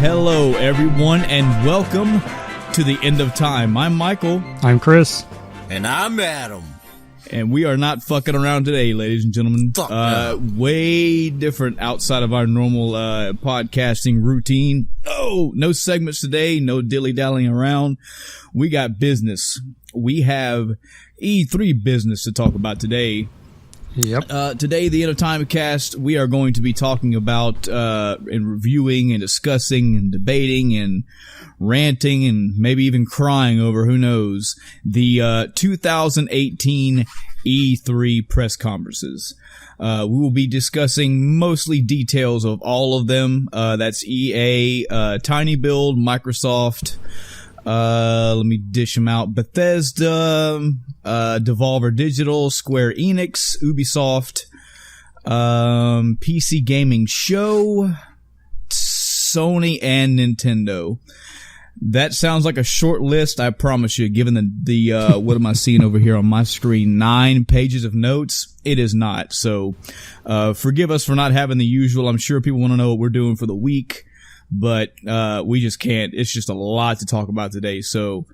Hello, everyone, and welcome to the end of time. I'm Michael. I'm Chris. And I'm Adam. And we are not fucking around today, ladies and gentlemen. Fuck no. Way different outside of our normal podcasting routine. Oh, no segments today, no dilly-dallying around. We got business. We have E3 business to talk about today. Yep. Today, the End of Time cast, we are going to be talking about and reviewing and discussing and debating and ranting and maybe even crying over, who knows, the 2018 E3 press conferences. We will be discussing mostly details of all of them. That's EA, tinyBuild, Microsoft, let me dish them out. Bethesda, Devolver Digital, Square Enix, Ubisoft, PC Gaming Show, Sony, and Nintendo. That sounds like a short list, I promise you, given the what am I seeing over here on my screen? 9 pages of notes. It is not. So, forgive us for not having the usual. I'm sure people want to know what we're doing for the week, but, we just can't. It's just a lot to talk about today. So,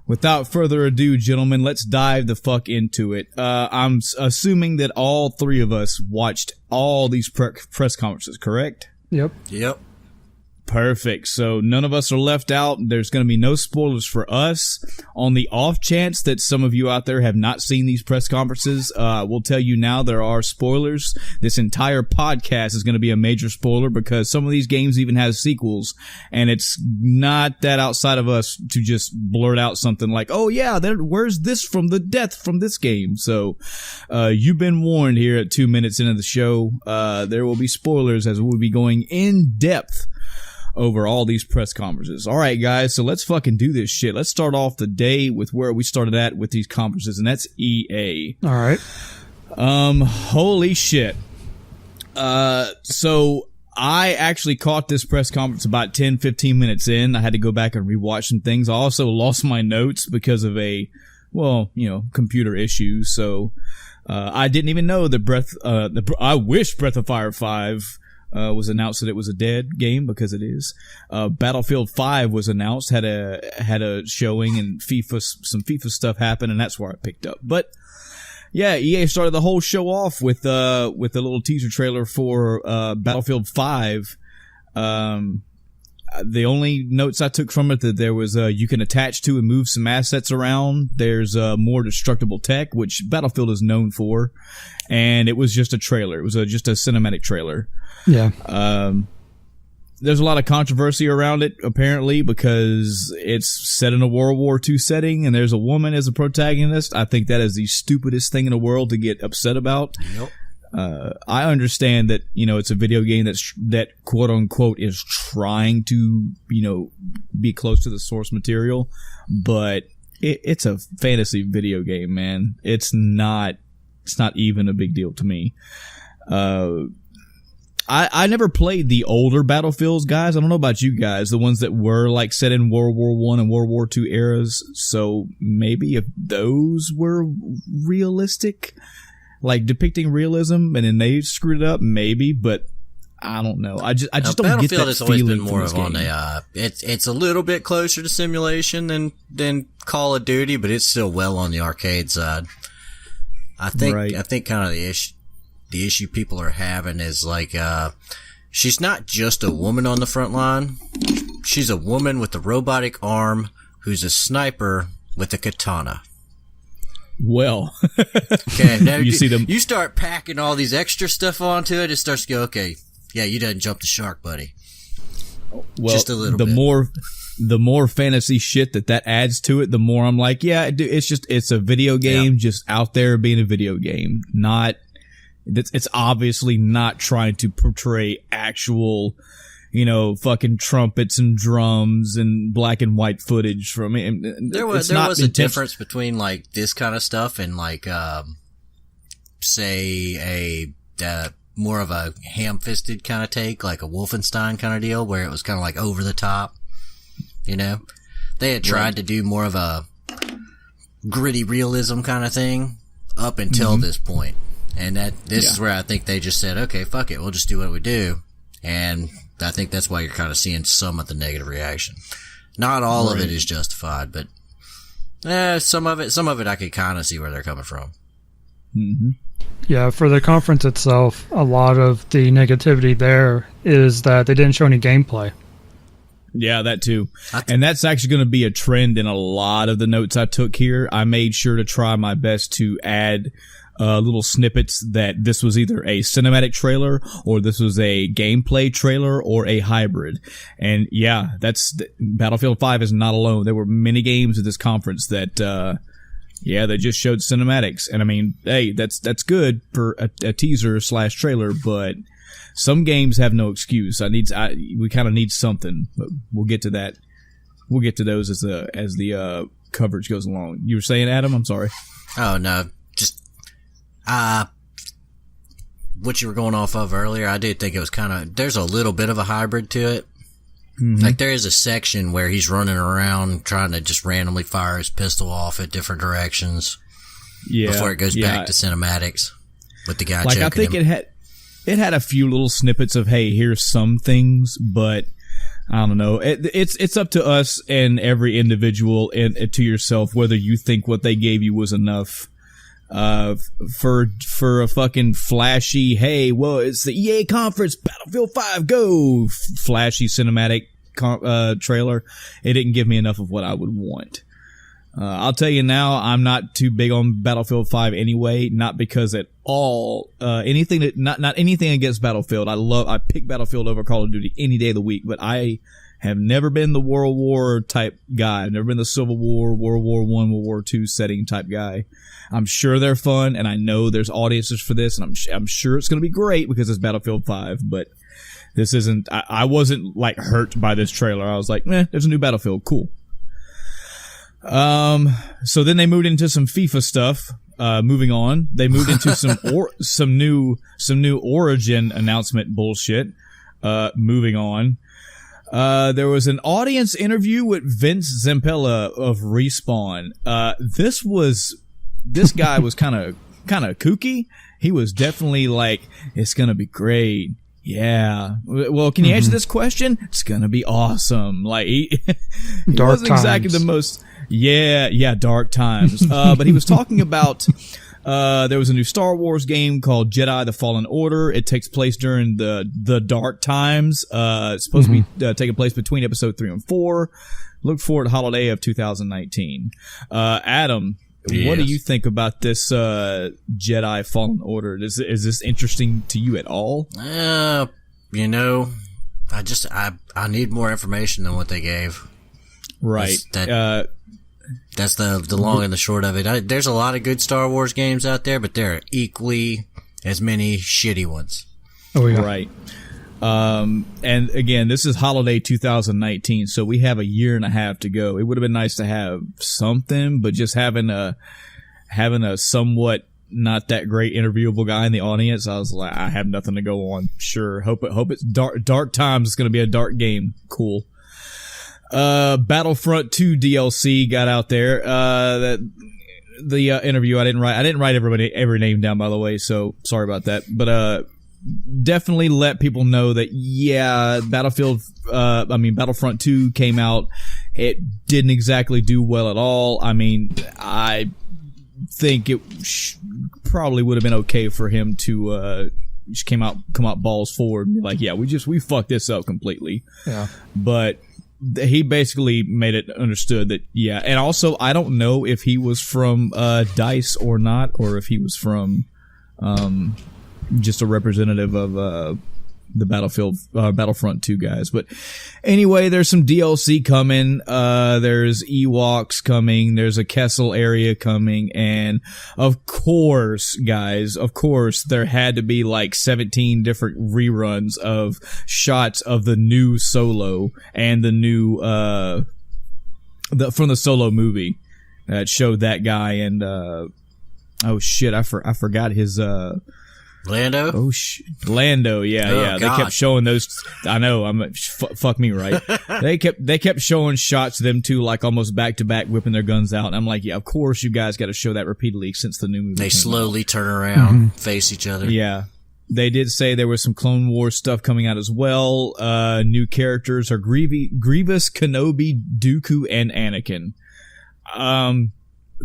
without further ado, gentlemen, let's dive the fuck into it. I'm assuming that all three of us watched all these press conferences, correct? Yep. Perfect. So none of us are left out. There's going to be no spoilers for us. On the off chance that some of you out there have not seen these press conferences, we'll tell you now there are spoilers. This entire podcast is going to be a major spoiler because some of these games even have sequels, and it's not that outside of us to just blurt out something like, oh yeah, where's this from the death from this game? So you've been warned here at 2 minutes into the show. There will be spoilers as we'll be going in depth over all these press conferences. All right, guys, so let's fucking do this shit. Let's start off the day with where we started at with these conferences, and that's EA. All right. Holy shit. So I actually caught this press conference about 10, 15 minutes in. I had to go back and rewatch some things. I also lost my notes because of computer issues. So, I didn't even know that I wish Breath of Fire 5 was announced that it was a dead game, because it is. Battlefield 5 was announced, had a showing, and some FIFA stuff happened, and that's where I picked up. But yeah, EA started the whole show off with a little teaser trailer for Battlefield 5. The only notes I took from it that there was you can attach to and move some assets around. There's more destructible tech, which Battlefield is known for, and it was just a trailer. It was just a cinematic trailer. Yeah. There's a lot of controversy around it, apparently, because it's set in a World War II setting, and there's a woman as a protagonist. I think that is the stupidest thing in the world to get upset about. Yep. I understand that, it's a video game that quote unquote is trying to, be close to the source material, but it's a fantasy video game, man. It's not even a big deal to me. I never played the older Battlefields, guys. I don't know about you guys, the ones that were like set in World War I and World War II eras. So maybe if those were realistic, like depicting realism, and then they screwed it up, maybe, but I don't know. I just don't get that feeling. Battlefield has always been more of on it's a little bit closer to simulation than Call of Duty, but it's still well on the arcade side. I think kind of the issue people are having is like, she's not just a woman on the front line. She's a woman with a robotic arm who's a sniper with a katana. Well, okay, now you see them. You start packing all these extra stuff onto it. It starts to go, okay, yeah, you didn't jump the shark, buddy. Well, just a little bit. The more fantasy shit that adds to it, the more I'm like, yeah, it's a video game, just out there being a video game. It's obviously not trying to portray actual, fucking trumpets and drums and black and white footage from it. There was a difference between like this kind of stuff and like, say a more of a ham-fisted kind of take, like a Wolfenstein kind of deal, where it was kind of like over the top. They had tried to do more of a gritty realism kind of thing up until this point. And this is where I think they just said, okay, fuck it, we'll just do what we do. And I think that's why you're kind of seeing some of the negative reaction. Not all of it is justified, but some of it I could kind of see where they're coming from. Mm-hmm. Yeah, for the conference itself, a lot of the negativity there is that they didn't show any gameplay. Yeah, that too. And that's actually going to be a trend in a lot of the notes I took here. I made sure to try my best to add little snippets that this was either a cinematic trailer or this was a gameplay trailer or a hybrid. And yeah, Battlefield 5 is not alone. There were many games at this conference that, they just showed cinematics. And I mean, hey, that's good for a teaser / trailer, but some games have no excuse. We kind of need something, but we'll get to that. We'll get to those as the coverage goes along. You were saying, Adam? I'm sorry. Oh no, just what you were going off of earlier. I did think it was there's a little bit of a hybrid to it. Mm-hmm. Like there is a section where he's running around trying to just randomly fire his pistol off at different directions. Yeah, before it goes back to cinematics with the guy. Like I think it had a few little snippets of, hey, here's some things, but I don't know. It's up to us and every individual and to yourself whether you think what they gave you was enough. For a fucking flashy, hey, well, it's the EA conference, Battlefield 5, go! Flashy cinematic trailer. It didn't give me enough of what I would want. I'll tell you now, I'm not too big on Battlefield 5 anyway, not because at all, not anything against Battlefield. I pick Battlefield over Call of Duty any day of the week, but I have never been the World War type guy. I've never been the Civil War, World War I, World War II setting type guy. I'm sure they're fun, and I know there's audiences for this, and I'm sure it's going to be great because it's Battlefield 5, but this isn't, I wasn't like hurt by this trailer. I was like, there's a new Battlefield, cool. So then they moved into some FIFA stuff. Moving on, they moved into some new Origin announcement bullshit. Moving on. There was an audience interview with Vince Zampella of Respawn. This guy was kind of kooky. He was definitely like, it's gonna be great. Yeah. Well, can you answer this question? It's gonna be awesome. Like he wasn't exactly the most. Yeah, dark times. But he was talking about. There was a new Star Wars game called Jedi: The Fallen Order. It takes place during the dark times. It's supposed to be taking place between episode 3 and 4. Look forward to holiday of 2019. Adam, yes. What do you think about this Jedi Fallen Order? Is this interesting to you at all? I need more information than what they gave. Right. That's the long and the short of it. There's a lot of good Star Wars games out there, but there are equally as many shitty ones. Oh, yeah. Right. And again, this is holiday 2019, so we have a year and a half to go. It would have been nice to have something, but just having a somewhat not that great interviewable guy in the audience, I was like, I have nothing to go on. Sure. Hope it's dark times. It's going to be a dark game. Cool. Battlefront 2 DLC got out there. The interview I didn't write every name down, by the way, so sorry about that. But definitely let people know that Battlefront 2 came out. It didn't exactly do well at all. I mean, I think it probably would have been okay for him to just come out balls forward and be like, yeah, we fucked this up completely. Yeah. But he basically made it understood that, yeah. And also, I don't know if he was from DICE or not, or if he was from just a representative of the Battlefront 2 guys. But anyway, there's some DLC coming. There's Ewoks coming. There's a Kessel area coming. And of course, guys, there had to be like 17 different reruns of shots of the new Solo and the new, from the Solo movie that showed that guy and, oh shit, I forgot his, Lando? Oh, Lando, yeah. God. They kept showing those. I know, fuck me, right? They kept showing shots of them two, like almost back to back, whipping their guns out. And I'm like, yeah, of course you guys got to show that repeatedly since the new movie. They slowly turn around, face each other. Yeah. They did say there was some Clone Wars stuff coming out as well. New characters are Grievous, Kenobi, Dooku, and Anakin.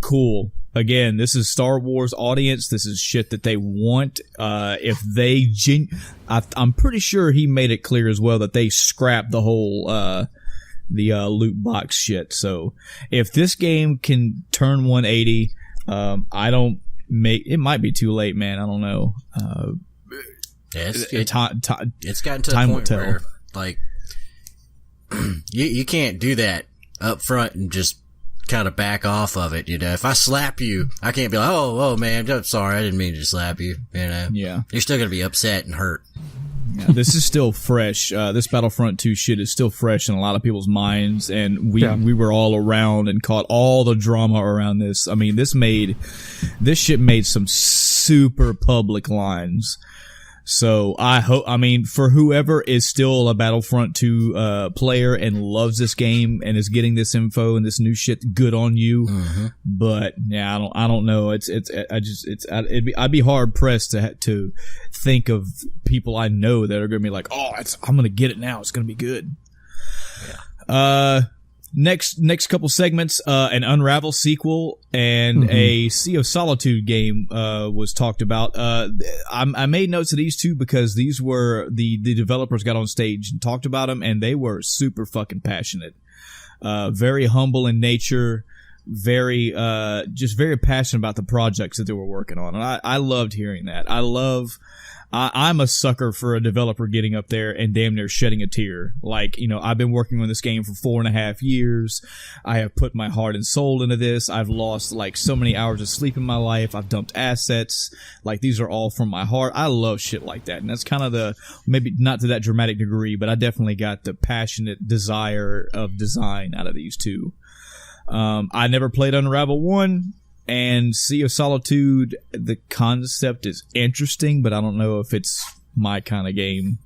Cool. Again, this is Star Wars audience. This is shit that they want. If they I'm pretty sure he made it clear as well that they scrapped the whole loot box shit. So if this game can turn 180, it might be too late, man. I don't know. It's gotten to the point where, like, you can't do that up front and just kind of back off of it. You know, if I slap you, I can't be like, oh man, I'm sorry, I didn't mean to slap you. You know, yeah, you're still gonna be upset and hurt. Yeah, this is still fresh. This Battlefront 2 shit is still fresh in a lot of people's minds, and we were all around and caught all the drama around this. I mean, this shit made some super public lines. So for whoever is still a Battlefront 2 player and loves this game and is getting this info and this new shit, good on you. Mm-hmm. But yeah, I don't know. I'd be hard pressed to think of people I know that are going to be like, I'm going to get it now. It's going to be good. Yeah. Next couple segments, an Unravel sequel and a Sea of Solitude game was talked about. I made notes of these two because these were the developers got on stage and talked about them, and they were super fucking passionate, very humble in nature, very passionate about the projects that they were working on, and I loved hearing that. I'm a sucker for a developer getting up there and damn near shedding a tear. Like, you know, I've been working on this game for 4.5 years. I have put my heart and soul into this. I've lost like so many hours of sleep in my life. I've dumped assets. Like, these are all from my heart. I love shit like that. And that's kind of maybe not to that dramatic degree, but I definitely got the passionate desire of design out of these two. I never played Unravel 1. And Sea of Solitude, the concept is interesting, but I don't know if it's my kind of game.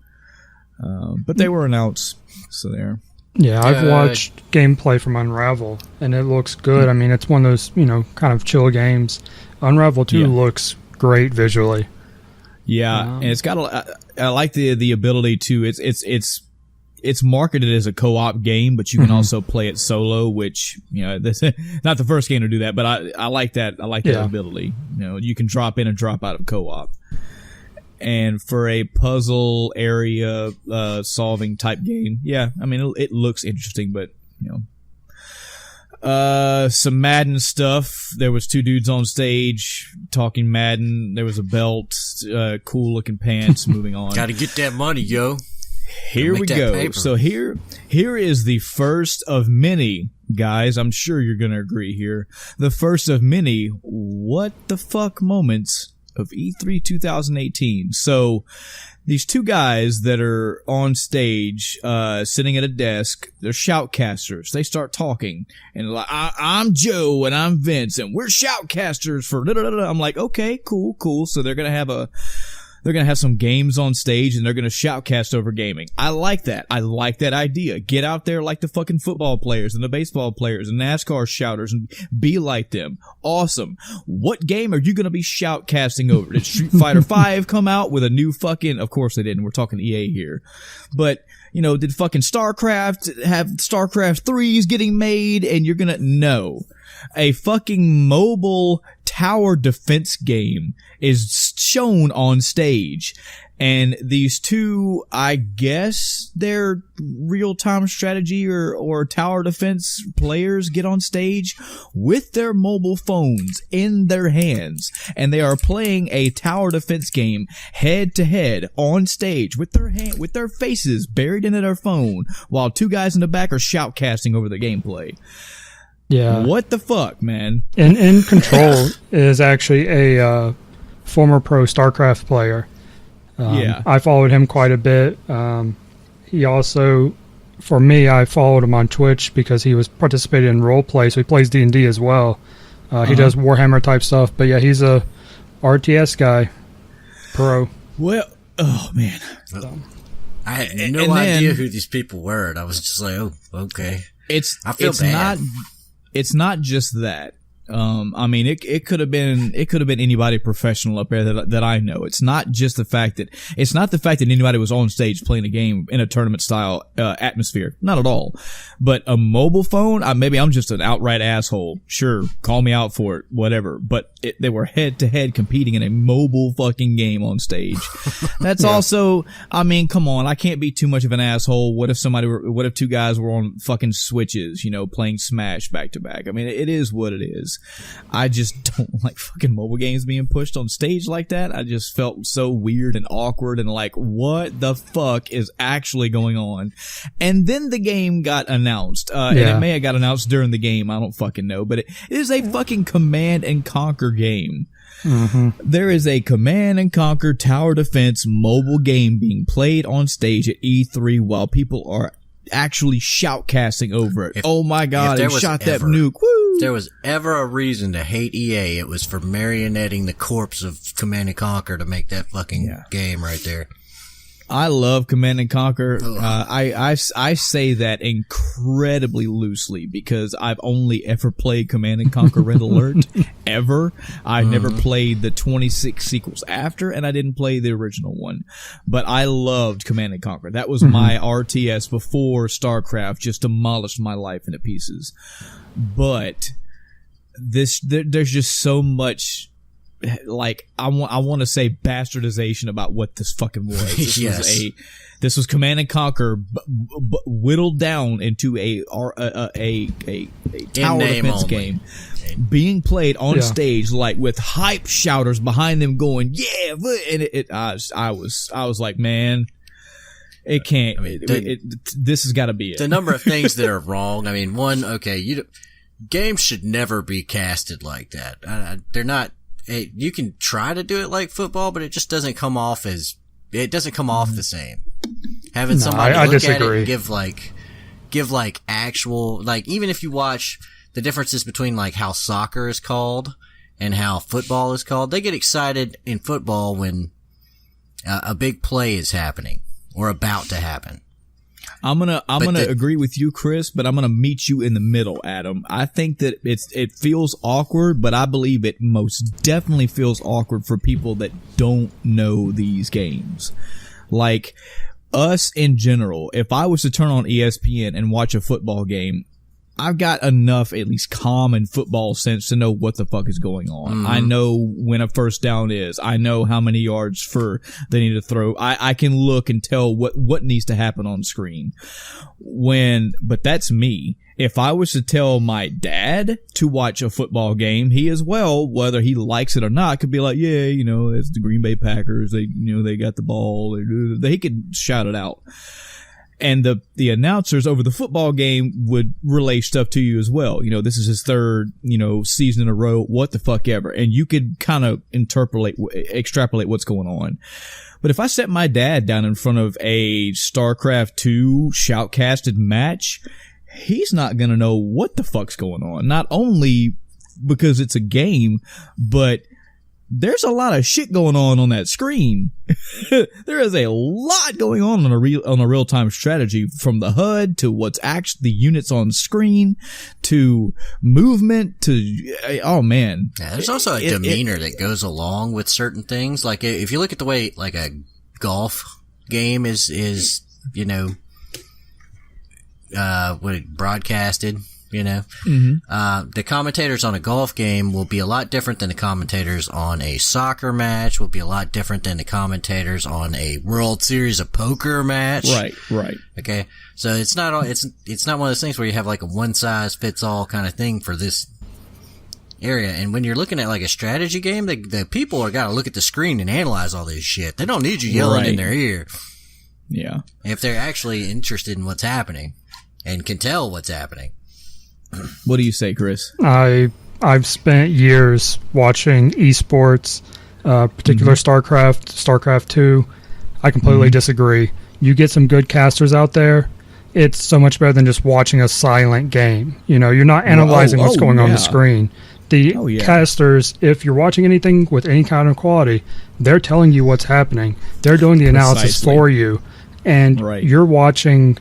But they were announced, so there. Yeah, I've watched gameplay from Unravel, and it looks good. I mean, it's one of those, kind of chill games. Unravel 2 looks great visually. Yeah, and it's got I like the ability to, it's marketed as a co-op game, but you can also play it solo, which, that's not the first game to do that, but I like that. I like that ability. You can drop in and drop out of co-op. And for a puzzle area, solving type game, it looks interesting, but, some Madden stuff. There was 2 dudes on stage talking Madden. There was a belt, cool looking pants. Moving on. Gotta get that money, yo. Here we go. Paper. So here is the first of many, guys. I'm sure you're going to agree here. The first of many what the fuck moments of E3 2018. So these 2 guys that are on stage, sitting at a desk, they're shoutcasters. They start talking and like, I'm Joe and I'm Vince and we're shoutcasters for da-da-da-da. I'm like, okay, cool. So they're going to have some games on stage and they're going to shoutcast over gaming. I like that. I like that idea. Get out there like the fucking football players and the baseball players and NASCAR shouters and be like them. Awesome. What game are you going to be shoutcasting over? Did Street Fighter 5 come out with a new fucking, of course they didn't. We're talking EA here. But, did fucking StarCraft have StarCraft 3s getting made and you're going to know? A fucking mobile tower defense game is shown on stage, and these 2, I guess they're real-time strategy or tower defense players get on stage with their mobile phones in their hands, and they are playing a tower defense game head-to-head on stage with their faces buried into their phone while 2 guys in the back are shoutcasting over the gameplay. Yeah. What the fuck, man? And In Control is actually a former pro StarCraft player. I followed him quite a bit. He also, for me, I followed him on Twitch because he was participating in roleplay, so he plays D&D as well. He does Warhammer type stuff, but yeah, he's a RTS guy, pro. Well, oh man. I had no idea who these people were, and I was just like, oh, okay. It's not just that. I mean, it could have been anybody professional up there that I know. It's not the fact that anybody was on stage playing a game in a tournament style atmosphere. Not at all. But a mobile phone, maybe I'm just an outright asshole. Sure, call me out for it, whatever. But they were head to head competing in a mobile fucking game on stage. That's also, I mean, come on, I can't be too much of an asshole. What if two guys were on fucking Switches, playing Smash back to back? I mean, it is what it is. I just don't like fucking mobile games being pushed on stage like that. I just felt so weird and awkward and like, what the fuck is actually going on? And then the game got announced. And it may have got announced during the game. I don't fucking know. But it is a fucking Command and Conquer game. Mm-hmm. There is a Command and Conquer tower defense mobile game being played on stage at E3 while people are actually shoutcasting over it. Oh my god, he shot that nuke. Woo! If there was ever a reason to hate EA, it was for marionetting the corpse of Command and Conquer to make that fucking game right there. I love Command and Conquer. I say that incredibly loosely because I've only ever played Command and Conquer Red Alert ever. I never played the 26 sequels after, and I didn't play the original one. But I loved Command and Conquer. That was my RTS before StarCraft just demolished my life into pieces. But there's just so much. Like I want to say bastardization about what this fucking was. This was Command and Conquer whittled down into a tower defense game being played on stage, like with hype shouters behind them going and I was like, man, it can't. I mean, this has got to be it. The number of things that are wrong. I mean, games should never be casted like that. They're not. You can try to do it like football, but it just doesn't come off the same. Having somebody look at it and give actual, like, even if you watch the differences between like how soccer is called and how football is called, they get excited in football when a big play is happening or about to happen. I'm gonna agree with you, Chris, but I'm gonna meet you in the middle, Adam. I think that it feels awkward, but I believe it most definitely feels awkward for people that don't know these games. Like us in general, if I was to turn on ESPN and watch a football game, I've got enough, at least common football sense to know what the fuck is going on. Mm-hmm. I know when a first down is. I know how many yards they need to throw. I can look and tell what needs to happen on screen. But that's me. If I was to tell my dad to watch a football game, he as well, whether he likes it or not, could be like, yeah, it's the Green Bay Packers. They got the ball. He could shout it out. And the announcers over the football game would relay stuff to you as well. This is his third, season in a row, what the fuck ever. And you could kind of extrapolate what's going on. But if I set my dad down in front of a StarCraft 2 shoutcasted match, he's not going to know what the fuck's going on. Not only because it's a game, but there's a lot of shit going on that screen. There is a lot going on a real-time strategy, from the HUD to what's actually the units on screen to movement to, oh man. Yeah, there's also a demeanor that goes along with certain things. Like if you look at the way like a golf game is broadcasted, the commentators on a golf game will be a lot different than the commentators on a soccer match, will be a lot different than the commentators on a World Series of Poker match. Right. Okay. So it's not one of those things where you have like a one size fits all kind of thing for this area. And when you're looking at like a strategy game, the people are got to look at the screen and analyze all this shit. They don't need you yelling in their ear. Yeah. If they're actually interested in what's happening and can tell what's happening. What do you say, Chris? I've spent years watching esports, particular StarCraft 2. I completely disagree. You get some good casters out there, it's so much better than just watching a silent game. You're not analyzing what's going on the screen. The casters, if you're watching anything with any kind of quality, they're telling you what's happening. They're doing the analysis for you. And you're watching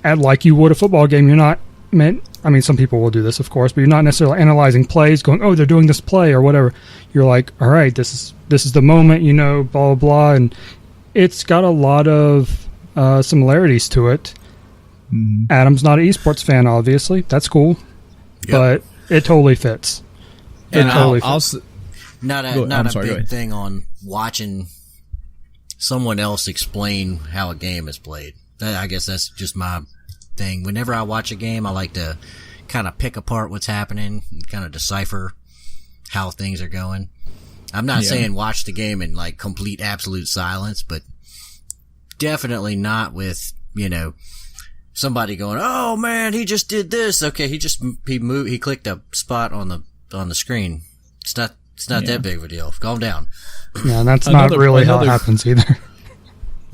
at like you would a football game. You're not meant I mean, some people will do this, of course, but you're not necessarily analyzing plays, going, "Oh, they're doing this play" or whatever. You're like, "All right, this is the moment," blah blah blah, and it's got a lot of similarities to it. Mm-hmm. Adam's not an esports fan, obviously. That's cool, but it totally fits. And not a big thing on watching someone else explain how a game is played. I guess that's just my thing. Whenever I watch a game, I like to kind of pick apart what's happening and kind of decipher how things are going. I'm not saying watch the game in like complete absolute silence, but definitely not with, somebody going, "Oh man, he just did this." Okay, he clicked a spot on the screen. It's not that big of a deal. Calm down. Yeah, and that's not really how it happens either.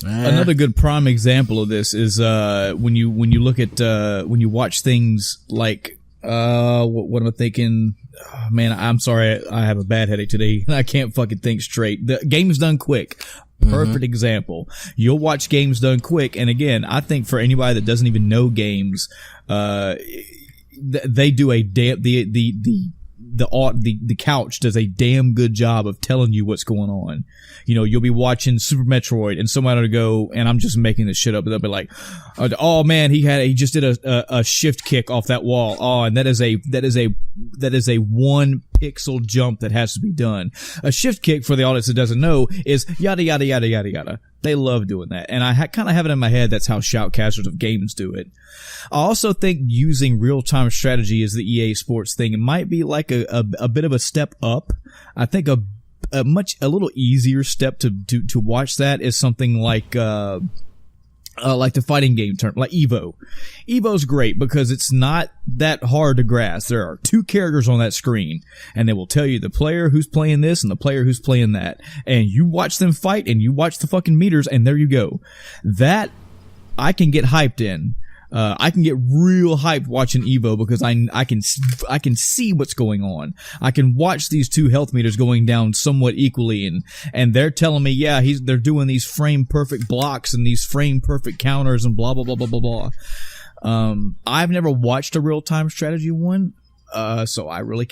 Another good prime example of this is when you look at when you watch things like what am I thinking? Oh, man, I'm sorry, I have a bad headache today and I can't fucking think straight. The Games Done Quick. Perfect example. You'll watch Games Done Quick, and again, I think for anybody that doesn't even know games, they do the couch does a damn good job of telling you what's going on. You'll be watching Super Metroid and somebody will go, and I'm just making this shit up, but they'll be like, "Oh man, he just did a shift kick off that wall. Oh, and that is a 1 pixel jump that has to be done." A shift kick, for the audience that doesn't know, is yada yada yada yada yada. They love doing that, and I kind of have it in my head that's how shoutcasters of games do it. I also think using real-time strategy as the EA Sports thing, it might be like a bit of a step up. I think a little easier step to watch that is something like the fighting game term, like Evo. Evo's great because it's not that hard to grasp. There are 2 characters on that screen, and they will tell you the player who's playing this and the player who's playing that. And you watch them fight, and you watch the fucking meters, and there you go. That I can get hyped in. I can get real hyped watching Evo because I can see what's going on. I can watch these 2 health meters going down somewhat equally, and they're telling me, they're doing these frame perfect blocks and these frame perfect counters and blah blah blah blah blah blah. I've never watched a real time strategy one, so I really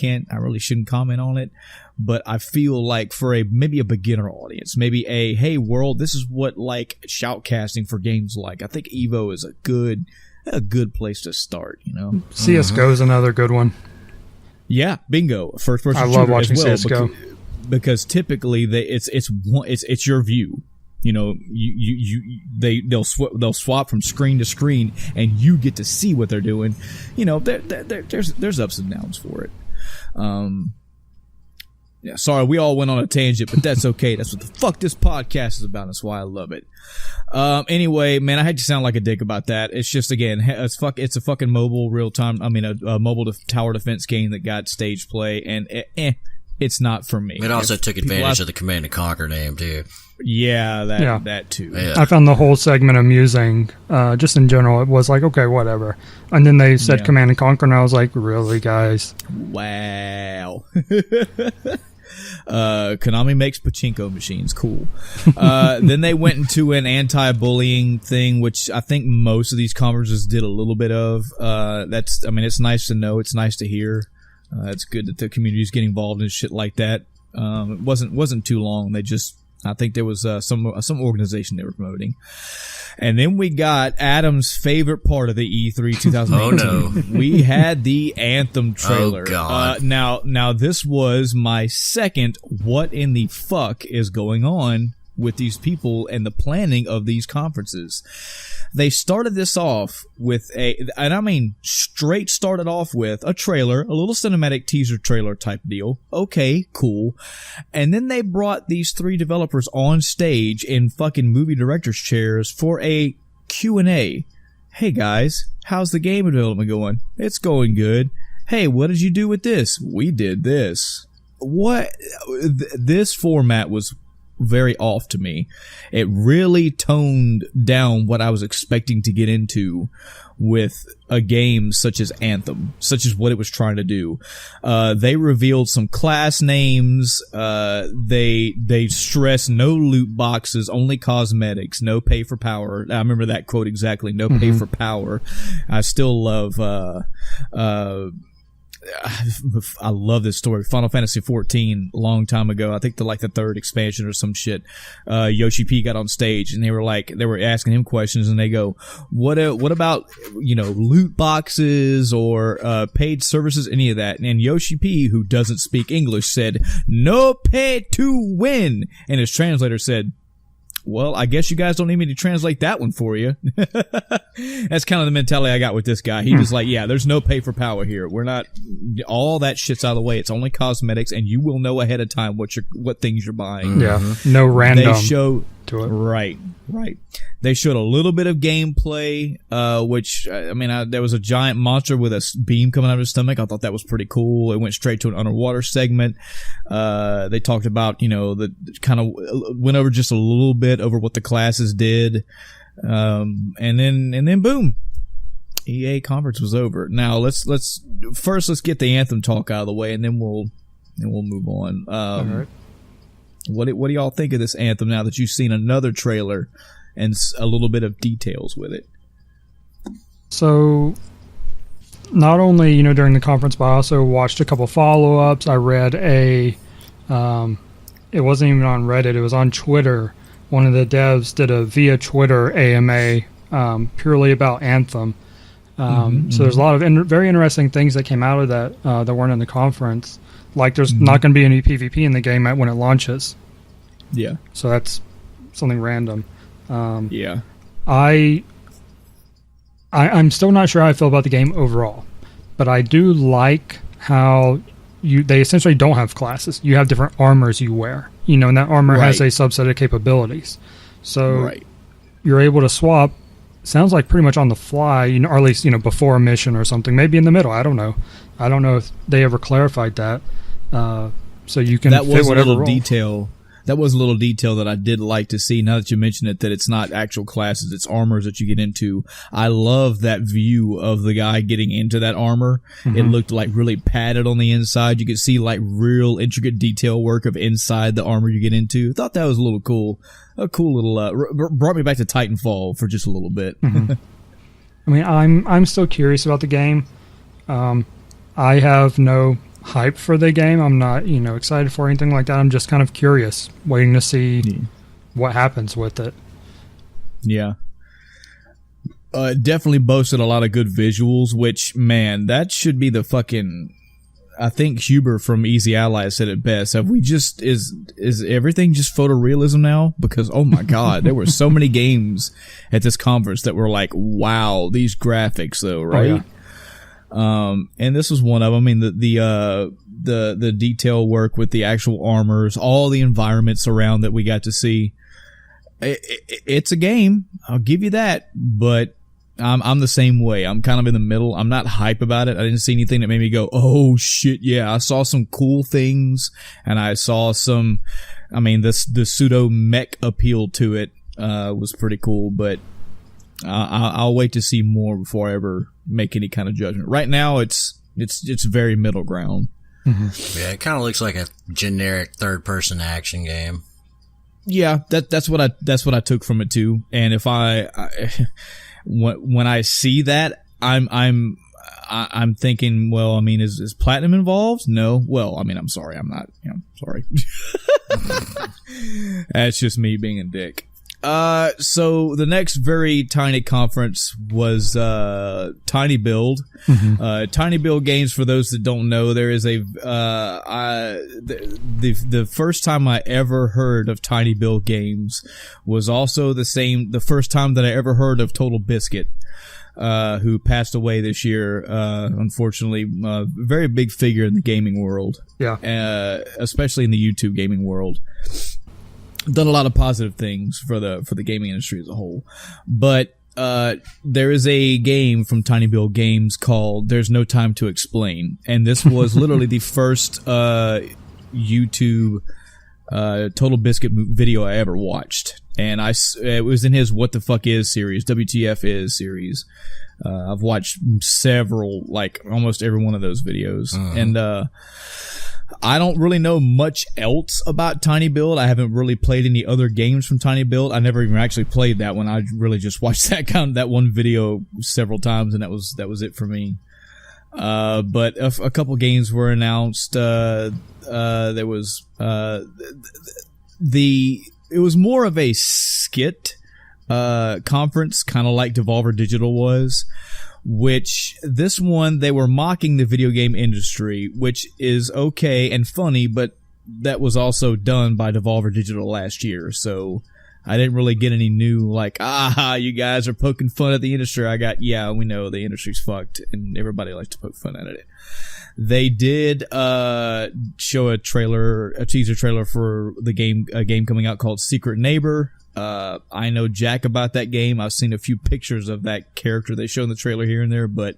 shouldn't comment on it. But I feel like for maybe a beginner audience, maybe hey world, this is what like shoutcasting for games like. I think Evo is a good place to start. CS:GO is another good one. Yeah, bingo. First person. I love watching CS:GO because typically it's your view. They'll swap from screen to screen, and you get to see what they're doing. There's ups and downs for it. Yeah, sorry, we all went on a tangent, but that's okay. That's what the fuck this podcast is about. That's why I love it. Anyway, man, I hate to sound like a dick about that. It's just, again, it's a fucking mobile real-time, a mobile tower defense game that got stage play, and it's not for me. It also took advantage of the Command & Conquer name, too. Yeah, that too. Yeah. I found the whole segment amusing. Just in general, it was like, okay, whatever. And then they said Command & Conquer, and I was like, really, guys? Wow. Konami makes pachinko machines. Cool. Then they went into an anti-bullying thing, which I think most of these conferences did a little bit of. It's nice to know. It's nice to hear. It's good that the community is getting involved in shit like that. It wasn't too long. I think there was some organization they were promoting. And then we got Adam's favorite part of the E3 2018. Oh no. We had the Anthem trailer. Oh god. Now this was my second what in the fuck is going on with these people and the planning of these conferences. They started this off with straight started off with a trailer, a little cinematic teaser trailer type deal. Okay, cool. And then they brought these 3 developers on stage in fucking movie director's chairs for a Q&A. Hey guys, how's the game development going? It's going good. Hey, what did you do with this? We did this. What? This format was very off to me. It really toned down what I was expecting to get into with a game such as Anthem, such as what it was trying to do. They revealed some class names. They stressed no loot boxes, only cosmetics, no pay for power. I remember that quote exactly. No pay for power. I still love, I love this story. Final Fantasy 14, a long time ago. I think the third expansion or some shit. Yoshi P got on stage and they were asking him questions and they go, what about, loot boxes or, paid services, any of that? And Yoshi P, who doesn't speak English, said, no pay to win. And his translator said, well, I guess you guys don't need me to translate that one for you. That's kind of the mentality I got with this guy. He was like, yeah, there's no pay for power here. We're not, all that shit's out of the way. It's only cosmetics, and you will know ahead of time what things you're buying. Yeah, no random to it. Right. They showed a little bit of gameplay, which, there was a giant monster with a beam coming out of his stomach. I thought that was pretty cool. It went straight to an underwater segment. They talked about, the kind of went over just a little bit over what the classes did. And then boom. EA conference was over. Now let's get the Anthem talk out of the way and then we'll move on. All right. What do y'all think of this Anthem now that you've seen another trailer and a little bit of details with it? So, not only during the conference, but I also watched a couple follow-ups. I read it wasn't even on Reddit; it was on Twitter. One of the devs did a via Twitter AMA purely about Anthem. So there's a lot of very interesting things that came out of that that weren't in the conference. Like there's not going to be any PvP in the game when it launches. Yeah. So that's something random. Yeah. I'm still not sure how I feel about the game overall, but I do like how they essentially don't have classes. You have different armors you wear, and that armor has a subset of capabilities. So you're able to swap. Sounds like pretty much on the fly, or at least before a mission or something. Maybe in the middle. I don't know. I don't know if they ever clarified that. So you can fit whatever role. That was a little detail that I did like to see. Now that you mention it, that it's not actual classes, it's armors that you get into. I love that view of the guy getting into that armor. It looked like really padded on the inside. You could see like real intricate detail work of inside the armor you get into. I thought that was a little cool. A cool little, brought me back to Titanfall for just a little bit. I mean, I'm still curious about the game. I have no hype for the game. I'm not, excited for anything like that. I'm just kind of curious, waiting to see what happens with it. Yeah. Definitely boasted a lot of good visuals, which, man, that should be the fucking... I think Huber from Easy Ally said it best. Have we just... Is everything just photorealism now? Because, oh my god, there were so many games at this conference that were like, wow, these graphics though, right? Oh, yeah. And this was one of them. I mean, the detail work with the actual armors, all the environments around that we got to see. It's a game. I'll give you that. But I'm the same way. I'm kind of in the middle. I'm not hype about it. I didn't see anything that made me go, oh shit, yeah. I saw some cool things and I saw some, the pseudo mech appeal to it, was pretty cool, but I'll wait to see more before I ever make any kind of judgment. Right now, it's very middle ground. Yeah, it kind of looks like a generic third-person action game. Yeah, that's what I took from it too. And if when I see that, I'm thinking, well, is Platinum involved? No. Well, I'm sorry, I'm not. Sorry. That's just me being a dick. So the next very tiny conference was Tiny Build. Tiny Build Games, for those that don't know, there is the first time I ever heard of Tiny Build Games was also the first time that I ever heard of Total Biscuit, who passed away this year, unfortunately. Very big figure in the gaming world. Yeah. Especially in the YouTube gaming world. Done a lot of positive things for the gaming industry as a whole, but there is a game from Tiny Build Games called There's No Time to Explain, and this was literally the first YouTube Total Biscuit video I ever watched. And it was in his What the Fuck Is series, WTF Is series. I've watched several, like almost every one of those videos. And I don't really know much else about Tiny Build. I haven't really played any other games from Tiny Build. I never even actually played that one. I really just watched that one video several times, and that was it for me. But a couple games were announced. There was it was more of a skit conference, kind of like Devolver Digital was, which this one they were mocking the video game industry, which is okay and funny, but that was also done by Devolver Digital last year, so I didn't really get any new, like, you guys are poking fun at the industry. Yeah, we know the industry's fucked, and everybody likes to poke fun at it. They did show a teaser trailer for a game coming out called Secret Neighbor. I know jack about that game. I've seen a few pictures of that character they show in the trailer here and there, but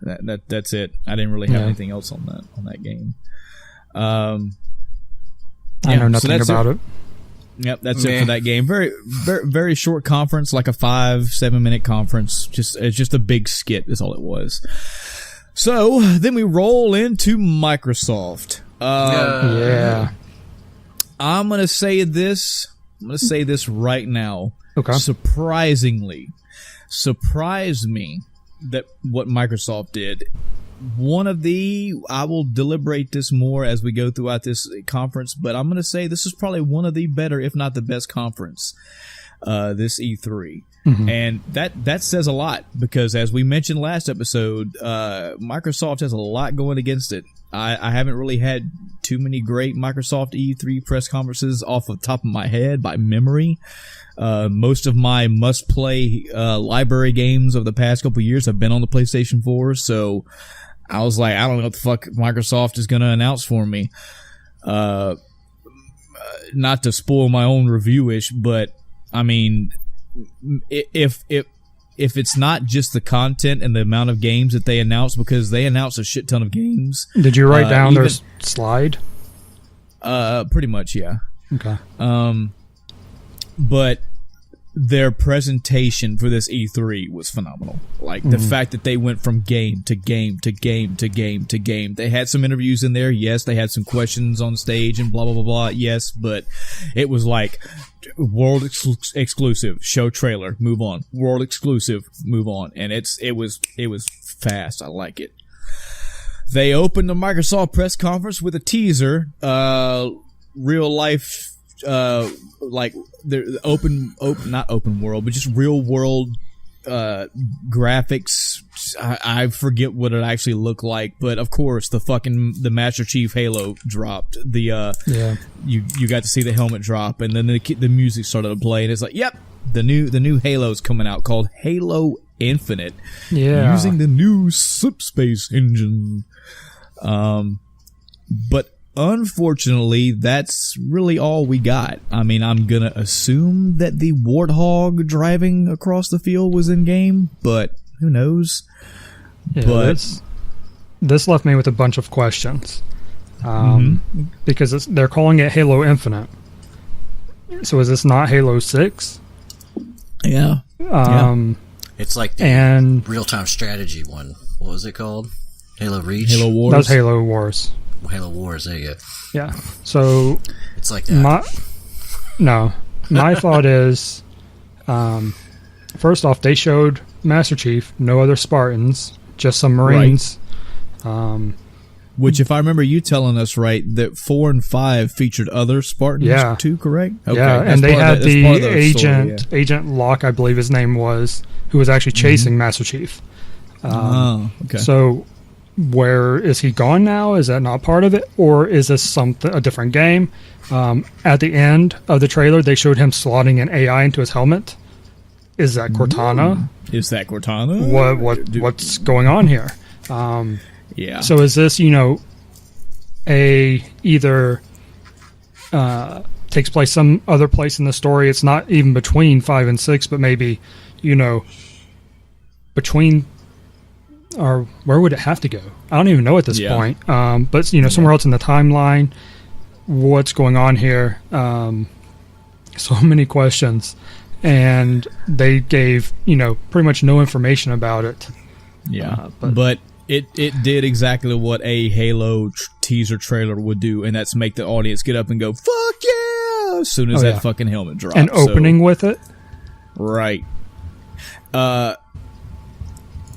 that's it. I didn't really have anything else on that game. I know nothing about it. Yep, that's it for that game. Very, very, very short conference, like a 5-7 minute conference. It's just a big skit is all it was. So then we roll into Microsoft. I'm gonna say this right now. Okay. Surprised me that what Microsoft did. I will deliberate this more as we go throughout this conference, but I'm going to say this is probably one of the better, if not the best conference, this E3. Mm-hmm. And that says a lot, because as we mentioned last episode, Microsoft has a lot going against it. I haven't really had too many great Microsoft E3 press conferences off the top of my head by memory. Most of my must-play library games of the past couple years have been on the PlayStation 4, so I was like, I don't know what the fuck Microsoft is going to announce for me. Not to spoil my own review-ish, but I mean, if it's not just the content and the amount of games that they announce, because they announce a shit ton of games. Did you write down their slide? Pretty much, yeah. Okay. But their presentation for this E3 was phenomenal. Like, the fact that they went from game to game to game to game to game. They had some interviews in there. Yes, they had some questions on stage and blah, blah, blah, blah. Yes, but it was like world exclusive, show trailer, move on. World exclusive, move on. And it was fast. I like it. They opened the Microsoft press conference with a teaser, real life, like the not open world, but just real world graphics. I forget what it actually looked like, but of course the Master Chief Halo dropped. You got to see the helmet drop, and then the music started to play, and it's like, yep, the new Halo's coming out called Halo Infinite, using the new Slipspace engine. But unfortunately, that's really all we got. I mean, I'm gonna assume that the Warthog driving across the field was in game, but who knows? Yeah, but this left me with a bunch of questions, because they're calling it Halo Infinite. So is this not Halo 6? Yeah. It's like the real-time strategy one. What was it called? Halo Reach? Halo Wars? That was Halo Wars. Halo Wars, there you go. Yeah. So it's like that. My thought is, first off, they showed Master Chief, no other Spartans, just some Marines. Right. Which, if I remember you telling us right, that 4 and 5 featured other Spartans too, correct? Okay. Yeah, and they had the Agent Locke, I believe his name was, who was actually chasing Master Chief. Okay. So where is he gone now? Is that not part of it, or is this a different game? At the end of the trailer, they showed him slotting an AI into his helmet. Is that Cortana? Is that Cortana? What's going on here? Yeah. So is this, either takes place some other place in the story? It's not even between 5 and 6, but maybe, between, or where would it have to go? I don't even know at this point. But somewhere else in the timeline. what's going on here? So many questions, and they gave, pretty much no information about it. Yeah, but it did exactly what a Halo teaser trailer would do, and that's make the audience get up and go, fuck yeah, as soon as that fucking helmet drops. And opening with it. Right.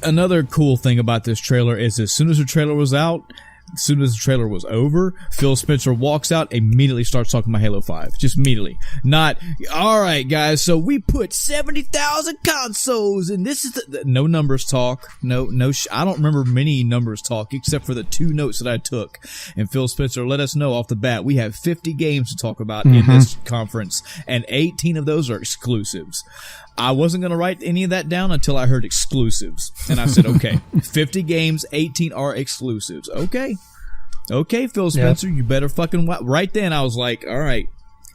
Another cool thing about this trailer is as soon as the trailer was out, as soon as the trailer was over, Phil Spencer walks out, immediately starts talking about Halo 5. Just immediately. Not, all right, guys, so we put 70,000 consoles, and this is no numbers talk. No, I don't remember many numbers talk, except for the 2 notes that I took. And Phil Spencer let us know off the bat, we have 50 games to talk about in this conference, and 18 of those are exclusives. I wasn't going to write any of that down until I heard exclusives. And I said, okay, 50 games, 18 are exclusives. Okay, Phil Spencer, you better fucking... Right then, I was like, all right,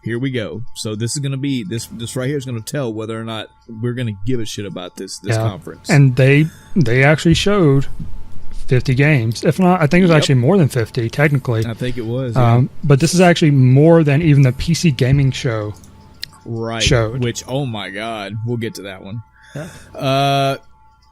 here we go. So this is going to be... This right here is going to tell whether or not we're going to give a shit about this conference. And they actually showed 50 games. If not, I think it was actually more than 50, technically. I think it was, But this is actually more than even the PC gaming show. Right, showed. Which, oh my god, we'll get to that one. Yeah.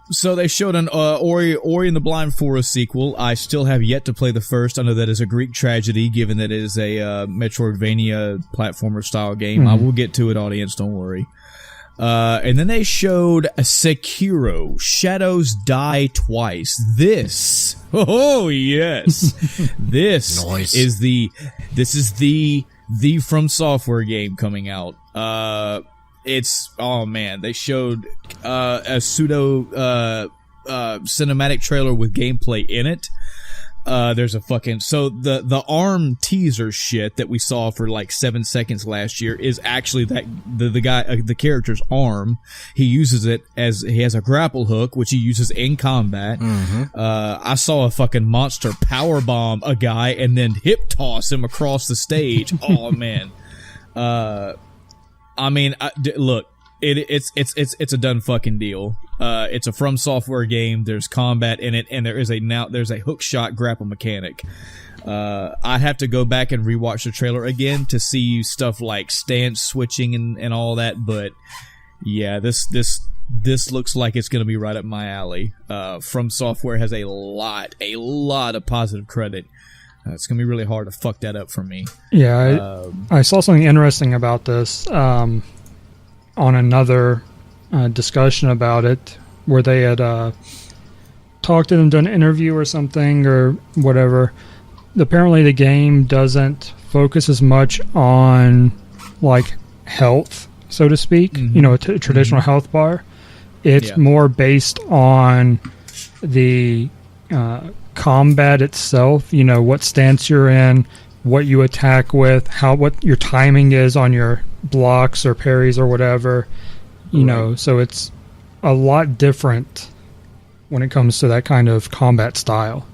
So they showed an Ori and the Blind Forest sequel. I still have yet to play the first. I know that is a Greek tragedy, given that it is a Metroidvania platformer style game. I will get to it, audience, don't worry. And then they showed a Sekiro, Shadows Die Twice. This, oh yes, this nice. is the From Software game coming out. It's, oh man, they showed a pseudo cinematic trailer with gameplay in it. There's a fucking, so the ARM teaser shit that we saw for like 7 seconds last year is actually that the guy, the character's arm. He uses it as, he has a grapple hook, which he uses in combat. I saw a fucking monster power bomb a guy and then hip toss him across the stage. Oh man. I mean, look, it's a done fucking deal. It's a From Software game. There's combat in it, and there's a hook shot grapple mechanic. I'd have to go back and rewatch the trailer again to see stuff like stance switching and all that. But yeah, this looks like it's gonna be right up my alley. From Software has a lot of positive credit. It's going to be really hard to fuck that up for me. Yeah, I saw something interesting about this on another discussion about it, where they had talked and done an interview or something or whatever. Apparently the game doesn't focus as much on, like, health, so to speak, a traditional health bar. It's more based on the... combat itself, what stance you're in, what you attack with, what your timing is on your blocks or parries or whatever, so it's a lot different when it comes to that kind of combat style.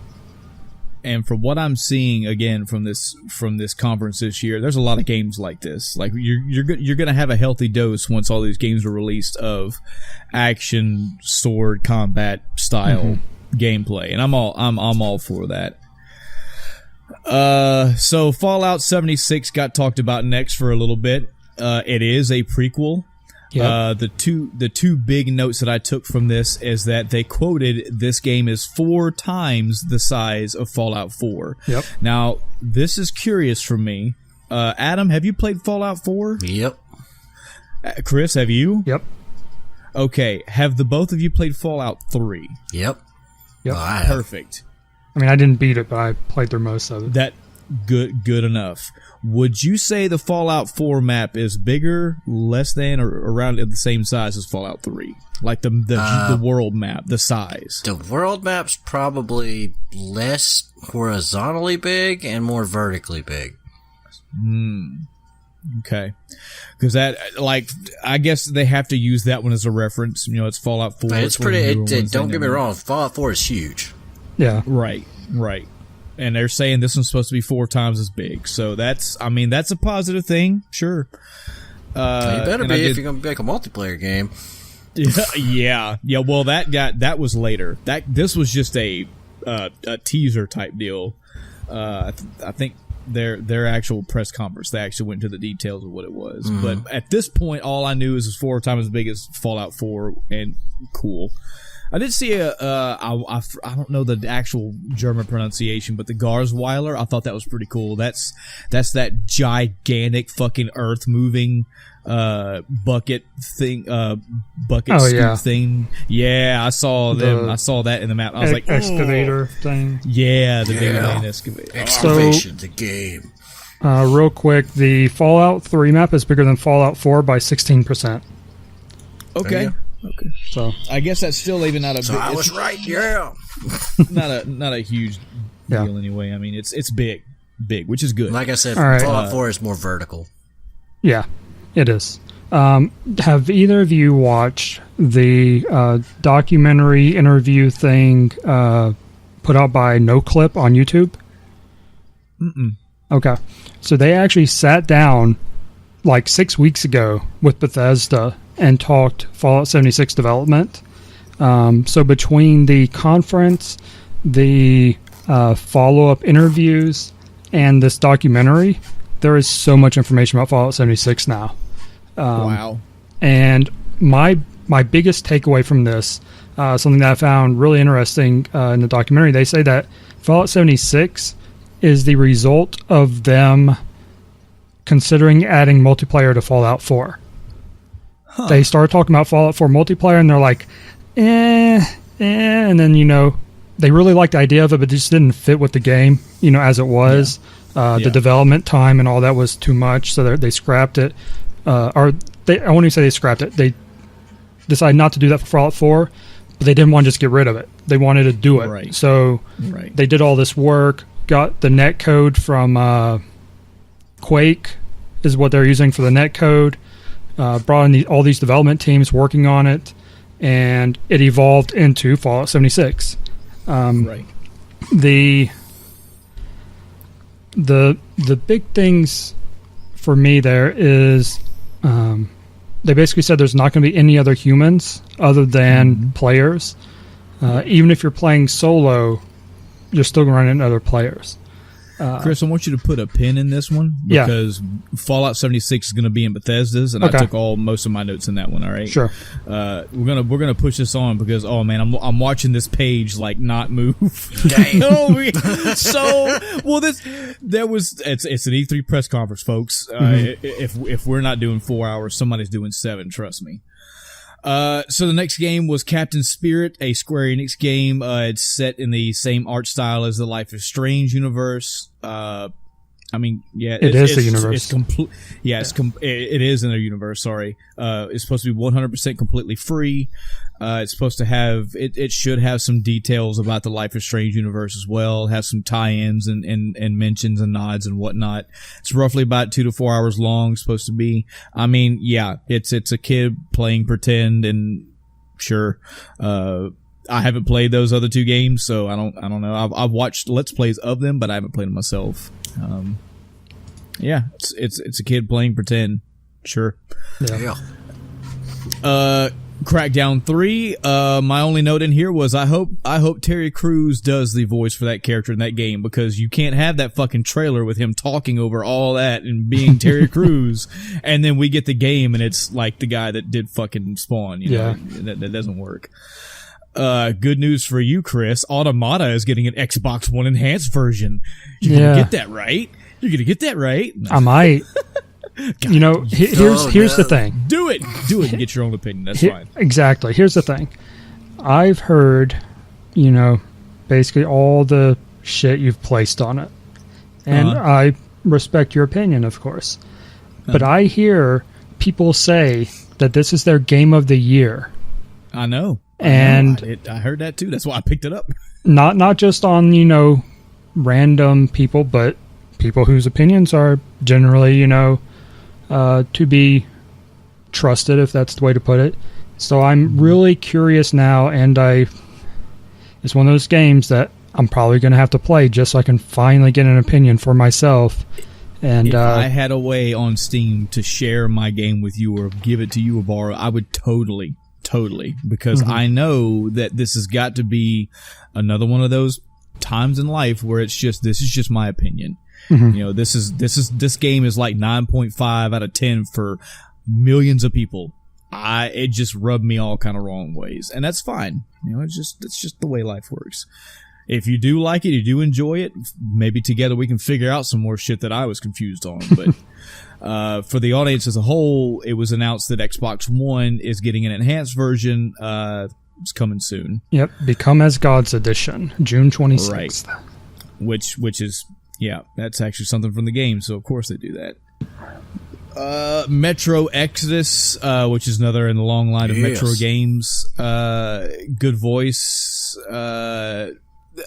And from what I'm seeing again from this conference this year, there's a lot of games like this. Like you're going to have a healthy dose once all these games are released of action sword combat style gameplay, and I'm all for that. So Fallout 76 got talked about next for a little bit. It is a prequel. Yep. The two big notes that I took from this is that they quoted this game is 4 times the size of Fallout 4. Yep. Now, this is curious for me. Adam, have you played Fallout 4? Yep. Chris, have you? Yep. Okay, have the both of you played Fallout 3? Yep. Yep. Perfect. I mean, I didn't beat it, but I played through most of it. That good enough. Would you say the Fallout 4 map is bigger, less than, or around the same size as Fallout 3? Like the world map, the size. The world map's probably less horizontally big and more vertically big. Okay. Because that, like, I guess they have to use that one as a reference. It's Fallout 4. It's pretty. Don't get me wrong. Fallout 4 is huge. Yeah. Right. And they're saying this one's supposed to be 4 times as big. So that's a positive thing. Sure. You better be if you're going to make a multiplayer game. Yeah. Well, that was later. This was just a teaser type deal. I think their actual press conference. They actually went into the details of what it was. But at this point, all I knew is it was 4 times as big as Fallout 4, and cool. I did see I don't know the actual German pronunciation, but the Garzweiler, I thought that was pretty cool. That's that gigantic fucking earth moving bucket thing, scoop thing. Yeah, I saw them. I saw that in the map. I was like, excavator thing. Yeah, the big main excavator. Excavation's a game. Real quick, the Fallout 3 map is bigger than Fallout 4 by 16%. Okay. Okay. So I guess that's still even not a. So I was right. Yeah. not a huge deal anyway. I mean, it's big, which is good. Like I said, Fallout 4 is more vertical. Yeah, it is. Have either of you watched the documentary interview thing put out by NoClip on YouTube? Mm-mm. Okay, so they actually sat down like 6 weeks ago with Bethesda and talked Fallout 76 development. So between the conference, the follow-up interviews, and this documentary, there is so much information about Fallout 76 now. Wow. And my biggest takeaway from this, something that I found really interesting in the documentary, they say that Fallout 76 is the result of them considering adding multiplayer to Fallout 4. They started talking about Fallout 4 multiplayer, and they're like, and then, they really liked the idea of it, but it just didn't fit with the game, as it was. The development time and all that was too much, so they scrapped it. I won't even say they scrapped it. They decided not to do that for Fallout 4, but they didn't want to just get rid of it. They wanted to do it. Right. So they did all this work, got the net code from Quake is what they're using for the net code. Brought in all these development teams working on it, and it evolved into Fallout 76. Right. The big things for me there is they basically said there's not going to be any other humans other than players. Even if you're playing solo, you're still going to run into other players. Chris, I want you to put a pin in this one because Fallout 76 is going to be in Bethesda's, and I took most of my notes in that one. All right, sure. We're gonna push this on because I'm watching this page like not move. Dang. It's an E3 press conference, folks. If we're not doing 4 hours, somebody's doing 7. Trust me. So the next game was Captain Spirit, a Square Enix game. It's set in the same art style as the Life is Strange universe. It is the universe. It is in their universe. Sorry. It's supposed to be 100% completely free. It's supposed to have, it should have some details about the Life is Strange universe as well. Have some tie-ins and mentions and nods and whatnot. It's roughly about 2 to 4 hours long. Supposed to be. It's a kid playing pretend, and sure. I haven't played those other 2 games, so I don't know. I've watched Let's Plays of them, but I haven't played them myself. It's a kid playing pretend. Sure. Yeah. Crackdown 3. My only note in here was I hope Terry Crews does the voice for that character in that game, because you can't have that fucking trailer with him talking over all that and being Terry Crews, and then we get the game and it's like the guy that did fucking Spawn. That doesn't work. Good news for you, Chris. Automata is getting an Xbox One enhanced version. You're gonna get that right. You're gonna get that right. I might. God, here's the thing. Do it and get your own opinion. That's fine. Exactly. Here's the thing. I've heard, basically all the shit you've placed on it, and I respect your opinion, of course. But I hear people say that this is their game of the year. I know. And I heard that too. That's why I picked it up. Not just on, random people, but people whose opinions are generally, to be trusted, if that's the way to put it. So I'm really curious now, and it's one of those games that I'm probably going to have to play just so I can finally get an opinion for myself. And if I had a way on Steam to share my game with you or give it to you or borrow, I would totally, because I know that this has got to be another one of those times in life where this is just my opinion. This game is like 9.5 out of 10 for millions of people. It just rubbed me all kind of wrong ways, and that's fine. It's just the way life works. If you do like it, you do enjoy it, maybe together we can figure out some more shit that I was confused on. But for the audience as a whole, it was announced that Xbox One is getting an enhanced version. It's coming soon. Yep, Become as Gods edition, June 26th. Right. Which is, that's actually something from the game, so of course they do that. Metro Exodus, which is another in the long line of Metro games. Good voice.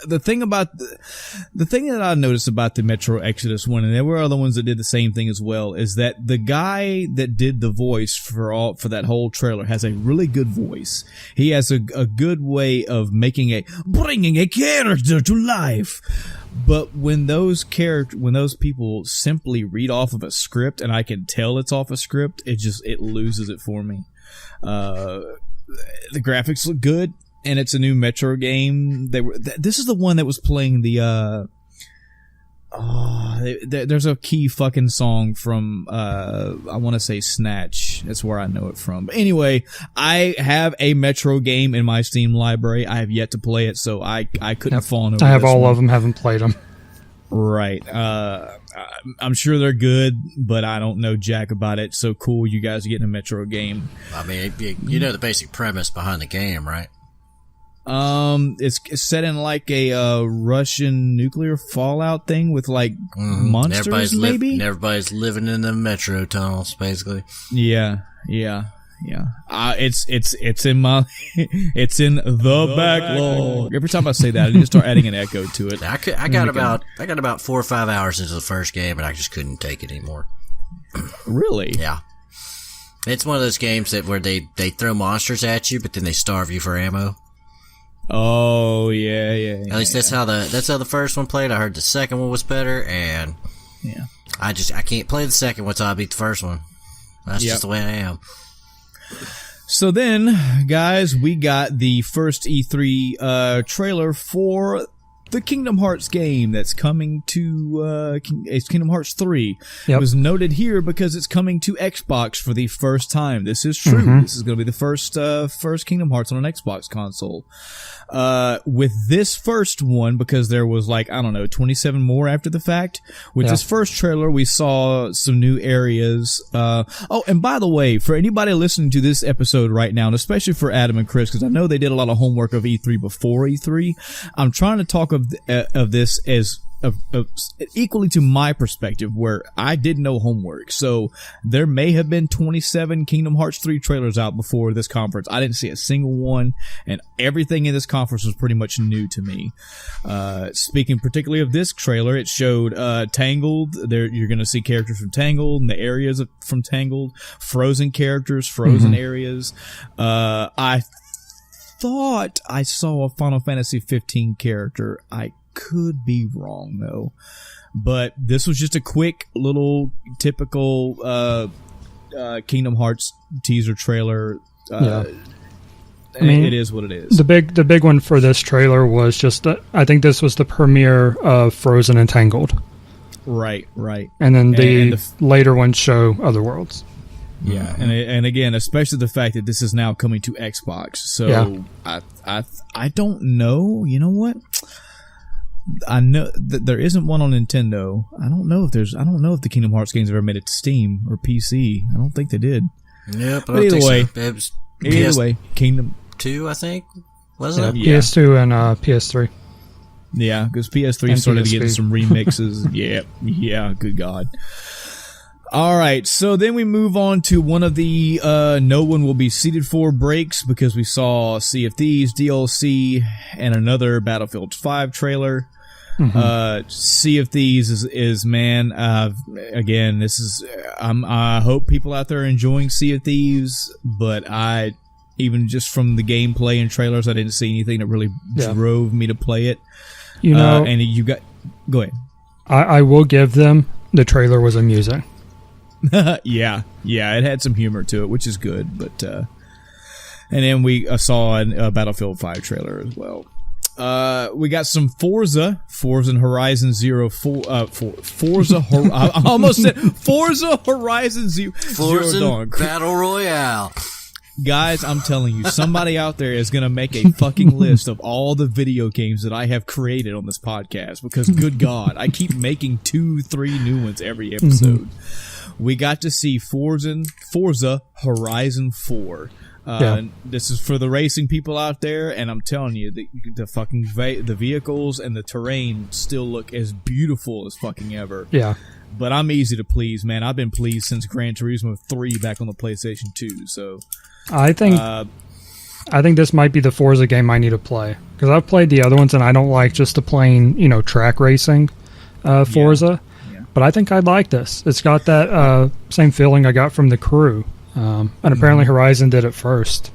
The thing that I noticed about the Metro Exodus one, and there were other ones that did the same thing as well, is that the guy that did the voice for that whole trailer has a really good voice. He has a good way of bringing a character to life. But when those people simply read off of a script, and I can tell it's off a script, it loses it for me. The graphics look good. And it's a new Metro game. This is the one that was playing the. There's a key fucking song from. I want to say Snatch. That's where I know it from. But anyway, I have a Metro game in my Steam library. I have yet to play it, so I couldn't fawn over. I have all of them. Haven't played them. Right. I'm sure they're good, but I don't know jack about it. So cool, you guys are getting a Metro game. I mean, you know the basic premise behind the game, right? It's set in like a Russian nuclear fallout thing with like monsters, maybe. Everybody's living in the metro tunnels, basically. Yeah. It's in my it's in the backlog. Every time I say that, I need to start adding an echo to it. I got about 4 or 5 hours into the first game, and I just couldn't take it anymore. Really? Yeah. It's one of those games where they throw monsters at you, but then they starve you for ammo. Oh yeah. At least that's how the first one played. I heard the second one was better, and I can't play the second one until I beat the first one. That's just the way I am. So then, guys, we got the first E3 trailer for the Kingdom Hearts game that's coming to it's Kingdom Hearts 3. Yep. It was noted here because it's coming to Xbox for the first time. This is true. Mm-hmm. This is going to be the first Kingdom Hearts on an Xbox console. With this first one, because there was 27 more after the fact. With this first trailer, we saw some new areas. And by the way, for anybody listening to this episode right now, and especially for Adam and Chris, because I know they did a lot of homework of E3 before E3, I'm trying to talk of this as equally to my perspective, where I did no homework. So there may have been 27 Kingdom Hearts 3 trailers out before this conference. I didn't see a single one, and everything in this conference was pretty much new to me. Speaking particularly of this trailer, it showed Tangled. There, you're going to see characters from Tangled and the areas from Tangled, Frozen characters, Frozen areas. I thought I saw a Final Fantasy 15 character. I could be wrong though, but this was just a quick little typical Kingdom Hearts teaser trailer. I mean, it is what it is. The big one for this trailer was just I think this was the premiere of Frozen and Tangled. Right. And then the later ones show other worlds. Yeah, and again, especially the fact that this is now coming to Xbox. So I don't know. You know what? I know that there isn't one on Nintendo. I don't know if the Kingdom Hearts games have ever made it to Steam or PC. I don't think they did. Yeah, but either way, Kingdom 2, I think, wasn't it? PS2 and PS3. Yeah, because PS3 started to get some remixes. Yeah, good God. All right, so then we move on to one of the no one will be seated for breaks, because we saw Sea of Thieves DLC and another Battlefield 5 trailer. Sea of Thieves is man. Again, this is I hope people out there are enjoying Sea of Thieves, but even just from the gameplay and trailers, I didn't see anything that really drove me to play it. And you got go ahead. I will give them the trailer was amusing. Yeah, it had some humor to it, which is good. But and then we saw a Battlefield 5 trailer as well. We got some Forza and Horizon Forza. I almost said Forza Horizon Zero Dawn Battle Royale. Guys, I'm telling you, somebody out there is going to make a fucking list of all the video games that I have created on this podcast because, good God, I keep making 2-3 new ones every episode. We got to see Forza Horizon 4. This is for the racing people out there, and I'm telling you, the fucking the vehicles and the terrain still look as beautiful as fucking ever. Yeah. But I'm easy to please, man. I've been pleased since Gran Turismo 3 back on the PlayStation 2, so... I think this might be the Forza game I need to play because I've played the other ones and I don't like just the plain, track racing Forza. Yeah. But I think I'd like this. It's got that same feeling I got from The Crew, and apparently Horizon did it first.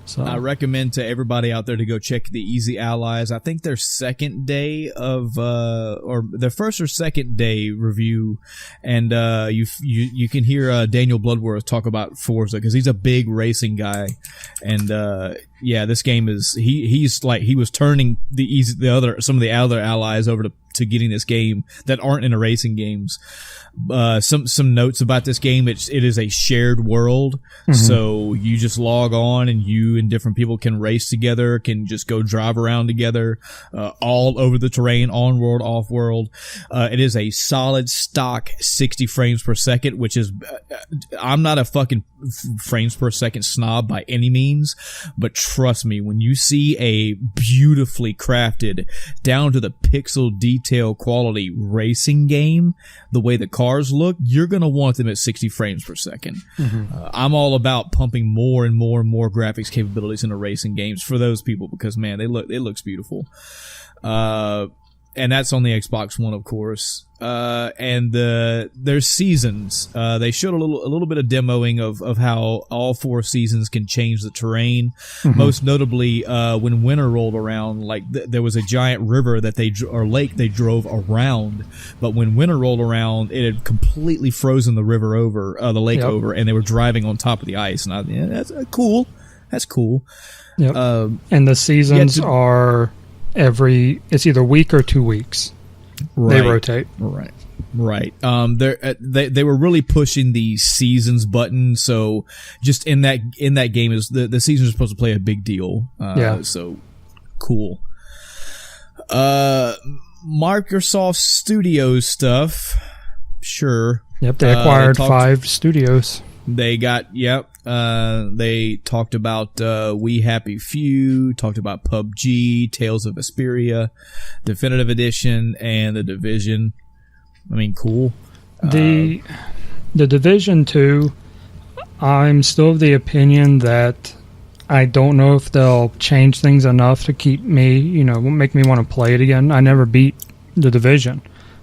So I recommend to everybody out there to go check the Easy Allies. I think their second day of or their first or second day review, and you can hear Daniel Bloodworth talk about Forza because he's a big racing guy, and this game is he was turning some of the other allies over to getting this game that aren't in the racing games. Some notes about this game. It is a shared world, so you just log on and you and different people can race together, can just go drive around together, all over the terrain, on world, off world. It is a solid stock 60 frames per second, which is I'm not a fucking frames per second snob by any means, but trust me, when you see a beautifully crafted, down to the pixel detail quality racing game, the way the cars look, you're going to want them at 60 frames per second. I'm all about pumping more and more and more graphics capabilities into racing games for those people because, man, it looks beautiful. And that's on the Xbox One, of course. And there's seasons. They showed a little bit of demoing of how all 4 seasons can change the terrain. Most notably, when winter rolled around, like there was a giant river or lake they drove around. But when winter rolled around, it had completely frozen the river over, the lake over, and they were driving on top of the ice. And that's cool. That's cool. Yep. And the seasons are it's either week or 2 weeks. Right. They rotate. Right. They were really pushing the seasons button. So just in that game is the seasons are supposed to play a big deal. So cool. Microsoft Studios stuff. Sure. Yep. They acquired 5 studios. They got, they talked about We Happy Few, talked about PUBG, Tales of Vesperia, Definitive Edition, and The Division. I mean, cool. The Division 2, I'm still of the opinion that I don't know if they'll change things enough to keep me, make me want to play it again. I never beat The Division.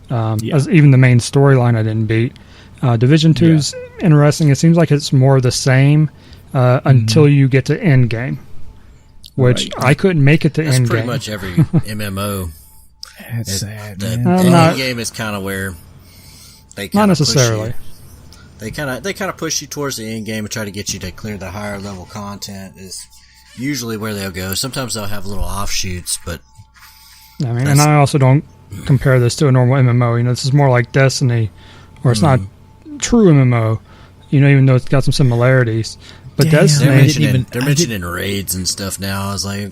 Even the main storyline I didn't beat. Division 2's interesting. It seems like it's more of the same until you get to endgame, which I couldn't make it to endgame. That's pretty much every MMO. That's sad. The endgame is kind of where they kind of necessarily. They kind of push you towards the endgame and try to get you to clear the higher level content. Is usually where they'll go. Sometimes they'll have little offshoots, but and I also don't compare this to a normal MMO. This is more like Destiny, where it's not true MMO, even though it's got some similarities. But Destiny, they're mentioning raids and stuff now. I was like,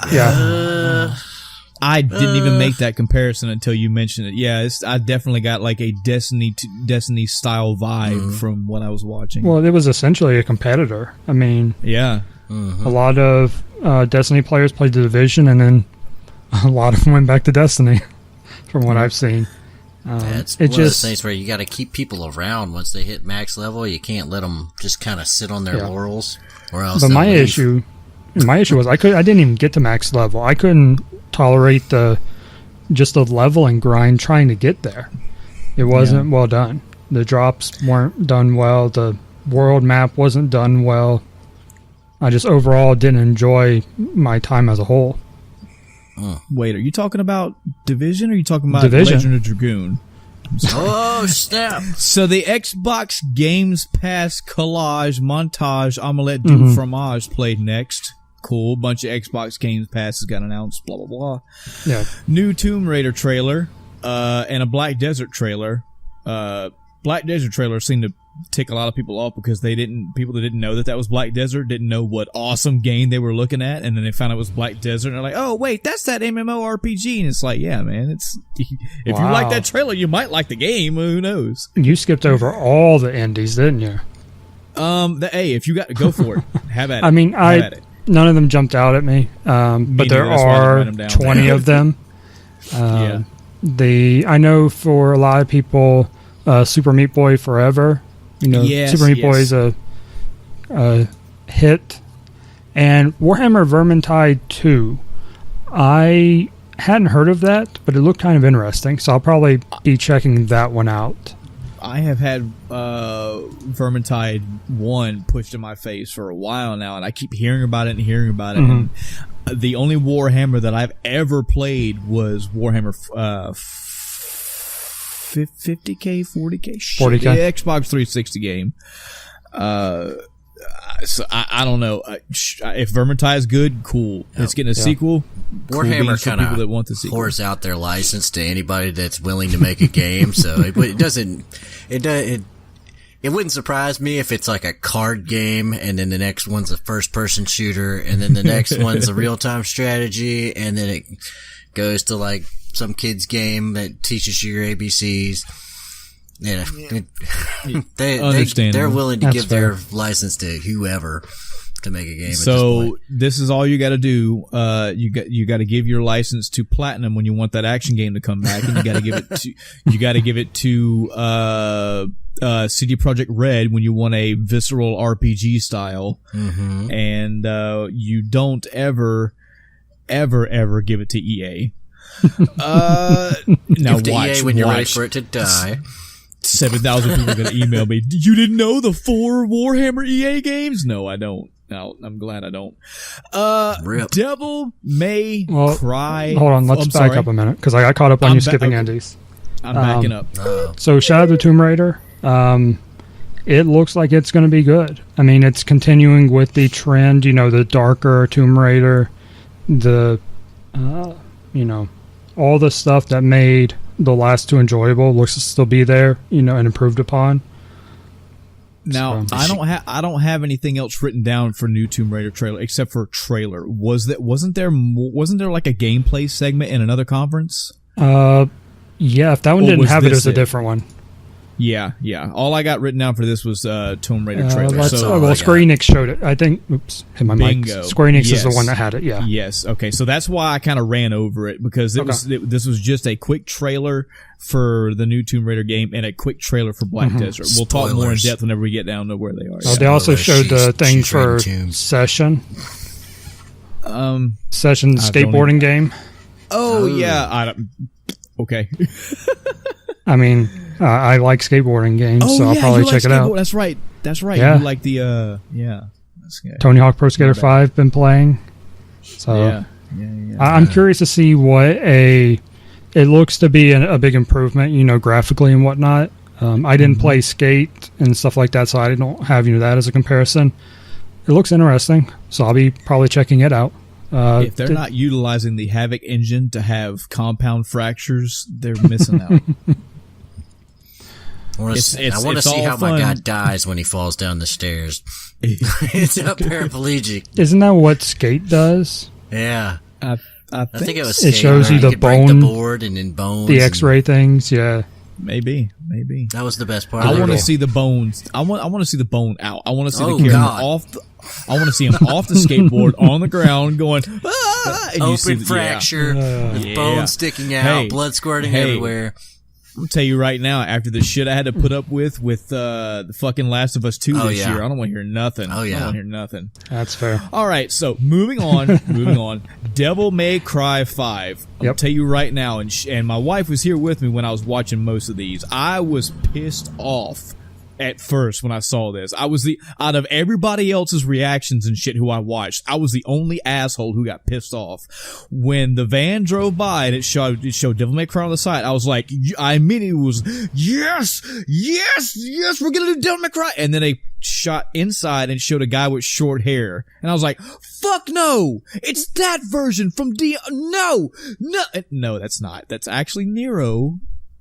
I didn't even make that comparison until you mentioned it. Yeah, I definitely got like a Destiny style vibe from what I was watching. Well, it was essentially a competitor. I mean, a lot of Destiny players played The Division, and then a lot of them went back to Destiny, from what I've seen. It's one of those things where you got to keep people around once they hit max level. You can't let them just kind of sit on their laurels, or else. But my issue was I didn't even get to max level. I couldn't tolerate the level and grind trying to get there. It wasn't well done. The drops weren't done well. The world map wasn't done well. I just overall didn't enjoy my time as a whole. Wait, are you talking about Division or are you talking about Division? Legend of Dragoon? Oh, snap. So the Xbox Games Pass collage montage Omelette du Fromage played next. Cool. Bunch of Xbox Game Passes got announced. Blah blah blah. Yeah. New Tomb Raider trailer, and a Black Desert trailer. Black Desert trailer seemed to tick a lot of people off because people that didn't know that was Black Desert didn't know what awesome game they were looking at, and then they found out it was Black Desert, and they're like, oh wait, that's that MMORPG, and it's like, yeah, man, it's if you like that trailer, you might like the game. Who knows? You skipped over all the indies, didn't you? Hey, if you got to go for it, have at it. I mean, none of them jumped out at me, but there are 20 of them. I know for a lot of people, Super Meat Boy Forever. Super Meat Boy is a hit. And Warhammer Vermintide 2. I hadn't heard of that, but it looked kind of interesting, so I'll probably be checking that one out. I have had Vermintide 1 pushed in my face for a while now, and I keep hearing about it. And the only Warhammer that I've ever played was Warhammer 50K, 40K? 40K. The Xbox 360 game. So I don't know. If Vermintide is good, cool. It's getting a sequel. Warhammer kind of pours out their license to anybody that's willing to make a game. So it wouldn't surprise me if it's like a card game, and then the next one's a first-person shooter, and then the next one's a real-time strategy, and then it goes to like some kid's game that teaches you your ABCs. They're willing to give their license to whoever to make a game. So this is all you got to do. You got to give your license to Platinum when you want that action game to come back, and you got to give it to CD Projekt Red when you want a visceral RPG style, and you don't ever give it to EA. Now watch when you're ready for it to die. 7,000 people are going to email me. You didn't know the 4 Warhammer EA games? No, I don't. No, I'm glad I don't. Devil May Cry. Hold on, let's back up a minute because I got caught up on you skipping Andes. I'm backing up. So Shadow of the Tomb Raider, it looks like it's going to be good. I mean, it's continuing with the trend, the darker Tomb Raider, the, all the stuff that made the last 2 enjoyable looks to still be there, and improved upon. Now, I don't have anything else written down for new Tomb Raider trailer except for trailer. Wasn't there like a gameplay segment in another conference? Yeah, if that one didn't have it, it was a different one. Yeah. All I got written down for this was Tomb Raider trailer. Square Enix showed it. I think. Oops, hit my Bingo. mic. Square Enix is the one that had it. Yeah. Yes. Okay. So that's why I kind of ran over it because this was just a quick trailer for the new Tomb Raider game and a quick trailer for Black Desert. We'll talk more in depth whenever we get down to where they are. They also showed the thing for Session. Session skateboarding game. Oh yeah. Okay. I mean, I like skateboarding games, so I'll probably check it out. That's right. Yeah. You like the Tony Hawk Pro Skater 5 been playing. So I'm curious to see what it looks to be a big improvement, graphically and whatnot. I didn't play Skate and stuff like that, so I don't have that as a comparison. It looks interesting, so I'll be probably checking it out. If they're not utilizing the Havoc engine to have compound fractures, they're missing out. I want to see how my guy dies when he falls down the stairs. It's a paraplegic. Isn't that what Skate does? Yeah. I think it was Skate. It shows you the bone, break the board and then bones. The X-ray things, yeah. Maybe. That was the best part. I want to see the bones. I want to see the bone out. I want to see the character off. I want to see him off the skateboard on the ground going, and open fracture, with bones sticking out, blood squirting everywhere. I'm gonna tell you right now, after the shit I had to put up with the fucking Last of Us 2 this year, I don't want to hear nothing. I don't want to hear nothing. That's fair. All right, so moving on. Devil May Cry 5. I'll tell you right now, and my wife was here with me when I was watching most of these. I was pissed off at first when I saw this. I was out of everybody else's reactions and shit who I watched, I was the only asshole who got pissed off. When the van drove by and it showed Devil May Cry on the side, I was like, I immediately was, yes, we're gonna do Devil May Cry. And then they shot inside and showed a guy with short hair. And I was like, fuck no! It's that version from no, that's not. That's actually Nero.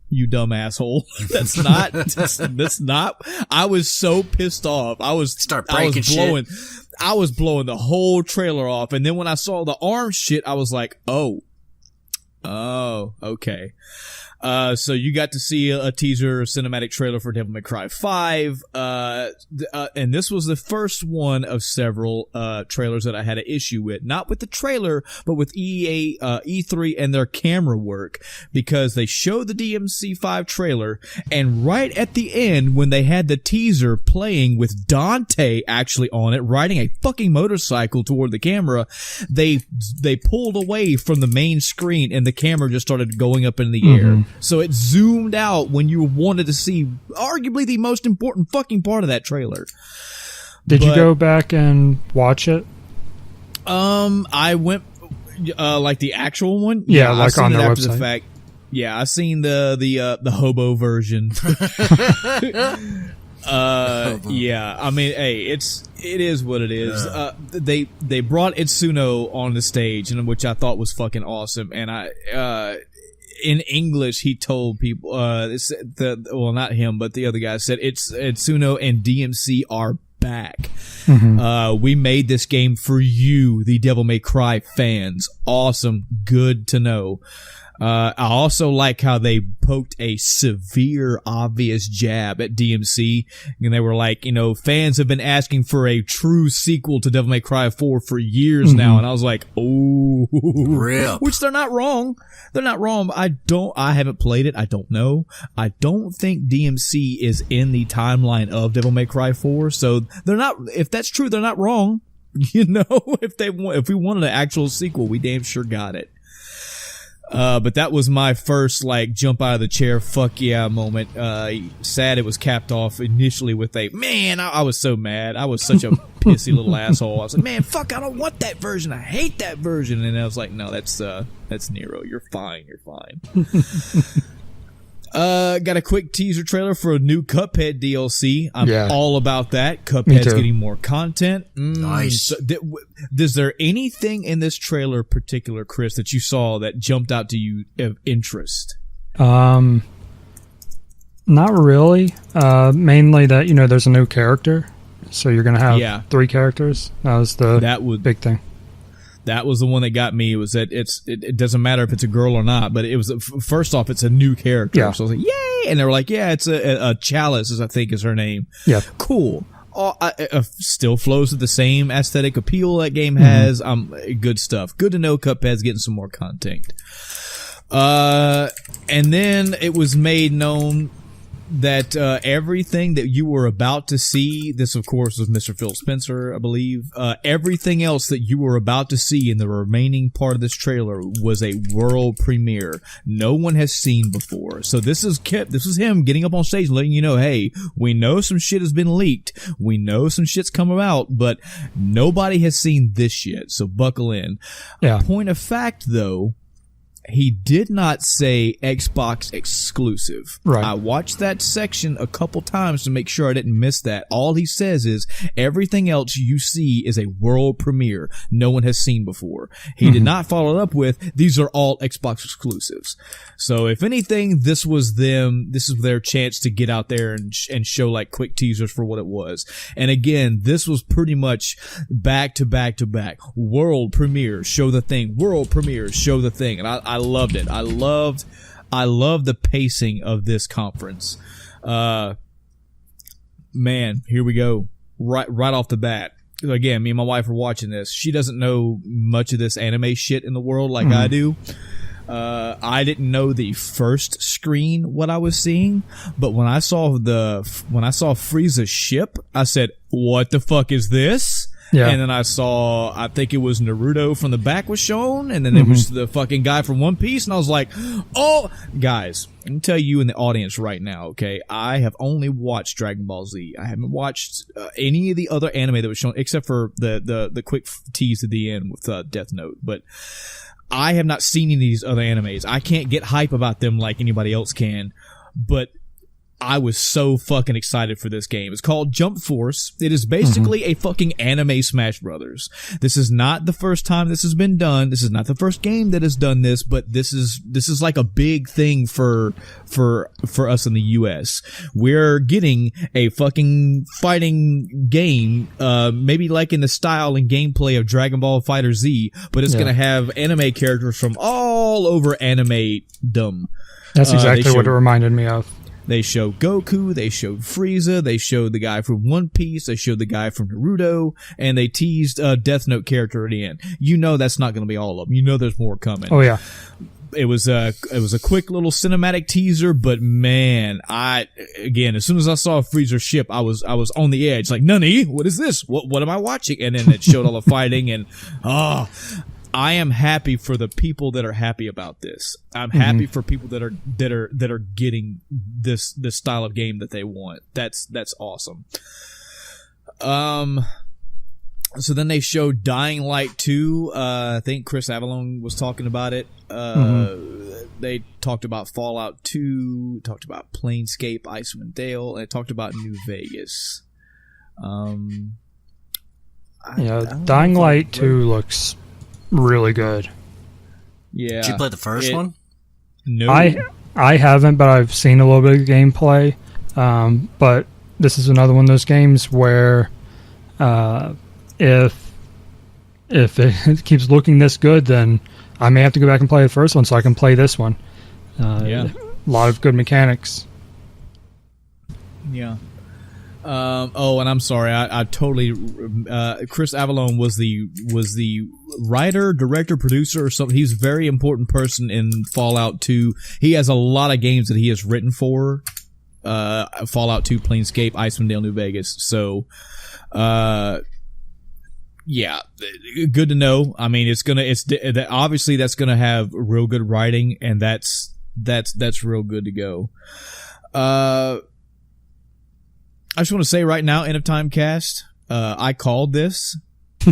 You dumb asshole. That's not. I was so pissed off. I was blowing the whole trailer off. And then when I saw the arm shit, I was like, oh, okay. So you got to see a teaser cinematic trailer for Devil May Cry 5. And this was the first one of several, trailers that I had an issue with. Not with the trailer, but with E3 and their camera work. Because they showed the DMC5 trailer, and right at the end, when they had the teaser playing with Dante actually on it, riding a fucking motorcycle toward the camera, they pulled away from the main screen and the camera just started going up in the air. So it zoomed out when you wanted to see arguably the most important fucking part of that trailer. Did you go back and watch it? I went, like the actual one? Yeah, like on their website. The fact. Yeah, I seen the hobo version. Yeah, I mean, hey, it is what it is. They brought Itsuno on the stage, and which I thought was fucking awesome, and in English, he told people, well, not him, but the other guy said, Itsuno and DMC are back. We made this game for you, the Devil May Cry fans. Awesome. Good to know. I also like how they poked a severe, obvious jab at DMC, and they were like, fans have been asking for a true sequel to Devil May Cry 4 for years now, and I was like, oh, rip. Which they're not wrong. They're not wrong. I haven't played it. I don't know. I don't think DMC is in the timeline of Devil May Cry 4, so they're not, if that's true, they're not wrong. If we wanted an actual sequel, we damn sure got it. But that was my first, jump out of the chair, fuck yeah moment. Sad it was capped off initially with I was so mad. I was such a pissy little asshole. I was like, man, fuck, I don't want that version. I hate that version. And I was like, no, that's Nero. You're fine. Got a quick teaser trailer for a new Cuphead DLC. I'm all about that. Cuphead's getting more content. Nice. So, is there anything in this trailer particular, Chris, that you saw that jumped out to you of interest? Not really. Mainly that, there's a new character. So you're going to have 3 characters. That was the big thing. That was the one that got me. Was that it doesn't matter if it's a girl or not, but it was first off, it's a new character. Yeah. So I was like, yay! And they were like, yeah, it's a Chalice, I think is her name. Yeah, cool. Still flows with the same aesthetic appeal that game has. Good stuff. Good to know Cuphead's getting some more content. And then it was made known that everything that you were about to see, this of course was Mr. Phil Spencer, I believe, everything else that you were about to see in the remaining part of this trailer was a world premiere no one has seen before. So this is him getting up on stage and letting you know, hey, we know some shit has been leaked, we know some shit's come out, but nobody has seen this yet, so buckle in. Point of fact though, he did not say Xbox exclusive. Right. I watched that section a couple times to make sure I didn't miss that. All he says is everything else you see is a world premiere no one has seen before. He did not follow it up with these are all Xbox exclusives. So if anything, this is their chance to get out there and show quick teasers for what it was. And again, this was pretty much back to back to back. World premiere, show the thing. World premiere, show the thing. And I loved it. I loved the pacing of this conference. Man, here we go. Right off the bat. Again, me and my wife were watching this. She doesn't know much of this anime shit in the world like I do. I didn't know the first screen what I was seeing, but when I saw Frieza's ship, I said, "What the fuck is this?" Yeah. And then I think it was Naruto from the back was shown, and then it was the fucking guy from One Piece, and I was like, oh, guys, I'm gonna tell you in the audience right now, okay, I have only watched Dragon Ball Z. I haven't watched any of the other anime that was shown, except for the quick tease at the end with Death Note, but I have not seen any of these other animes. I can't get hype about them like anybody else can, but I was so fucking excited for this game. It's called Jump Force. It is basically a fucking anime Smash Brothers. This is not the first time this has been done. This is not the first game that has done this, but this is like a big thing for us in the US. We're getting a fucking fighting game, maybe like in the style and gameplay of Dragon Ball FighterZ, but it's gonna have anime characters from all over anime-dom. That's exactly what it reminded me of. They showed Goku, they showed Frieza, they showed the guy from One Piece, they showed the guy from Naruto, and they teased a Death Note character at the end. You know that's not going to be all of them. You know there's more coming. Oh yeah. It was a quick little cinematic teaser, but man, as soon as I saw Frieza's ship, I was on the edge, like, Nani, what is this? What am I watching? And then it showed all the fighting, and I am happy for the people that are happy about this. I'm happy for people that are getting this style of game that they want. That's awesome. So then they showed Dying Light 2. I think Chris Avellone was talking about it. They talked about Fallout 2, talked about Planescape, Icewind Dale, and talked about New Vegas. Dying Light 2 looks really good. Yeah. Did you play the first one? No. I haven't, but I've seen a little bit of gameplay. But this is another one of those games where if it keeps looking this good, then I may have to go back and play the first one so I can play this one. A lot of good mechanics. Yeah. And I'm sorry, I totally. Chris Avellone was the writer, director, producer, or something. He's a very important person in Fallout 2. He has a lot of games that he has written for. Fallout 2, Planescape, Icewind Dale, New Vegas. So, yeah, good to know. I mean, obviously that's gonna have real good writing, and that's real good to go. I just want to say right now, End of Time Cast, I called this.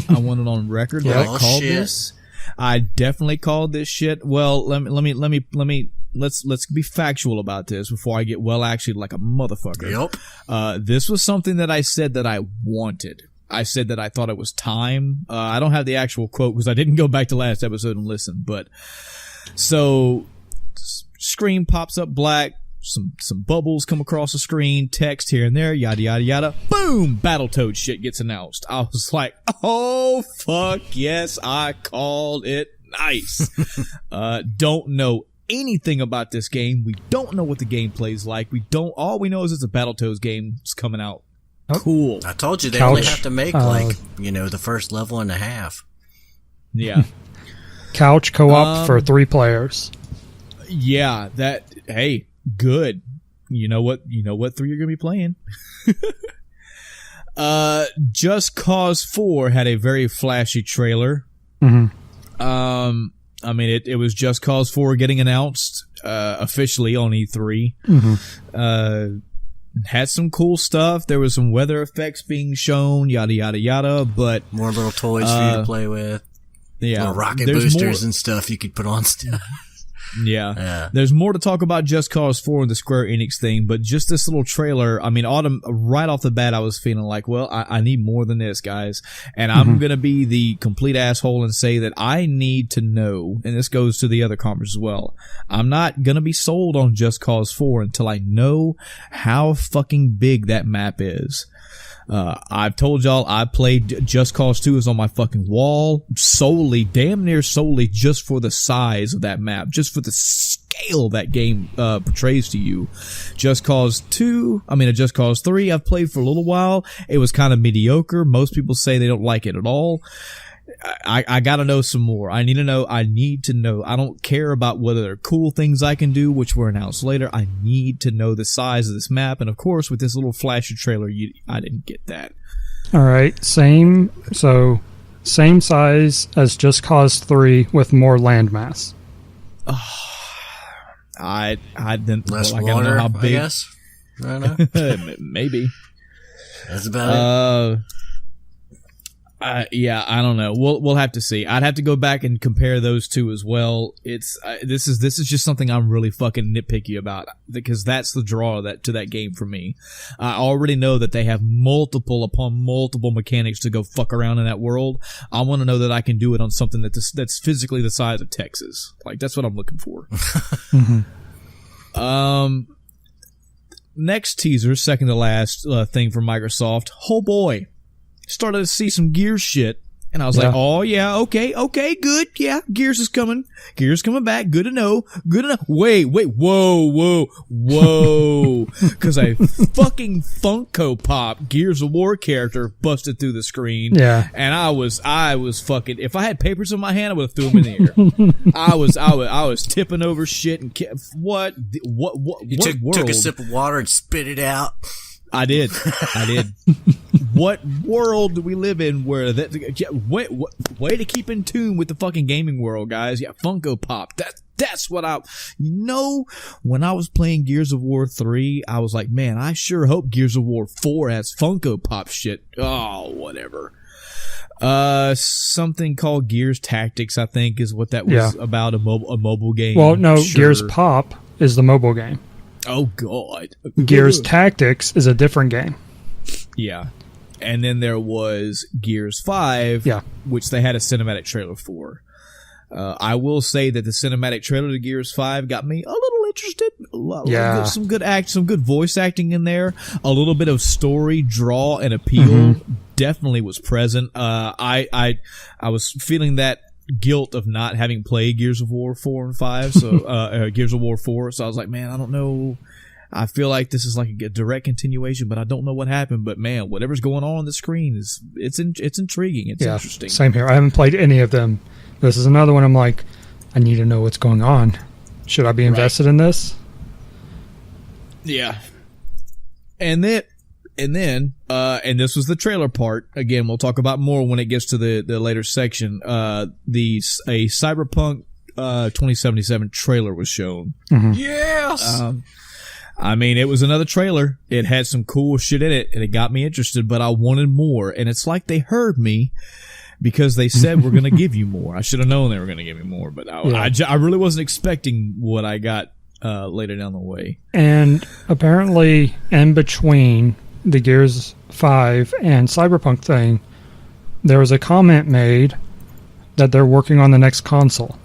I want it on record that I called this. I definitely called this shit. Well, let's be factual about this before I get actually like a motherfucker. Yep. This was something that I said that I wanted. I said that I thought it was time. I don't have the actual quote because I didn't go back to last episode and listen, but so screen pops up black. Some bubbles come across the screen, text here and there, yada yada yada. Boom! Battletoads shit gets announced. I was like, oh fuck yes, I called it. Nice. Don't know anything about this game. We don't know what the gameplay's like. All we know is it's a Battletoads game. It's coming out. Cool. I told you they only have to make the first level and a half. Yeah. Couch co-op for 3 players. Yeah, hey, good. You know what 3 you're gonna be playing. Just Cause 4 had a very flashy trailer. I mean, it was Just Cause 4 getting announced officially on E3. Had some cool stuff. There was some weather effects being shown, yada yada yada. But more little toys for you to play with. Yeah, little rocket boosters and stuff you could put on stuff. Yeah. There's more to talk about Just Cause 4 and the Square Enix thing, but just this little trailer, I mean, Autumn, right off the bat, I was feeling like, well, I need more than this, guys. And I'm going to be the complete asshole and say that I need to know, and this goes to the other conference as well, I'm not going to be sold on Just Cause 4 until I know how fucking big that map is. I've told y'all I played Just Cause 2 is on my fucking wall damn near solely just for the size of that map, just for the scale that game portrays to you. Just Cause 3 I've played for a little while. It was kind of mediocre. Most people say they don't like it at all. I gotta know some more. I need to know. I don't care about whether there are cool things I can do, which were announced later. I need to know the size of this map. And of course, with this little flashy trailer, I didn't get that. All right, same size as Just Cause 3 with more landmass. I didn't. Less like, water, I don't know how big. I guess. I don't know. Maybe. That's about it. Yeah, I don't know. We'll have to see. I'd have to go back and compare those two as well. This is just something I'm really fucking nitpicky about, because that's the draw to that game for me. I already know that they have multiple upon multiple mechanics to go fuck around in that world. I want to know that I can do it on something that's physically the size of Texas. Like, that's what I'm looking for. Next teaser, second to last thing from Microsoft. Oh boy. Started to see some Gears shit, and I was like, oh yeah, okay, good, yeah, Gears is coming back, good to know. Wait, whoa, because a fucking Funko Pop Gears of War character busted through the screen, and I was fucking, if I had papers in my hand, I would have threw them in the air. I was tipping over shit, and what took a sip of water and spit it out. I did. What world do we live in where that way to keep in tune with the fucking gaming world, guys? Yeah, Funko Pop. That's what when I was playing Gears of War 3, I was like, man, I sure hope Gears of War 4 has Funko Pop shit. Oh, whatever. Something called Gears Tactics, I think, is what that was about, a mobile game. Well, no, sure. Gears Pop is the mobile game. Oh, God. Gears Tactics is a different game. Yeah. And then there was Gears 5, which they had a cinematic trailer for. I will say that the cinematic trailer to Gears 5 got me a little interested. Some good voice acting in there. A little bit of story, draw, and appeal definitely was present. I was feeling that guilt of not having played Gears of War 4 and 5, so Gears of War 4, so I was like, man, I don't know, I feel like this is like a direct continuation, but I don't know what happened. But man, whatever's going on the screen it's intriguing, it's interesting. Same here. I haven't played any of them. This is another one I'm like, I need to know what's going on. Should I be invested in this? Yeah. And then this was the trailer part. Again, we'll talk about more when it gets to the later section. A Cyberpunk 2077 trailer was shown. Yes. I mean, it was another trailer. It had some cool shit in it, and it got me interested, but I wanted more. And it's like they heard me, because they said, we're going to give you more. I should have known they were going to give me more, but I really wasn't expecting what I got later down the way. And apparently, in between the Gears 5 and Cyberpunk thing, there was a comment made that they're working on the next console.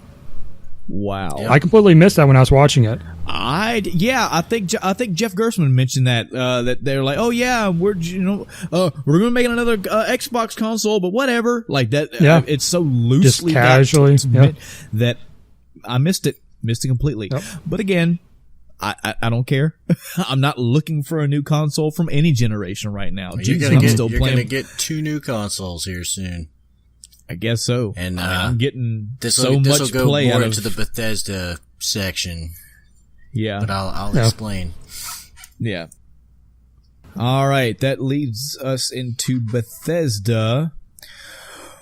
Wow. I completely missed that when I was watching it. I think Jeff Gerstmann mentioned that that they're like, oh yeah, we're gonna make another Xbox console, but whatever, like that. Yeah. It's so loosely, just casually, that I missed it completely. Yep. But again, I don't care. I'm not looking for a new console from any generation right now. You're gonna get 2 new consoles here soon. I guess so. And I'm getting this'll go play more out into the Bethesda section. Yeah, but I'll explain. Yeah. All right, that leads us into Bethesda.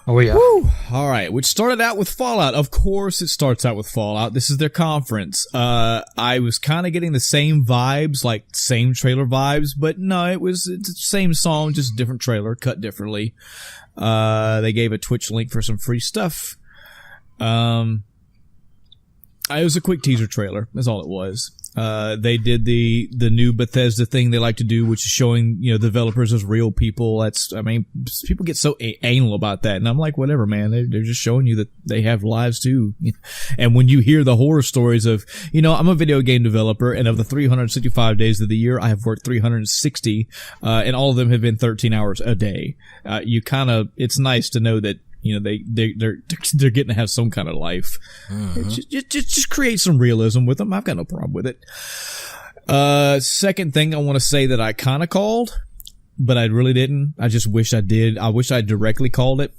Oh yeah. Woo. All right, which started out with Fallout. Of course, it starts out with Fallout. This is their conference. I was kind of getting the same vibes, like same trailer vibes, but no, it's the same song, just different trailer, cut differently. They gave a Twitch link for some free stuff. It was a quick teaser trailer. That's all it was. They did the new Bethesda thing they like to do, which is showing, developers as real people. People get so anal about that. And I'm like, whatever, man. They're just showing you that they have lives too. And when you hear the horror stories of, I'm a video game developer, and of the 365 days of the year, I have worked 360, and all of them have been 13 hours a day. It's nice to know that, they're getting to have some kind of life. Just create some realism with them. I've got no problem with it. Second thing I want to say that I kind of called, but I really didn't. I just wish I did. I wish I directly called it.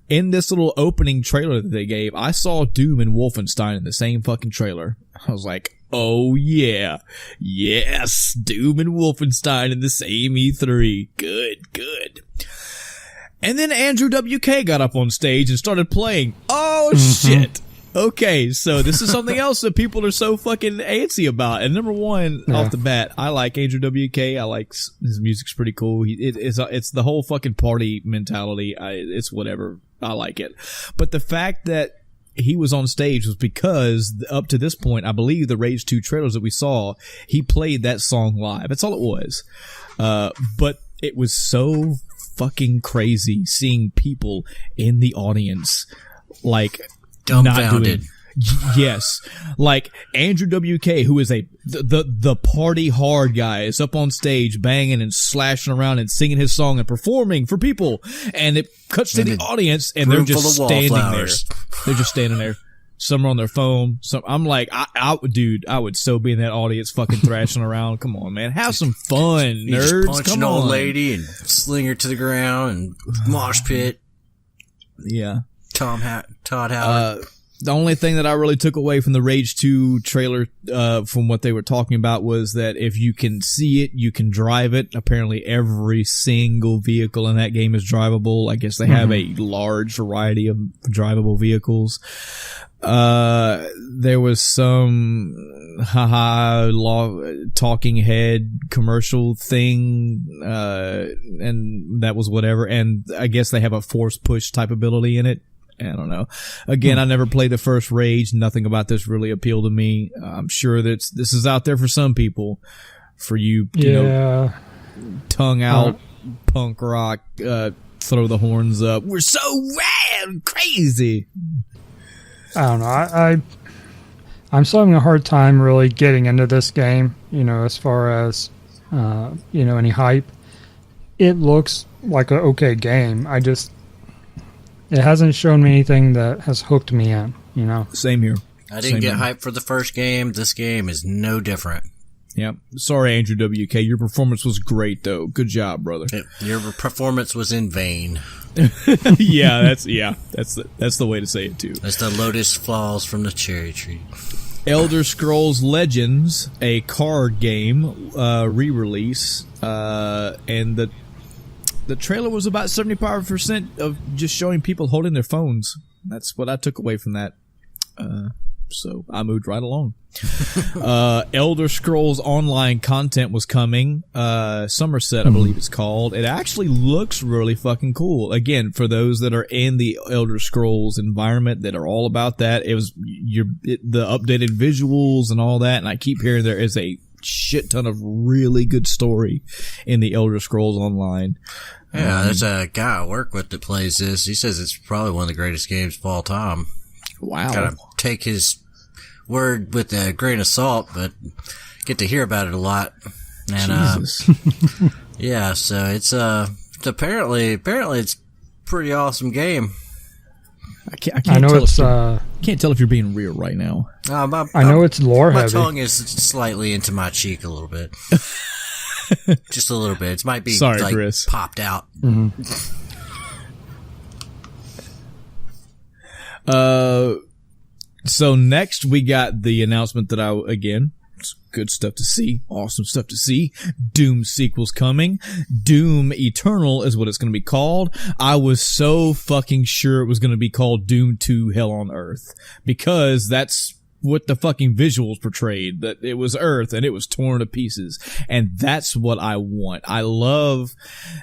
In this little opening trailer that they gave, I saw Doom and Wolfenstein in the same fucking trailer. I was like, oh yeah. Yes, Doom and Wolfenstein in the same E3. Good. And then Andrew WK got up on stage and started playing. Oh, shit. Okay, so this is something else that people are so fucking antsy about. And number one, off the bat, I like Andrew WK. I like his music's pretty cool. It's the whole fucking party mentality. It's whatever. I like it. But the fact that he was on stage was because up to this point, I believe the Rage 2 trailers that we saw, he played that song live. That's all it was. But it was so fucking crazy seeing people in the audience like dumbfounded. Yes, like Andrew WK, who is the party hard guy, is up on stage banging and slashing around and singing his song and performing for people, and it cuts to the audience and they're just standing there. They're just standing there. Some are on their phone. Some, I'm like, I would so be in that audience, fucking thrashing around. Come on, man, have some fun, nerds. Just punch an old lady and sling her to the ground and mosh pit. Yeah, Todd Howard. The only thing that I really took away from the Rage 2 trailer, from what they were talking about, was that if you can see it, you can drive it. Apparently every single vehicle in that game is drivable. I guess they have a large variety of drivable vehicles. There was some talking head commercial thing, and that was whatever. And I guess they have a force push type ability in it. I don't know. Again, I never played the first Rage. Nothing about this really appealed to me. I'm sure that this is out there for some people. For you, you know, tongue out, punk rock, throw the horns up. We're so rad, crazy. I don't know. I'm still having a hard time really getting into this game, you know, as far as, you know, any hype. It looks like an okay game. It hasn't shown me anything that has hooked me in, you know. Same here. I didn't get hyped for the first game. This game is no different. Yeah. Sorry, Andrew WK. Your performance was great, though. Good job, brother. Your performance was in vain. Yeah, that's the way to say it too. As the lotus falls from the cherry tree. Elder Scrolls Legends, a card game re-release, and the trailer was about 75% of just showing people holding their phones. That's what I took away from that. So I moved right along. Elder Scrolls Online content was coming. Somerset, I believe it's called. It actually looks really fucking cool. Again, for those that are in the Elder Scrolls environment that are all about that, it was the updated visuals and all that. And I keep hearing there is a shit ton of really good story in the Elder Scrolls Online. Yeah, there's a guy I work with that plays this. He says it's probably one of the greatest games of all time. Wow. Gotta take his word with a grain of salt, but get to hear about it a lot. And, Jesus. yeah, so it's apparently it's a pretty awesome game. I can't tell if you're being real right now. I know it's lore heavy. My tongue is slightly into my cheek a little bit. Just a little bit. It might be sorry, like Chris. Popped out. Mm-hmm. So next we got the announcement that it's good stuff to see. Awesome stuff to see. Doom sequel's coming. Doom Eternal is what it's going to be called. I was so fucking sure it was going to be called Doom 2 Hell on Earth, because that's what the fucking visuals portrayed, that it was Earth and it was torn to pieces. And that's what I want. I love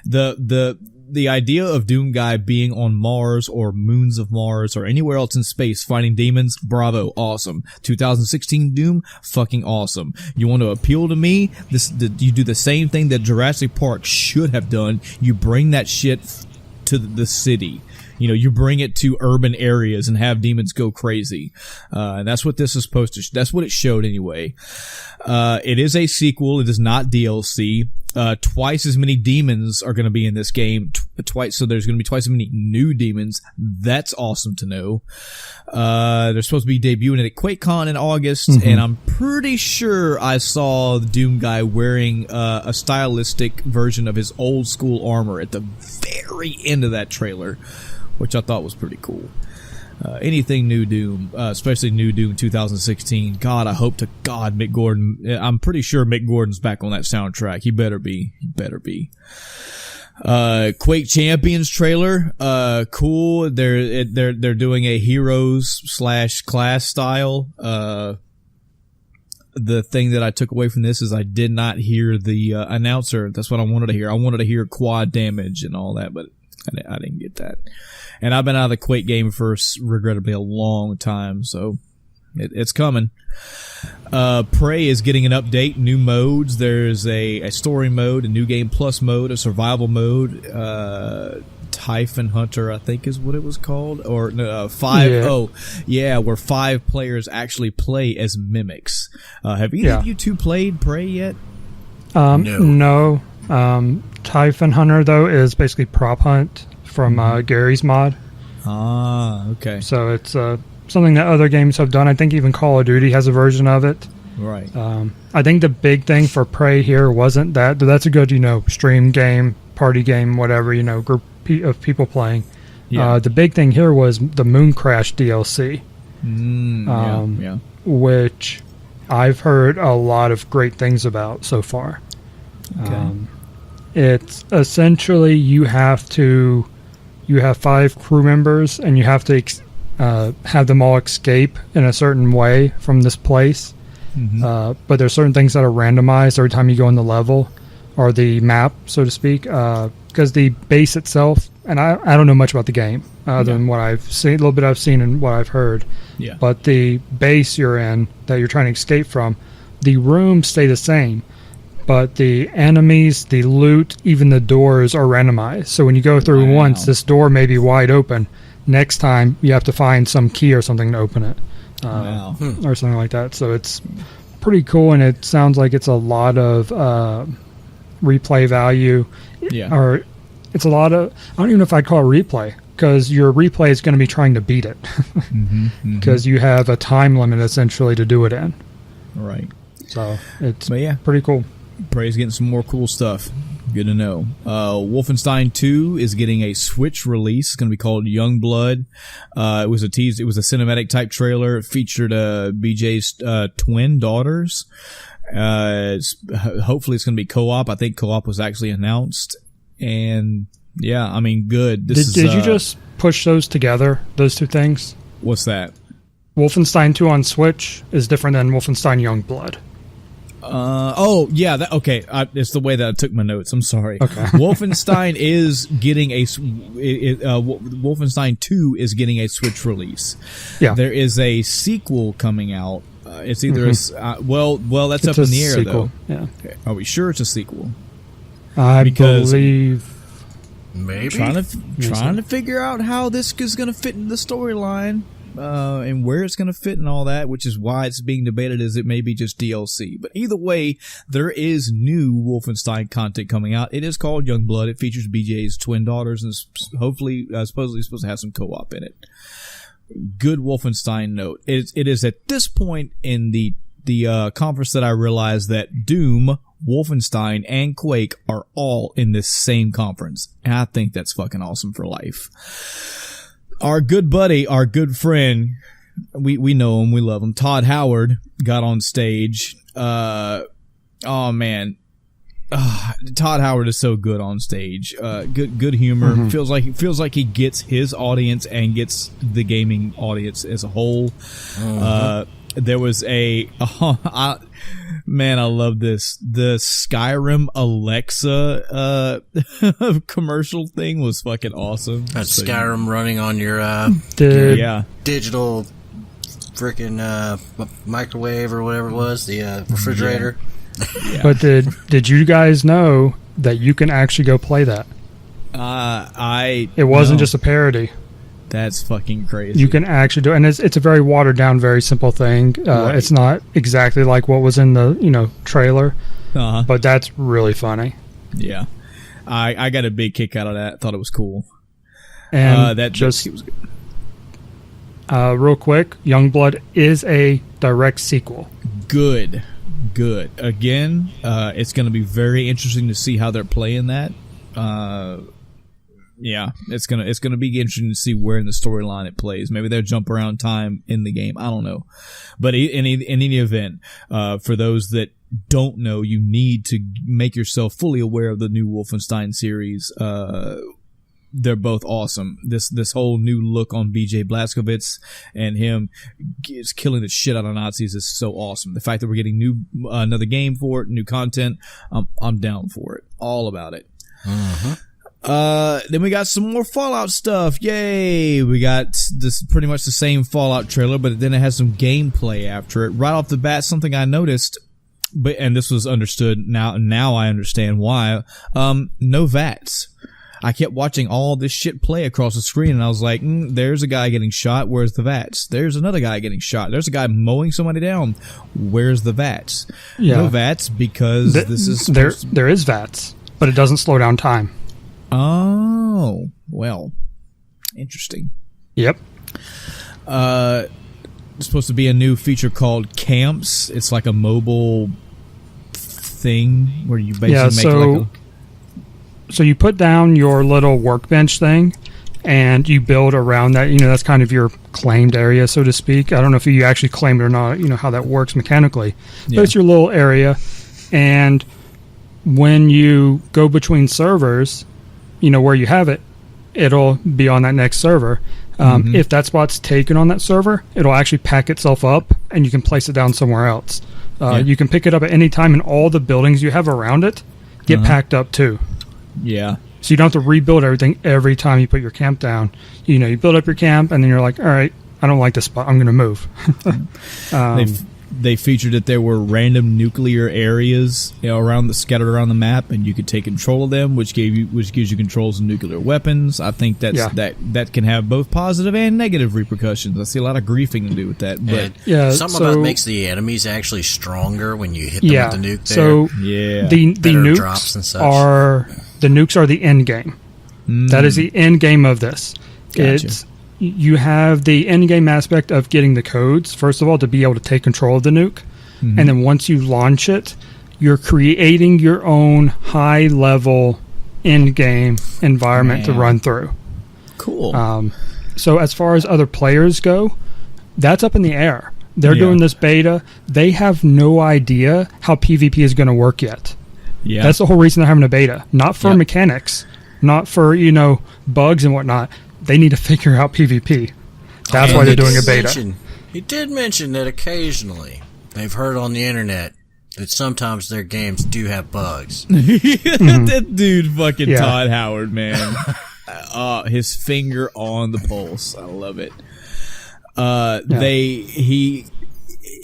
the idea of Doom Guy being on Mars or moons of Mars or anywhere else in space fighting demons. Bravo. Awesome. 2016 Doom. Fucking awesome. You want to appeal to me? You do the same thing that Jurassic Park should have done. You bring that shit to the city. You know, you bring it to urban areas and have demons go crazy. And that's what this is supposed to, that's what it showed anyway. It is a sequel. It is not DLC. Twice as many demons are going to be in this game. So there's going to be twice as many new demons. That's awesome to know. They're supposed to be debuting at QuakeCon in August, and I'm pretty sure I saw the Doom Guy wearing a stylistic version of his old school armor at the very end of that trailer, which I thought was pretty cool. Anything new Doom, especially new Doom 2016. God, I hope to God Mick Gordon. I'm pretty sure Mick Gordon's back on that soundtrack. He better be. Quake Champions trailer, cool. They're doing a heroes/class style. The thing that I took away from this is I did not hear the announcer. That's what I wanted to hear. I wanted to hear quad damage and all that, but I didn't get that. And I've been out of the Quake game for regrettably a long time, so it's coming. Prey is getting an update, new modes. There's a story mode, a new game plus mode, a survival mode. Typhon Hunter, I think is what it was called, or where 5 players actually play as mimics. Have either of you two played Prey yet? No. Typhon Hunter though is basically Prop Hunt from Gary's mod. Ah, okay. So it's something that other games have done. I think even Call of Duty has a version of it. Right. I think the big thing for Prey here wasn't that. That's a good, stream game, party game, whatever, group of people playing. Yeah. The big thing here was the Moon Crash DLC, which I've heard a lot of great things about so far. Okay. It's essentially you have 5 crew members and you have to have them all escape in a certain way from this place. Mm-hmm. But there's certain things that are randomized every time you go in the level or the map, so to speak, because the base itself, and I don't know much about the game other than what I've seen, a little bit I've seen and what I've heard. Yeah. But the base you're in that you're trying to escape from, the rooms stay the same, but the enemies, the loot, even the doors are randomized. So when you go through once, this door may be wide open. Next time, you have to find some key or something to open it, or something like that. So it's pretty cool, and it sounds like it's a lot of replay value. Yeah. Or it's a lot of, I don't even know if I'd call it replay, because your replay is going to be trying to beat it. Because you have a time limit, essentially, to do it in. Right. So it's pretty cool. Prey's getting some more cool stuff. Good to know. Wolfenstein 2 is getting a Switch release. It's going to be called Youngblood. It was a tease. It was a cinematic type trailer. It featured BJ's twin daughters. Hopefully it's going to be co-op. I think co-op was actually announced. And yeah, I mean, good. Did you just push those together, those two things? What's that? Wolfenstein 2 on Switch is different than Wolfenstein Youngblood. Okay. It's the way that I took my notes. I'm sorry. Okay. Wolfenstein is getting Wolfenstein 2 is getting a Switch release. Yeah. There is a sequel coming out. It's either that's up in the air sequel. Though. Yeah. Are we sure it's a sequel? I believe maybe trying to figure out how this is going to fit in the storyline. And where it's going to fit and all that, which is why it's being debated as it may be just DLC. But either way, there is new Wolfenstein content coming out. It is called Youngblood. It features BJ's twin daughters and hopefully, supposedly supposed to have some co-op in it. Good Wolfenstein note. It is at this point in the conference that I realized that Doom, Wolfenstein, and Quake are all in this same conference. And I think that's fucking awesome for life. Our good buddy, our good friend, we know him, we love him, Todd Howard, got on stage. Todd Howard is so good on stage. Good humor. Mm-hmm. Feels like he gets his audience and gets the gaming audience as a whole. Mm-hmm. There was I love this. The Skyrim Alexa commercial thing was fucking awesome. That's Skyrim running on your digital freaking microwave or whatever it was, the refrigerator. Yeah. But did you guys know that you can actually go play that? It wasn't just a parody. That's fucking crazy. You can actually do it, and it's a very watered down, very simple thing. Right. It's not exactly like what was in the trailer, but that's really funny. Yeah, I got a big kick out of that. Thought it was cool. And it was good. Real quick, Youngblood is a direct sequel. Good. Again, it's going to be very interesting to see how they're playing that. Yeah, it's gonna be interesting to see where in the storyline it plays. Maybe they'll jump around time in the game. I don't know, but in any event, for those that don't know, you need to make yourself fully aware of the new Wolfenstein series. They're both awesome. This whole new look on BJ Blazkowicz and him is killing the shit out of Nazis is so awesome. The fact that we're getting another game for it, new content, I'm down for it. All about it. Then we got some more Fallout stuff. Yay! We got this pretty much the same Fallout trailer, but then it has some gameplay after it. Right off the bat, something I noticed, and this was understood now I understand why. No VATS. I kept watching all this shit play across the screen, and I was like, there's a guy getting shot. Where's the VATS? There's another guy getting shot. There's a guy mowing somebody down. Where's the VATS? Yeah. No VATS because this is there is VATS, but it doesn't slow down time. Oh, well, interesting. Yep. It's supposed to be a new feature called Camps. It's like a mobile thing where you basically So you put down your little workbench thing, and you build around that. That's kind of your claimed area, so to speak. I don't know if you actually claim it or not. How that works mechanically, but it's your little area. And when you go between servers, where you have it, it'll be on that next server. If that spot's taken on that server, it'll actually pack itself up, and you can place it down somewhere else. You can pick it up at any time, and all the buildings you have around it get packed up too. Yeah. So you don't have to rebuild everything every time you put your camp down. You build up your camp, and then you're like, all right, I don't like this spot. I'm going to move. They featured that there were random nuclear areas scattered around the map, and you could take control of them, which gives you controls of nuclear weapons. I think that can have both positive and negative repercussions. I see a lot of griefing to do with that. But some of it makes the enemies actually stronger when you hit them with the nuke. So the nukes drops and such. The nukes are the end game. That is the end game of this. Gotcha. You have the end game aspect of getting the codes, first of all, to be able to take control of the nuke. And then once you launch it, you're creating your own high level end game environment to run through. Cool. So as far as other players go, that's up in the air. They're doing this beta. They have no idea how PvP is going to work yet. Yeah. That's the whole reason they're having a beta. Not for mechanics, not for, bugs and whatnot. They need to figure out PvP. That's why they're doing a beta. He did mention that occasionally they've heard on the internet that sometimes their games do have bugs. That dude, fucking Todd Howard, man. His finger on the pulse. I love it.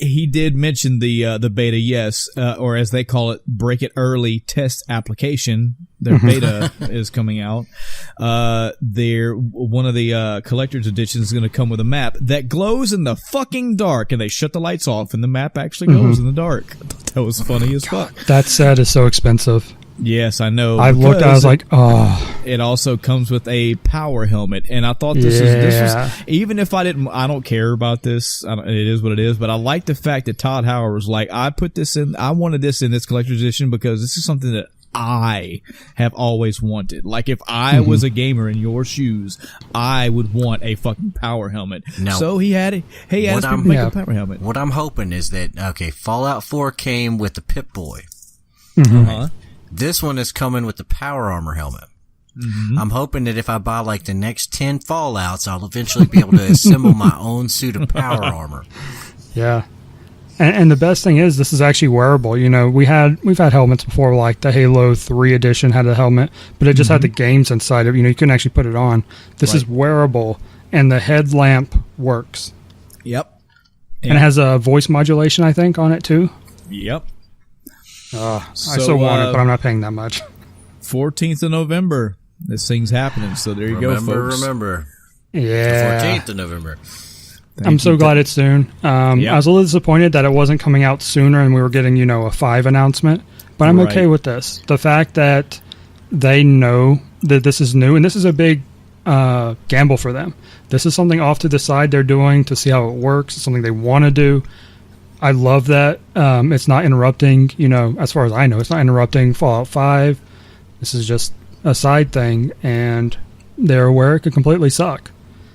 He did mention the beta, yes, or as they call it, break it early test application. Their beta is coming out. One of the collector's editions is going to come with a map that glows in the fucking dark, and they shut the lights off, and the map actually glows in the dark. I thought that was funny as fuck. That set is so expensive. Yes, I know. I looked, I was like, oh. It also comes with a power helmet, and I thought this was, even if I don't care about this, it is what it is, but I like the fact that Todd Howard was like, I wanted this in this collector's edition because this is something that I have always wanted. Like, if I was a gamer in your shoes, I would want a fucking power helmet. No. So he had it. Hey, asked me to make a power helmet. What I'm hoping is that, Fallout 4 came with the Pip-Boy. This one is coming with the power armor helmet. I'm hoping that if I buy like the next 10 Fallouts, I'll eventually be able to assemble my own suit of power armor. Yeah. And the best thing is, this is actually wearable. We've had helmets before, like the Halo 3 edition had a helmet, but it just had the games inside of it. You couldn't actually put it on. This is wearable, and the headlamp works. Yep. And it has a voice modulation, I think, on it too. Yep. I still want it, but I'm not paying that much. 14th of November. This thing's happening, so there you go, folks. Remember. Yeah. 14th of November. I'm so glad it's soon. I was a little disappointed that it wasn't coming out sooner and we were getting, a 5 announcement. But I'm okay with this. The fact that they know that this is new, and this is a big gamble for them. This is something off to the side they're doing to see how it works. It's something they want to do. I love that. It's not interrupting, as far as I know, it's not interrupting Fallout 5. This is just a side thing, and they're aware it could completely suck.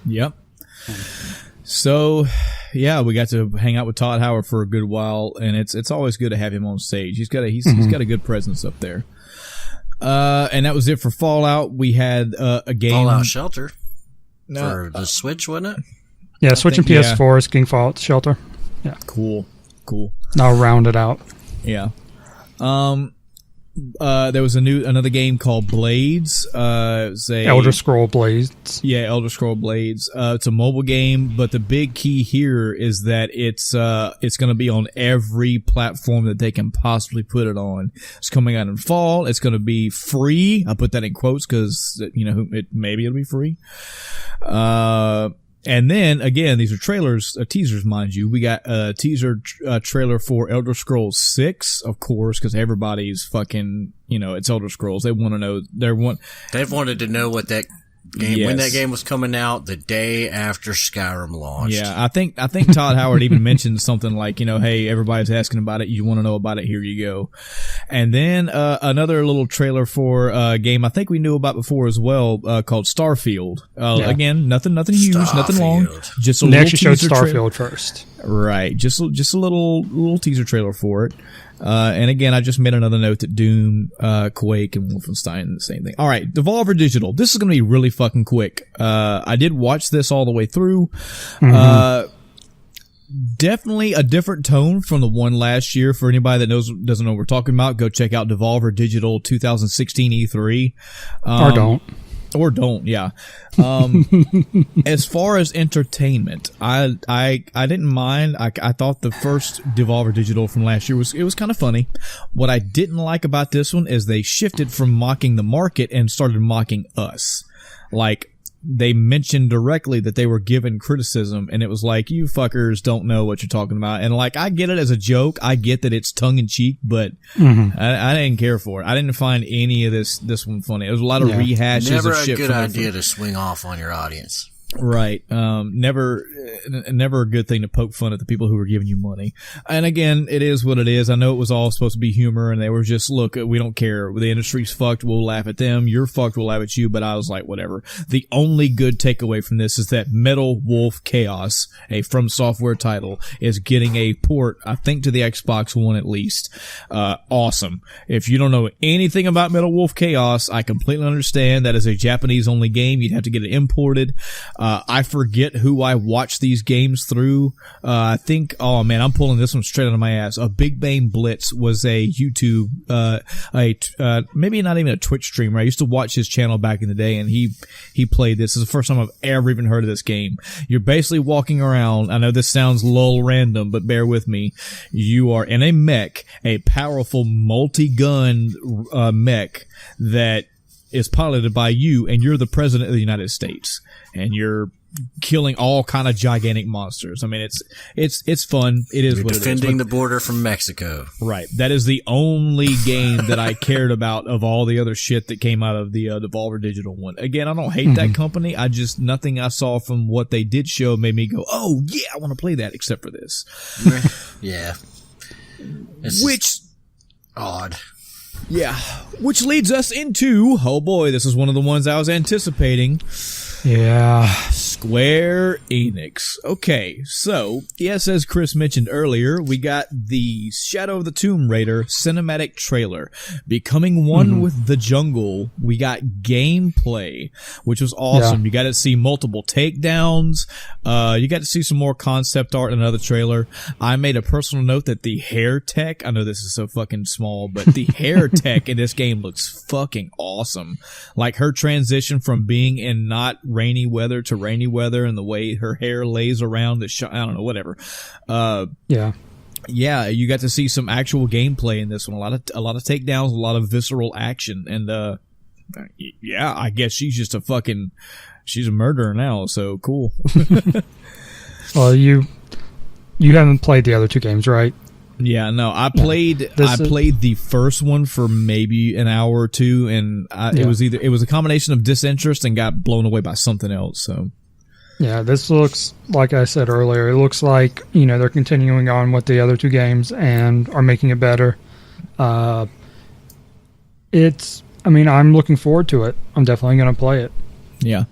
Yep. So, yeah, we got to hang out with Todd Howard for a good while, and it's always good to have him on stage. He's got a good presence up there. And that was it for Fallout. We had a game, Fallout Shelter for the Switch, wasn't it? Yeah, Switch and PS4 is King Fallout Shelter. Yeah, cool. Now round it out. Yeah. There was another game called Blades. Elder Scroll Blades. Yeah, Elder Scroll Blades. It's a mobile game, but the big key here is that it's going to be on every platform that they can possibly put it on. It's coming out in fall. It's going to be free. I put that in quotes because maybe it'll be free. And then, again, these are trailers, teasers, mind you. We got a teaser trailer for Elder Scrolls 6, of course, because everybody's fucking, it's Elder Scrolls. They want to know, They've wanted to know what that game, when that game was coming out the day after Skyrim launched. Yeah, I think Todd Howard even mentioned something like, hey, everybody's asking about it. You want to know about it? Here you go. And then another little trailer for a game I think we knew about before as well, called Starfield. Again, nothing huge, nothing long. Just a they little actually showed teaser Starfield first. Right, just a little teaser trailer for it. And again, I just made another note that Doom, Quake, and Wolfenstein, the same thing. All right, Devolver Digital. This is going to be really fucking quick. I did watch this all the way through. Definitely a different tone from the one last year. For anybody that doesn't know what we're talking about, go check out Devolver Digital 2016 E3. Or don't, yeah. As far as entertainment, I didn't mind. I thought the first Devolver Digital from last year was kind of funny. What I didn't like about this one is they shifted from mocking the market and started mocking us. Like, they mentioned directly that they were given criticism, and it was like, you fuckers don't know what you're talking about. And like, I get it as a joke. I get that it's tongue in cheek, but I didn't care for it. I didn't find any of this one funny. It was a lot of rehashes Never of shit. Never a good idea to swing off on your audience. Right. Never a good thing to poke fun at the people who were giving you money. And again, it is what it is. I know it was all supposed to be humor, and they were just, look, we don't care. The industry's fucked. We'll laugh at them. You're fucked. We'll laugh at you. But I was like, whatever. The only good takeaway from this is that Metal Wolf Chaos, a From Software title, is getting a port, I think, to the Xbox One at least. Awesome. If you don't know anything about Metal Wolf Chaos, I completely understand. That is a Japanese only game. You'd have to get it imported. I forget who I watched these games through. I think, oh man, I'm pulling this one straight out of my ass. A Big Bang Blitz was a YouTube, maybe not even a Twitch streamer. I used to watch his channel back in the day, and he played this. This is the first time I've ever even heard of this game. You're basically walking around. I know this sounds a little random, but bear with me. You are in a mech, a powerful multi-gun mech that is piloted by you, and you're the president of the United States, and you're killing all kind of gigantic monsters. I mean, it's fun. It is You're what it is. defending the border from Mexico. Right. That is the only game that I cared about of all the other shit that came out of the Devolver Digital one. Again, I don't hate that company. I just, nothing I saw from what they did show made me go, oh yeah, I want to play that, except for this. Yeah. Which odd. Yeah, which leads us into, oh boy, this is one of the ones I was anticipating. Yeah. Square Enix. Okay, so, yes, as Chris mentioned earlier, we got the Shadow of the Tomb Raider cinematic trailer. Becoming one with the jungle, we got gameplay, which was awesome. Yeah. You got to see multiple takedowns. You got to see some more concept art in another trailer. I made a personal note that the hair tech, I know this is so fucking small, but the hair tech in this game looks fucking awesome. Like her transition from being in not rainy weather to rainy weather, and the way her hair lays around the I don't know, whatever. Yeah, you got to see some actual gameplay in this one. A lot of takedowns, a lot of visceral action, and yeah, I guess she's just she's a murderer now. So cool. Well, you haven't played the other two games, right? Yeah, no, I played the first one for maybe an hour or two, and it was a combination of disinterest and got blown away by something else. So, yeah, this looks, like I said earlier, it looks like, they're continuing on with the other two games and are making it better. I'm looking forward to it. I'm definitely going to play it. Yeah.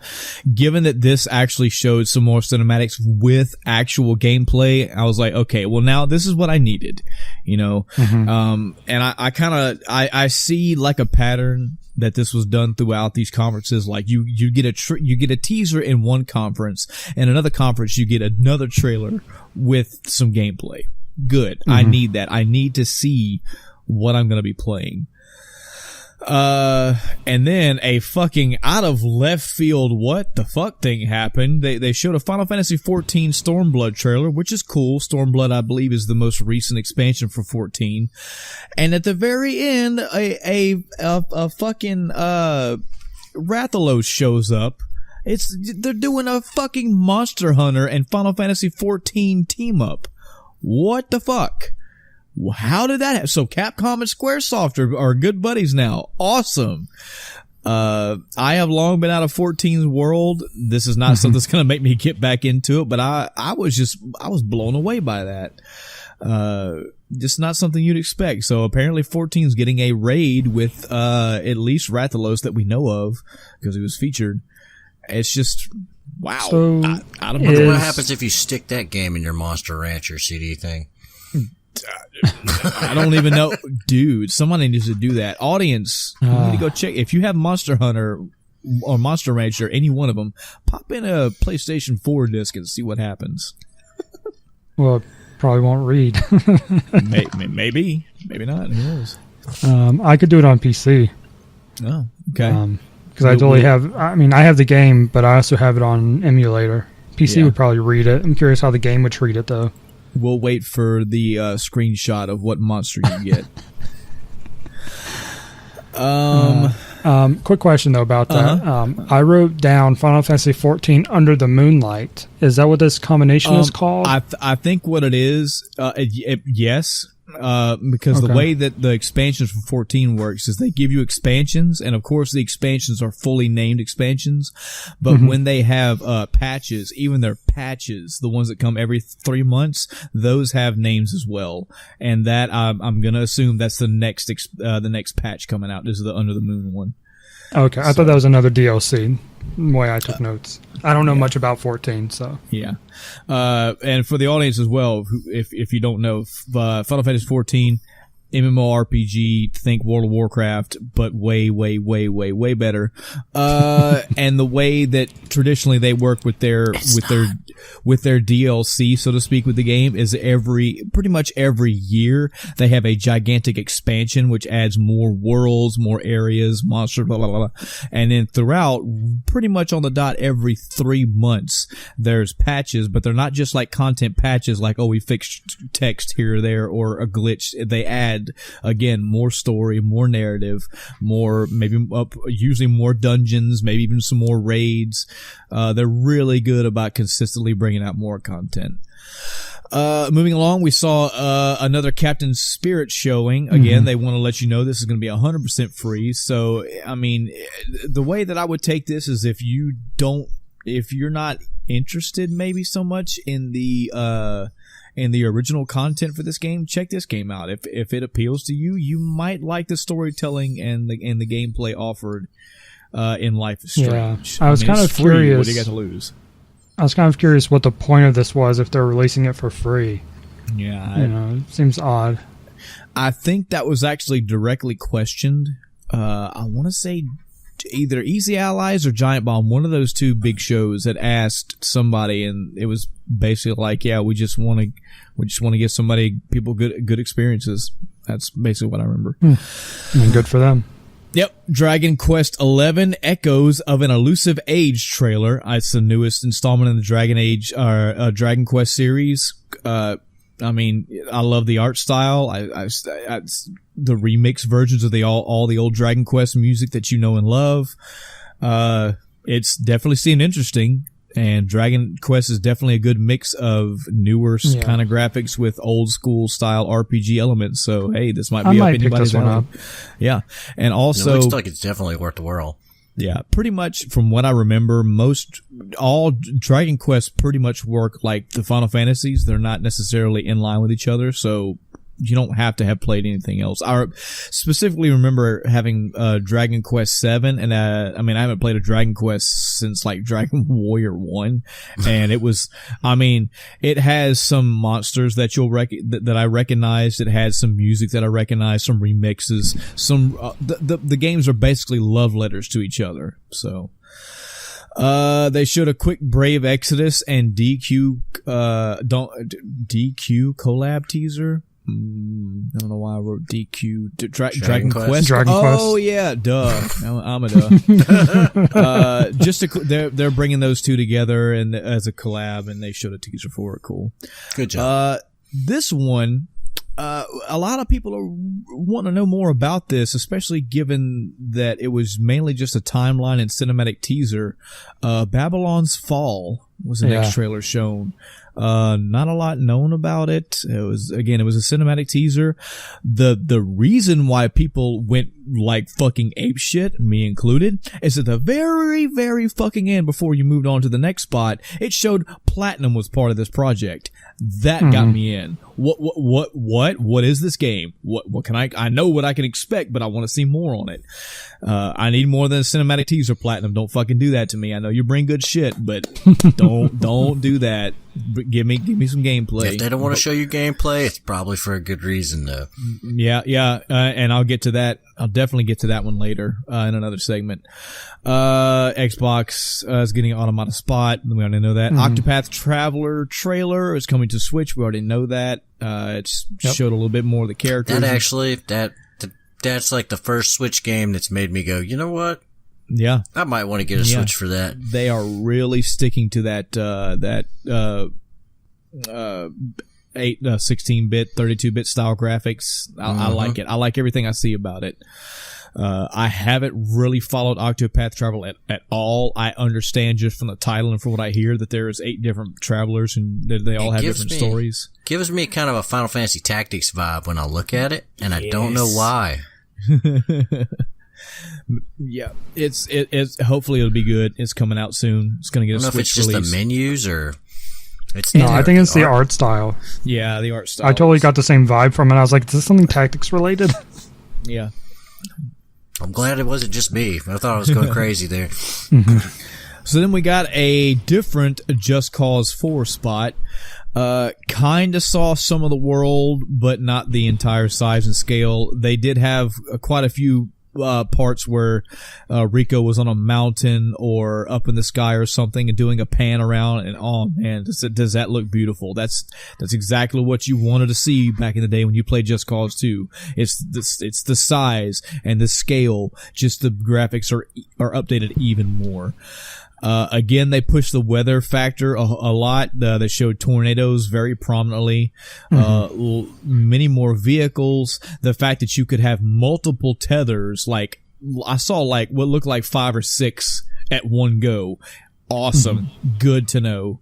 Given that this actually showed some more cinematics with actual gameplay, I was like, okay, well now this is what I needed, you know? And I see like a pattern that this was done throughout these conferences. Like you get a teaser in one conference, and another conference you get another trailer with some gameplay. Good. I need that. I need to see what I'm going to be playing. And then a fucking out of left field what the fuck thing happened. They showed a Final Fantasy XIV Stormblood trailer, which is cool. Stormblood, I believe, is the most recent expansion for 14. And at the very end, a fucking Rathalos shows up. They're doing a fucking Monster Hunter and Final Fantasy XIV team up. What the fuck? How did that happen? So Capcom and Squaresoft are good buddies now. Awesome. I have long been out of 14's world. This is not something that's going to make me get back into it, but I was blown away by that. Just not something you'd expect. So apparently 14's getting a raid with, at least Rathalos that we know of, because he was featured. It's just, wow. So I don't know what happens if you stick that game in your Monster Rancher CD thing. I don't even know. Dude, somebody needs to do that. Audience, you need to go check. If you have Monster Hunter or Monster Rancher, any one of them, pop in a PlayStation 4 disc and see what happens. Well, it probably won't read. Maybe not. Who knows? I could do it on PC. Oh, okay. Because I totally have. I mean, I have the game, but I also have it on emulator. PC would probably read it. I'm curious how the game would treat it, though. We'll wait for the screenshot of what monster you get. Quick question, though, about that. I wrote down Final Fantasy XIV Under the Moonlight. Is that what this combination is called? I think what it is, yes. Because the way that the expansions for 14 works is they give you expansions, and of course the expansions are fully named expansions, but when they have patches, even their patches, the ones that come every 3 months, those have names as well. And that I'm gonna assume that's the next patch coming out. This is the Under the Moon one. Okay, I thought that was another DLC. The way I took notes. I don't know much about 14, so. Yeah. And for the audience as well, if you don't know, Final Fantasy XIV, MMORPG, think World of Warcraft, but way, way, way, way, way better. And the way that traditionally they work with their DLC, so to speak, with the game is pretty much every year they have a gigantic expansion which adds more worlds, more areas, monsters, blah, blah, blah. And then throughout, pretty much on the dot every 3 months, there's patches, but they're not just like content patches like, oh, we fixed text here or there or a glitch. They add, again, more story, more narrative, more, maybe usually more dungeons, maybe even some more raids. They're really good about consistently bringing out more content. Moving along, we saw another Captain Spirit showing. Again, they want to let you know this is going to be 100% free. So, I mean, the way that I would take this is if you're not interested maybe so much in the original content for this game, check this game out. If it appeals to you, you might like the storytelling and the gameplay offered in Life is Strange. Yeah. I was kind of curious. What do you got to lose? I was kind of curious what the point of this was if they're releasing it for free. Yeah. It seems odd. I think that was actually directly questioned. I want to say either Easy Allies or Giant Bomb, one of those two big shows, had asked somebody, and it was basically like, yeah, we just want to give people good experiences. That's basically what I remember. And good for them. Yep, Dragon Quest XI Echoes of an Elusive Age trailer. It's the newest installment in the Dragon Quest series. I mean, I love the art style. The remix versions of all the old Dragon Quest music that you know and love. It's definitely seemed interesting. And Dragon Quest is definitely a good mix of newer kind of graphics with old school style RPG elements. So, hey, this might be up anybody's alley. Yeah. And also, it looks like it's definitely worth the whirl. Yeah. Pretty much from what I remember, all Dragon Quests pretty much work like the Final Fantasies. They're not necessarily in line with each other. So you don't have to have played anything else. I specifically remember having Dragon Quest 7, and I haven't played a Dragon Quest since like Dragon Warrior 1, and it has some monsters that that I recognized. It has some music that I recognize, some remixes, some the games are basically love letters to each other. So they showed a quick Brave Exodus and DQ collab teaser. I don't know why I wrote DQ. Dragon Quest. Dragon Quest. Oh yeah, duh. I'm a duh. They're bringing those two together and as a collab, and they showed a teaser for it. Cool. Good job. This one, a lot of people want to know more about this, especially given that it was mainly just a timeline and cinematic teaser. Babylon's Fall was the next trailer shown. Not a lot known about it. It was a cinematic teaser. The reason why people went like fucking ape shit, me included, is at the very, very fucking end before you moved on to the next spot, it showed Platinum was part of this project. That got me in. What is this game? What can I know what I can expect, but I want to see more on it. I need more than a cinematic teaser, Platinum. Don't fucking do that to me. I know you bring good shit, but don't do that. Give me some gameplay. If they don't want to show you gameplay, it's probably for a good reason, though. Yeah. And I'll get to that. I'll definitely get to that one later in another segment. Xbox is getting an Automata Spot. We already know that. Octopath Traveler trailer is coming to Switch. We already know that. Showed a little bit more of the characters. That's like the first Switch game that's made me go, you know what? Yeah. I might want to get a Switch for that. They are really sticking to that 16-bit, 32-bit style graphics. I like it. I like everything I see about it. I haven't really followed Octopath Travel at all. I understand just from the title and from what I hear that there's 8 different travelers and they all have different stories. Gives me kind of a Final Fantasy Tactics vibe when I look at it, and I don't know why. Yeah, it's hopefully it'll be good. It's coming out soon. It's going to get a Switch release. I don't know if it's just the menus or I think it's the art style. Yeah, the art style. I totally got the same vibe from it. I was like, is this something tactics related? Yeah. I'm glad it wasn't just me. I thought I was going crazy there. So then we got a different Just Cause 4 spot. Kind of saw some of the world, but not the entire size and scale. They did have quite a few parts where Rico was on a mountain or up in the sky or something and doing a pan around, and oh man, does that look beautiful. That's exactly what you wanted to see back in the day when you played Just Cause 2. It's the size and the scale, just the graphics are updated even more. Again, they pushed the weather factor a lot. They showed tornadoes very prominently, many more vehicles. The fact that you could have multiple tethers, like I saw like what looked like 5 or 6 at one go. Awesome. Good to know.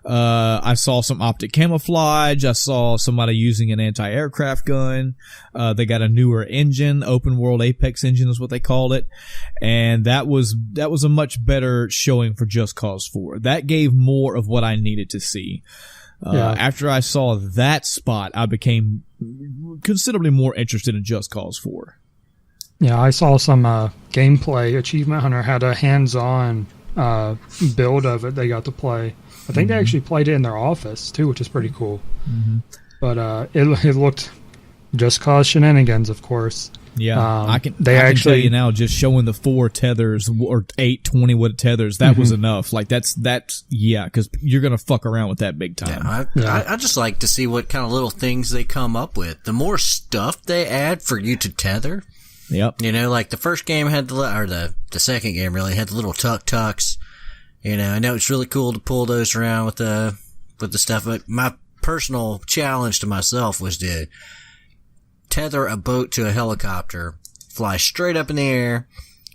I saw some optic camouflage. I saw somebody using an anti-aircraft gun. They got a newer engine, open world Apex engine is what they called it. And that was a much better showing for Just Cause 4. That gave more of what I needed to see. After I saw that spot, I became considerably more interested in Just Cause 4. Yeah, I saw some gameplay. Achievement Hunter had a hands-on build of it they got to play. I think they actually played it in their office too, which is pretty cool. But it looked Just Cause shenanigans, of course. Yeah, I can tell you now, just showing the 4 tethers or 8 20-watt tethers, that was enough. Like that's because you're gonna fuck around with that big time. I just like to see what kind of little things they come up with. The more stuff they add for you to tether. Yep. You know, like the first game had the second game really had the little tuk-tuks. You know, I know it's really cool to pull those around with the stuff, but my personal challenge to myself was to tether a boat to a helicopter, fly straight up in the air,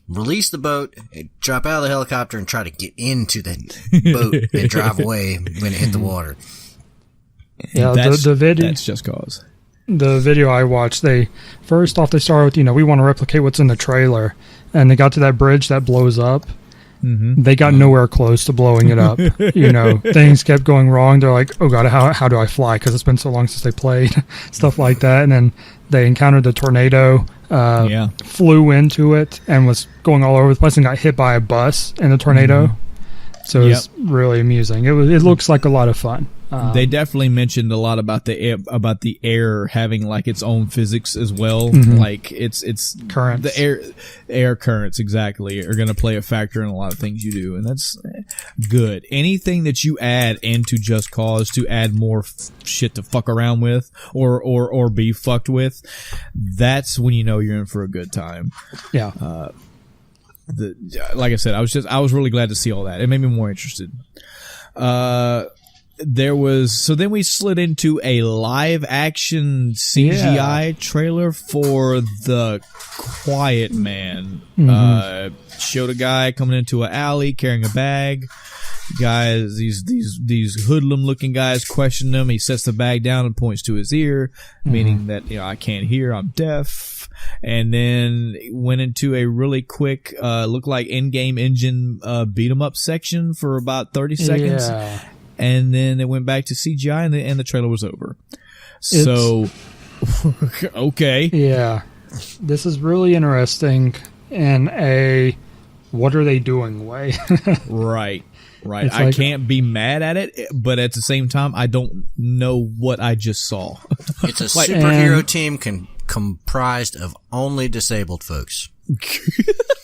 release the boat, drop out of the helicopter, and try to get into the boat and drive away when it hit the water. Yeah, the video. That's Just Cause. The video I watched, they started with, we want to replicate what's in the trailer, and they got to that bridge that blows up, they got nowhere close to blowing it up. Things kept going wrong. They're like, oh god, how do I fly? Because it's been so long since they played. Stuff like that. And then they encountered the tornado, flew into it and was going all over the place and got hit by a bus in the tornado. So it was really amusing. It looks like a lot of fun. They definitely mentioned a lot about the air having like its own physics as well. Like it's currents. The air currents exactly are going to play a factor in a lot of things you do, and that's good. Anything that you add into Just Cause to add more shit to fuck around with or be fucked with, that's when you know you're in for a good time. Yeah. Like I said, I was really glad to see all that. It made me more interested. Then we slid into a live action CGI trailer for The Quiet Man. Showed a guy coming into an alley carrying a bag. Guys, these hoodlum looking guys question him. He sets the bag down and points to his ear, meaning that, I can't hear, I'm deaf. And then went into a really quick, look like in-game engine, beat 'em up section for about 30 seconds. Yeah. And then it went back to CGI, and the trailer was over. So, okay. Yeah. This is really interesting in a what are they doing way. Right. I can't be mad at it, but at the same time, I don't know what I just saw. It's a superhero team comprised of only disabled folks.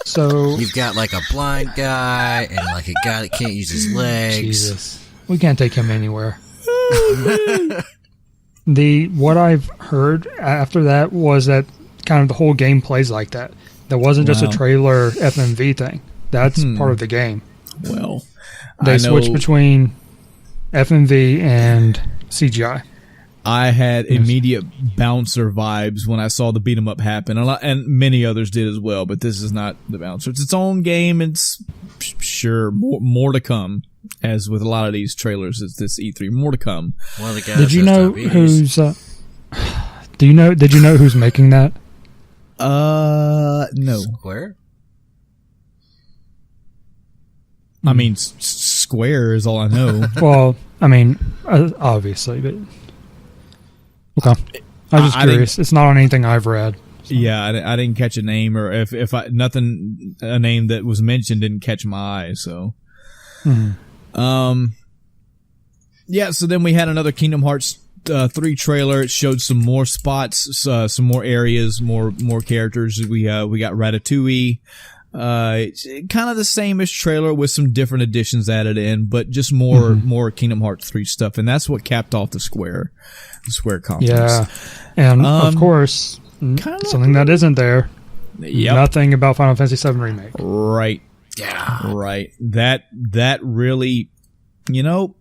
So you've got like a blind guy and like a guy that can't use his legs. Jesus. We can't take him anywhere. What I've heard after that was that kind of the whole game plays like that. That wasn't just a trailer FMV thing. That's part of the game. Well, they switched between FMV and CGI. I had immediate Bouncer vibes when I saw the beat 'em up happen, and many others did as well. But this is not the Bouncer; it's its own game. It's sure more to come, as with a lot of these trailers. It's this E3, more to come. One of the guys did you know who's? Did you know who's making that? No. Square. I mean, Square is all I know. Well, I mean, obviously, but. Okay. I was just curious. It's not on anything I've read. So. Yeah, I didn't catch a name, or if a name that was mentioned didn't catch my eye. So, yeah. So then we had another Kingdom Hearts 3 trailer. It showed some more spots, some more areas, more characters. We got Ratatouille. It's kind of the same-ish trailer with some different additions added in, but just more Kingdom Hearts 3 stuff, and that's what capped off the Square conference. Yeah, and of course, something that isn't there. Yep. Nothing about Final Fantasy VII Remake. Right. Yeah. Right. That really, I'm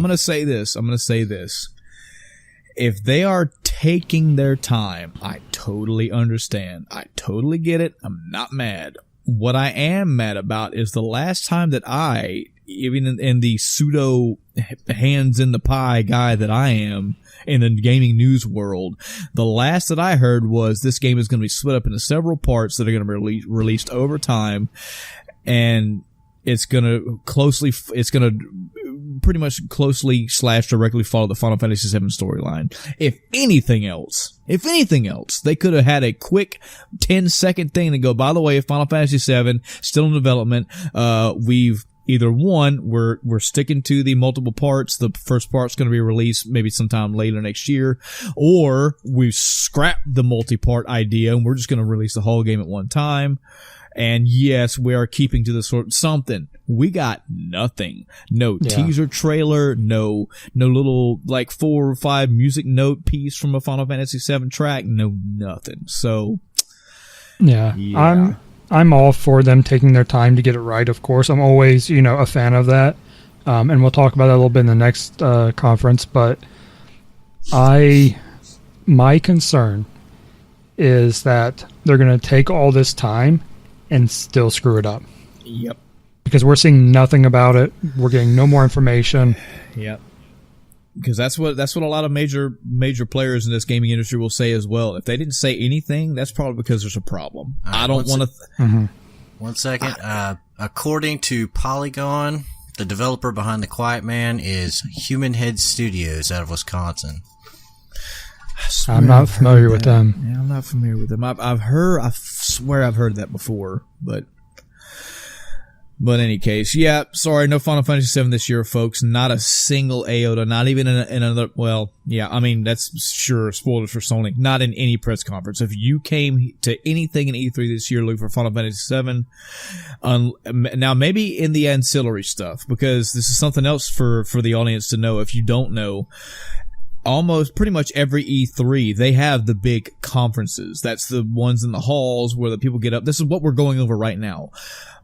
gonna say this. If they are taking their time, I totally understand. I totally get it. I'm not mad. What I am mad about is the last time that even in the pseudo hands in the pie guy that I am in the gaming news world, the last that I heard was this game is going to be split up into several parts that are going to be released over time, and it's going to pretty much closely / directly follow the Final Fantasy VII storyline. If anything else, they could have had a quick 10-second thing to go, by the way, Final Fantasy VII, still in development. We've either we're sticking to the multiple parts. The first part's going to be released maybe sometime later next year, or we've scrapped the multi-part idea and we're just going to release the whole game at one time. And yes, we are keeping to the sort something. We got nothing. No teaser trailer, no little like 4 or 5 music note piece from a Final Fantasy VII track, no nothing. So yeah. I'm all for them taking their time to get it right, of course. I'm always, a fan of that. And we'll talk about that a little bit in the next conference, but my concern is that they're going to take all this time and still screw it up. Yep. Because we're seeing nothing about it. We're getting no more information. Yep. Because that's what a lot of major players in this gaming industry will say as well. If they didn't say anything, that's probably because there's a problem. I don't want to. 1 second. According to Polygon, the developer behind The Quiet Man is Human Head Studios out of Wisconsin. I'm not familiar with them. Yeah, I'm not familiar with them. I swear I've heard that before, but in any case, yeah, sorry, no Final Fantasy VII this year, folks. Not a single AOTA, not even in another, well, yeah, I mean, that's sure spoilers for Sony. Not in any press conference. If you came to anything in E3 this year, look for Final Fantasy VII. Now, maybe in the ancillary stuff, because this is something else for the audience to know if you don't know. Almost pretty much every E3, they have the big conferences. That's the ones in the halls where the people get up. This is what we're going over right now.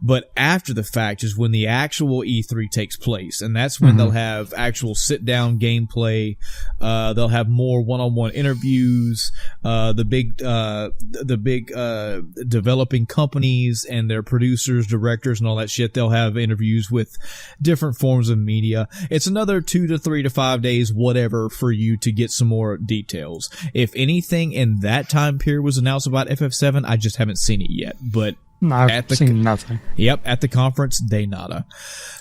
But after the fact is when the actual E3 takes place. And that's when they'll have actual sit-down gameplay. They'll have more one-on-one interviews. The big developing companies and their producers, directors, and all that shit. They'll have interviews with different forms of media. It's another 2 to 3 to 5 days, whatever, for you to get some more details. If anything in that time period was announced about FF7, I just haven't seen it yet. But I've seen nothing. Yep, at the conference, they nada.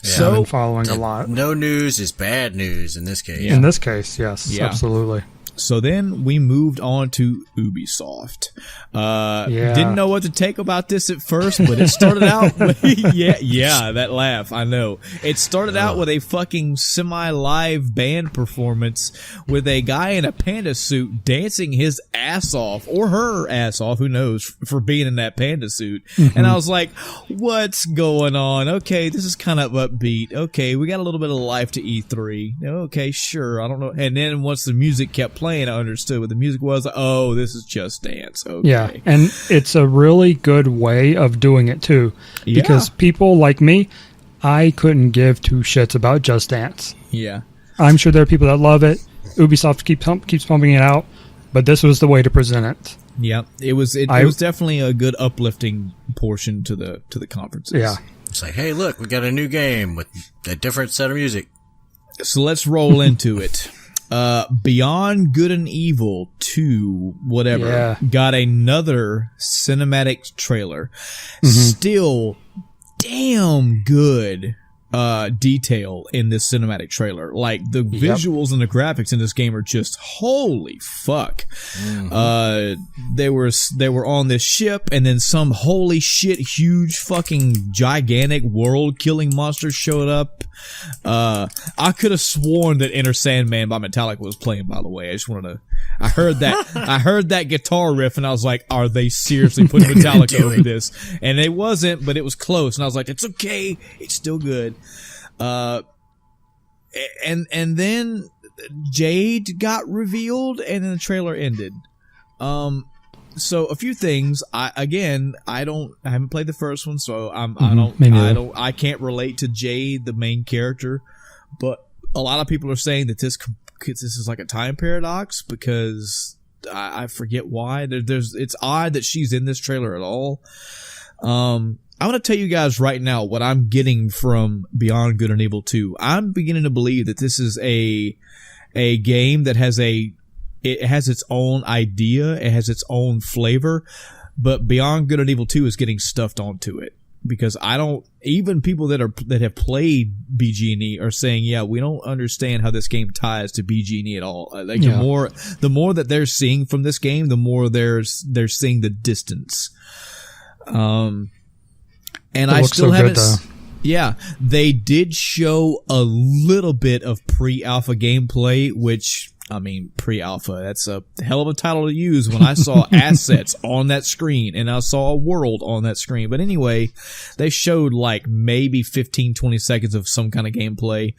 Yeah, so I've been following a lot. No news is bad news in this case. Yeah. In this case, yes, absolutely. So then we moved on to Ubisoft. Didn't know what to take about this at first, but it started out with, that laugh, I know. It started out with a fucking semi-live band performance with a guy in a panda suit dancing his ass off, or her ass off, who knows, for being in that panda suit. And I was like, what's going on? Okay, this is kind of upbeat. Okay, we got a little bit of life to E3. Okay, sure, I don't know. And then once the music kept playing, I understood what the music was. Oh, this is Just Dance. Okay. Yeah, and it's a really good way of doing it too, because people like me, I couldn't give two shits about Just Dance. Yeah, I'm sure there are people that love it. Ubisoft keeps pumping it out, but this was the way to present it. Yeah, it was definitely a good uplifting portion to the conferences. Yeah, it's like, hey, look, we got a new game with a different set of music. So let's roll into it. Beyond Good and Evil 2, whatever, got another cinematic trailer. Still damn good detail in this cinematic trailer. Like, the visuals and the graphics in this game are just holy fuck. They were on this ship, and then some holy shit huge fucking gigantic world killing monster showed up. I could have sworn that Enter Sandman by Metallica was playing, by the way. I heard that guitar riff, and I was like, are they seriously putting Metallica over this? And it wasn't, but it was close, and I was like, it's okay, it's still good. And then Jade got revealed, and then the trailer ended. So a few things. I haven't played the first one, so I can't relate to Jade, the main character. But a lot of people are saying that this is like a time paradox, because I forget why. It's odd that she's in this trailer at all. I'm going to tell you guys right now what I'm getting from Beyond Good and Evil 2. I'm beginning to believe that this is a game that has its own idea, it has its own flavor, but Beyond Good and Evil 2 is getting stuffed onto it. Because even people that have played BG&E are saying, yeah, we don't understand how this game ties to BG&E at all. Like the more that they're seeing from this game, the more they're seeing the distance. And I still haven't. Yeah, they did show a little bit of pre-alpha gameplay, which, I mean, pre-alpha, that's a hell of a title to use when I saw assets on that screen and I saw a world on that screen. But anyway, they showed like maybe 15, 20 seconds of some kind of gameplay.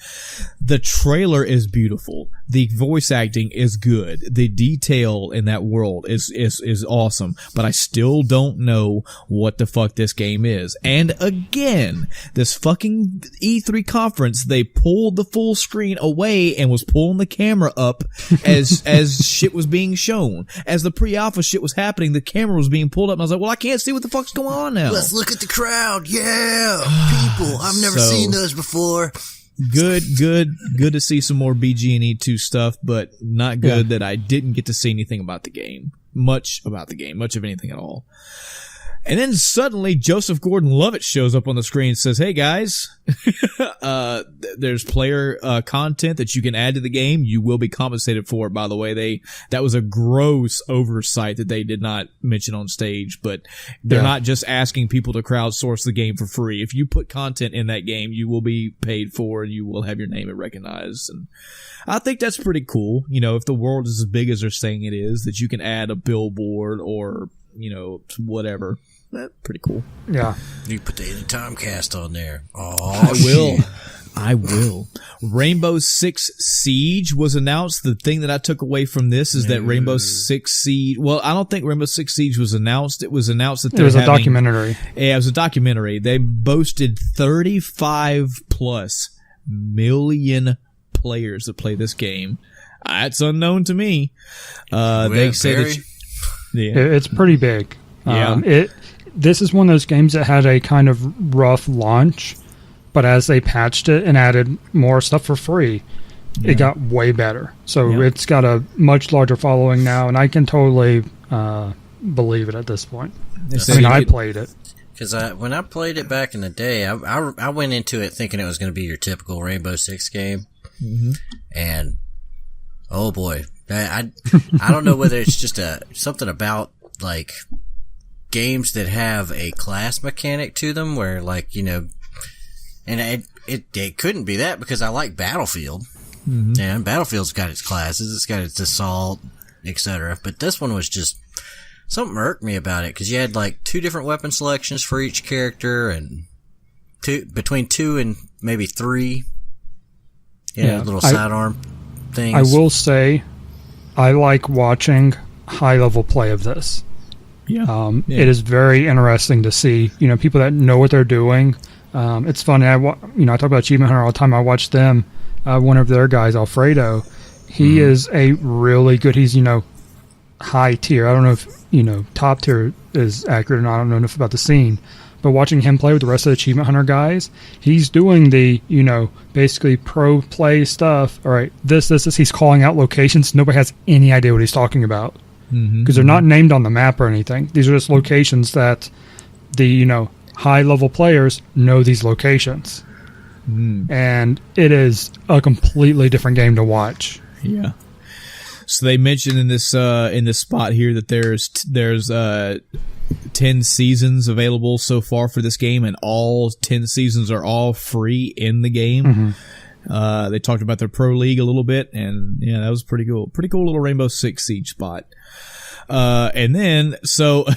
The trailer is beautiful. The voice acting is good. The detail in that world is awesome. But I still don't know what the fuck this game is. And again, this fucking E3 conference, they pulled the full screen away and was pulling the camera up as shit was being shown. As the pre-alpha shit was happening, the camera was being pulled up, and I was like, well, I can't see what the fuck's going on now. Let's look at the crowd. Yeah, people. I've never seen those before. Good to see some more BG&E 2 stuff, but not good that I didn't get to see anything about the game. Much about the game. Much of anything at all. And then suddenly Joseph Gordon-Levitt shows up on the screen and says, hey guys, there's player content that you can add to the game. You will be compensated for it, by the way. That was a gross oversight that they did not mention on stage, but they're not just asking people to crowdsource the game for free. If you put content in that game, you will be paid for and you will have your name recognized. And I think that's pretty cool. You know, if the world is as big as they're saying it is, that you can add a billboard or, you know, whatever. That's pretty cool. Yeah. You put the Timecast on there. Oh, I will. Rainbow Six Siege was announced. The thing that I took away from this is that Rainbow Six Siege... Well, I don't think Rainbow Six Siege was announced. It was announced that it was a documentary. Yeah, it was a documentary. They boasted 35+ million players that play this game. That's unknown to me. They say that... It's pretty big. Yeah. This is one of those games that had a kind of rough launch, but as they patched it and added more stuff for free, it got way better. So it's got a much larger following now, and I can totally believe it at this point. I played it. Because when I played it back in the day, I went into it thinking it was going to be your typical Rainbow Six game. Mm-hmm. And, oh boy, I don't know whether it's just something about, like, games that have a class mechanic to them where, like, you know, and it couldn't be that because I like Battlefield. Mm-hmm. And Battlefield's got its classes, it's got its assault, etc. But this one was just, something irked me about it because you had like 2 different weapon selections for each character and between 2 and maybe 3. Little sidearm things. I will say, I like watching high-level play of this. It is very interesting to see, you know, people that know what they're doing. It's funny. I talk about Achievement Hunter all the time. I watch them. One of their guys, Alfredo, he is a really good. He's, you know, high tier. I don't know if, you know, top tier is accurate or not. I don't know enough about the scene. But watching him play with the rest of the Achievement Hunter guys, he's doing the, you know, basically pro play stuff. All right, this. He's calling out locations. Nobody has any idea what he's talking about. Because they're not named on the map or anything. These are just locations that the, you know, high-level players know these locations. And it is a completely different game to watch. Yeah. So they mentioned in this spot here that there's 10 seasons available so far for this game, and all 10 seasons are all free in the game. They talked about their Pro League a little bit, and yeah, that was pretty cool. Pretty cool little Rainbow Six Siege spot. And then, so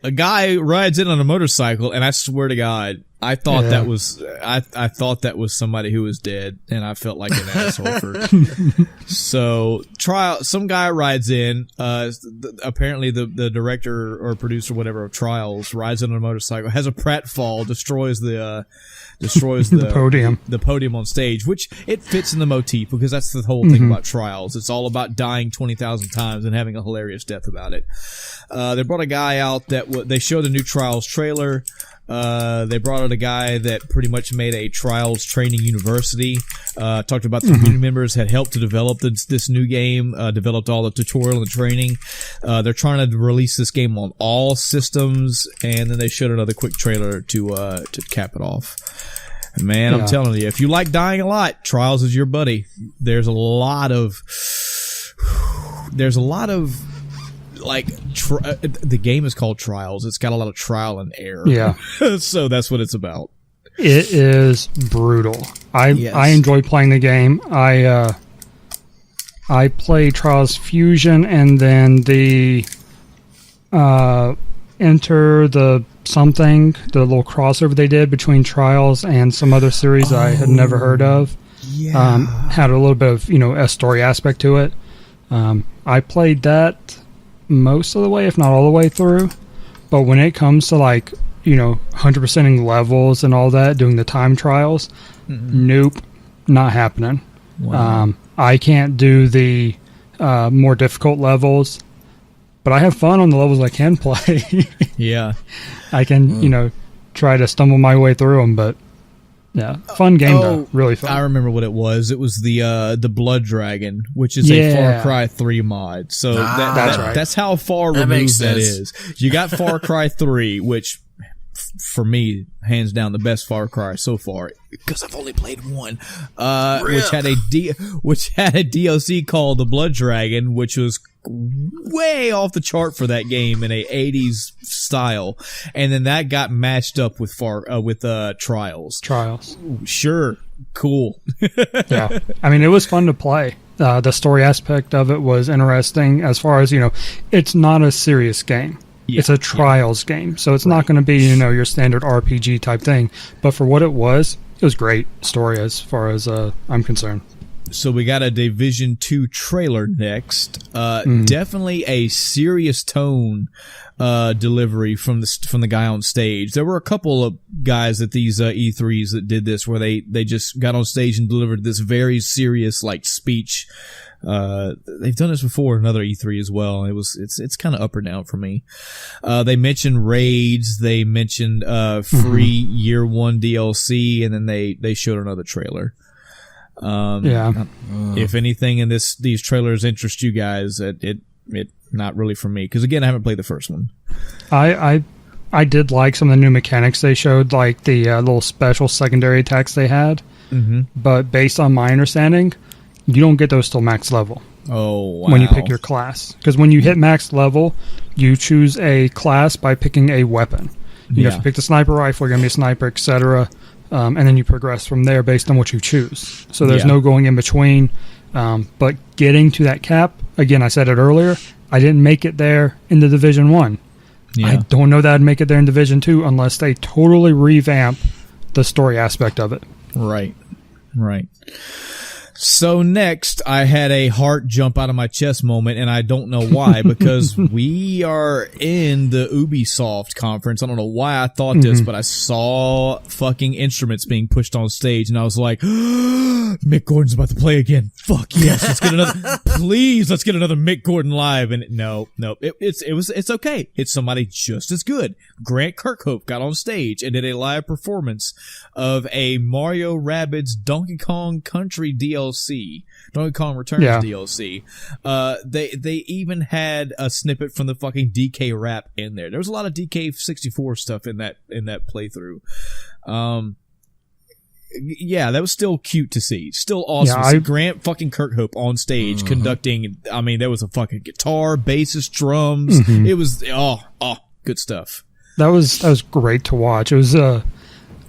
a guy rides in on a motorcycle, and I swear to God, I thought that was, I thought that was somebody who was dead, and I felt like an asshole for. So, some guy rides in, apparently the director or producer, whatever, of Trials, rides in on a motorcycle, has a pratfall, destroys the podium. The podium on stage, which it fits in the motif because that's the whole thing about Trials. It's all about dying 20,000 times and having a hilarious death about it. They brought a guy out they showed the new Trials trailer. They brought out a guy that pretty much made a Trials training university. Talked about the community members had helped to develop this new game, developed all the tutorial and the training. They're trying to release this game on all systems, and then they showed another quick trailer to cap it off. Man, I'm telling you, if you like dying a lot, Trials is your buddy. There's a lot of like the game is called Trials. It's got a lot of trial and error. Yeah. So that's what it's about. It is brutal. I enjoy playing the game. I play Trials Fusion and then the Enter the little crossover they did between Trials and some other series I had never heard of. Yeah. Had a little bit of, you know, a story aspect to it. I played that most of the way, if not all the way through. But when it comes to, like, you know, 100%ing levels and all that, doing the time trials, nope, not happening. Wow. I can't do the more difficult levels, but I have fun on the levels I can play. Yeah. I can, you know, try to stumble my way through them, but Yeah, fun game though, really fun. I remember what it was. It was the Blood Dragon, which is a Far Cry 3 mod. So that's right. That's how far removed that is. You got Far Cry 3, which for me, hands down, the best Far Cry so far, because I've only played one, which had a DLC called the Blood Dragon, which was way off the chart for that game in a 80s style, and then that got matched up with Trials. Sure, cool. Yeah, I mean, it was fun to play. The story aspect of it was interesting. As far as it's not a serious game. Yeah, it's a Trials game, so it's not going to be your standard RPG type thing. But for what it was great story as far as I'm concerned. So we got a Division 2 trailer next. Definitely a serious tone delivery from the guy on stage. There were a couple of guys at these E3s that did this, where they just got on stage and delivered this very serious speech. They've done this before in another E3 as well. It's kind of up or down for me. They mentioned raids. They mentioned free year 1 DLC, and then they showed another trailer. If anything in these trailers interest you guys, it not really for me, because again, I haven't played the first one. I did like some of the new mechanics they showed, like the little special secondary attacks they had. But based on my understanding, you don't get those till max level. Oh, wow. When you pick your class, because when you hit max level, you choose a class by picking a weapon. You have to pick the sniper rifle, you're gonna be a sniper, etc. And then you progress from there based on what you choose. So there's no going in between. But getting to that cap, again, I said it earlier, I didn't make it there in the Division 1. Yeah. I don't know that I'd make it there in Division 2 unless they totally revamp the story aspect of it. Right. So next, I had a heart jump out of my chest moment, and I don't know why, because we are in the Ubisoft conference. I don't know why I thought this, but I saw fucking instruments being pushed on stage, and I was like, Mick Gordon's about to play again. Fuck yes, let's get another. Please, let's get another Mick Gordon live. And no, it's okay. It's somebody just as good. Grant Kirkhope got on stage and did a live performance of a Mario Rabbids Donkey Kong Country DLC, Donkey Kong Returns DLC. They even had a snippet from the fucking DK rap in there. There was a lot of DK64 stuff in that playthrough. Yeah, that was still cute to see. Still awesome. Yeah, Grant fucking Kirkhope on stage conducting. I mean, there was a fucking guitar, bassist, drums. It was good stuff. That was great to watch. It was I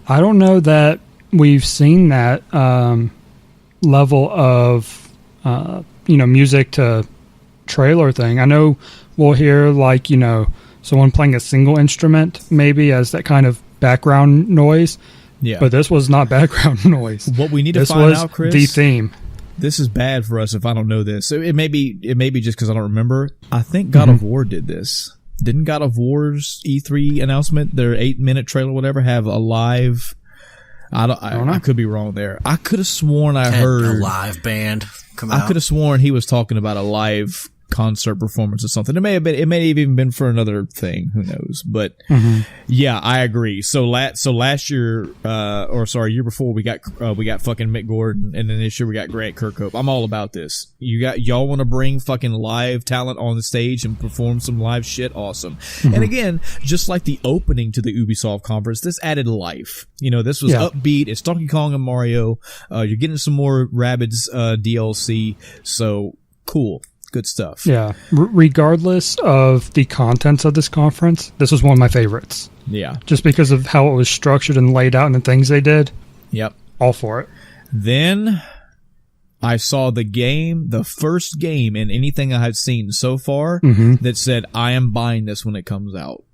don't know that we've seen that level of music to trailer thing. I know we'll hear someone playing a single instrument maybe as that kind of background noise. Yeah, but this was not background noise. What we need to find out, Chris, the theme. This is bad for us if I don't know this. So it may be just because I don't remember. I think God of War did this. Didn't God of War's E3 announcement, their 8-minute trailer, whatever, have a live? I could be wrong there. I could have sworn I heard a live band come out. I could have sworn he was talking about a live concert performance or something. It may have even been for another thing. Who knows? But yeah, I agree. So last year, year before, we got fucking Mick Gordon, and then this year we got Grant Kirkhope. I'm all about this. Y'all want to bring fucking live talent on the stage and perform some live shit? Awesome. And again, just like the opening to the Ubisoft conference, this added life. This was upbeat. It's Donkey Kong and Mario. You're getting some more Rabbids DLC. So cool. Good stuff. Yeah. Regardless of the contents of this conference, this was one of my favorites. Yeah. Just because of how it was structured and laid out and the things they did. Yep. All for it. Then I saw the first game in anything I had seen so far that said, I am buying this when it comes out.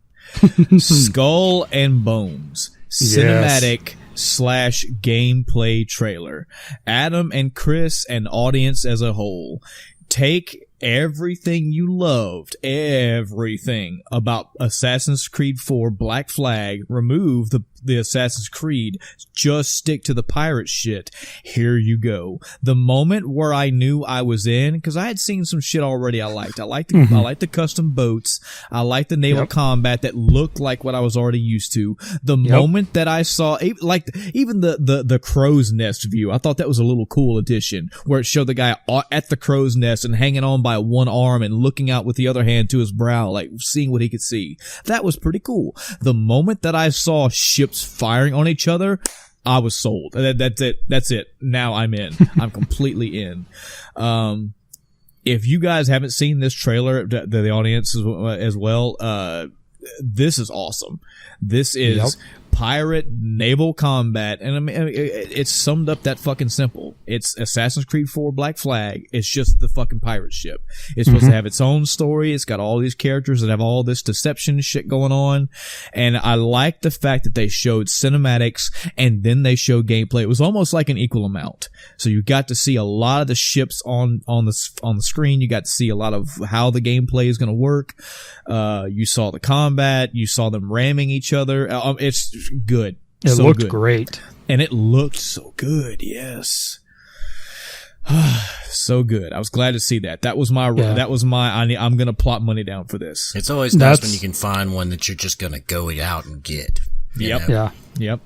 Skull and Bones. Cinematic / gameplay trailer. Adam and Chris and audience as a whole. Take everything you loved, everything about Assassin's Creed 4 Black Flag, remove the Assassin's Creed. Just stick to the pirate shit. Here you go. The moment where I knew I was in, because I had seen some shit already I liked. I liked the custom boats. I liked the naval combat that looked like what I was already used to. The moment that I saw, like, even the crow's nest view, I thought that was a little cool addition, where it showed the guy at the crow's nest and hanging on by one arm and looking out with the other hand to his brow, like seeing what he could see. That was pretty cool. The moment that I saw ships firing on each other, I was sold. That's it. Now I'm in. I'm completely in. If you guys haven't seen this trailer, the audience as well, this is awesome. This is pirate naval combat, and I mean, it's summed up that fucking simple. It's Assassin's Creed 4 Black Flag. It's just the fucking pirate ship. It's supposed to have its own story. It's got all these characters that have all this deception shit going on, and I like the fact that they showed cinematics and then they showed gameplay. It was almost like an equal amount. So you got to see a lot of the ships on the screen. You got to see a lot of how the gameplay is going to work. You saw the combat. You saw them ramming each other. It's good. It looked great. And it looked so good, yes. So good. I was glad to see that. That was my I'm going to plot money down for this. It's always nice when you can find one that you're just going to go out and get. Yep. Know? Yep.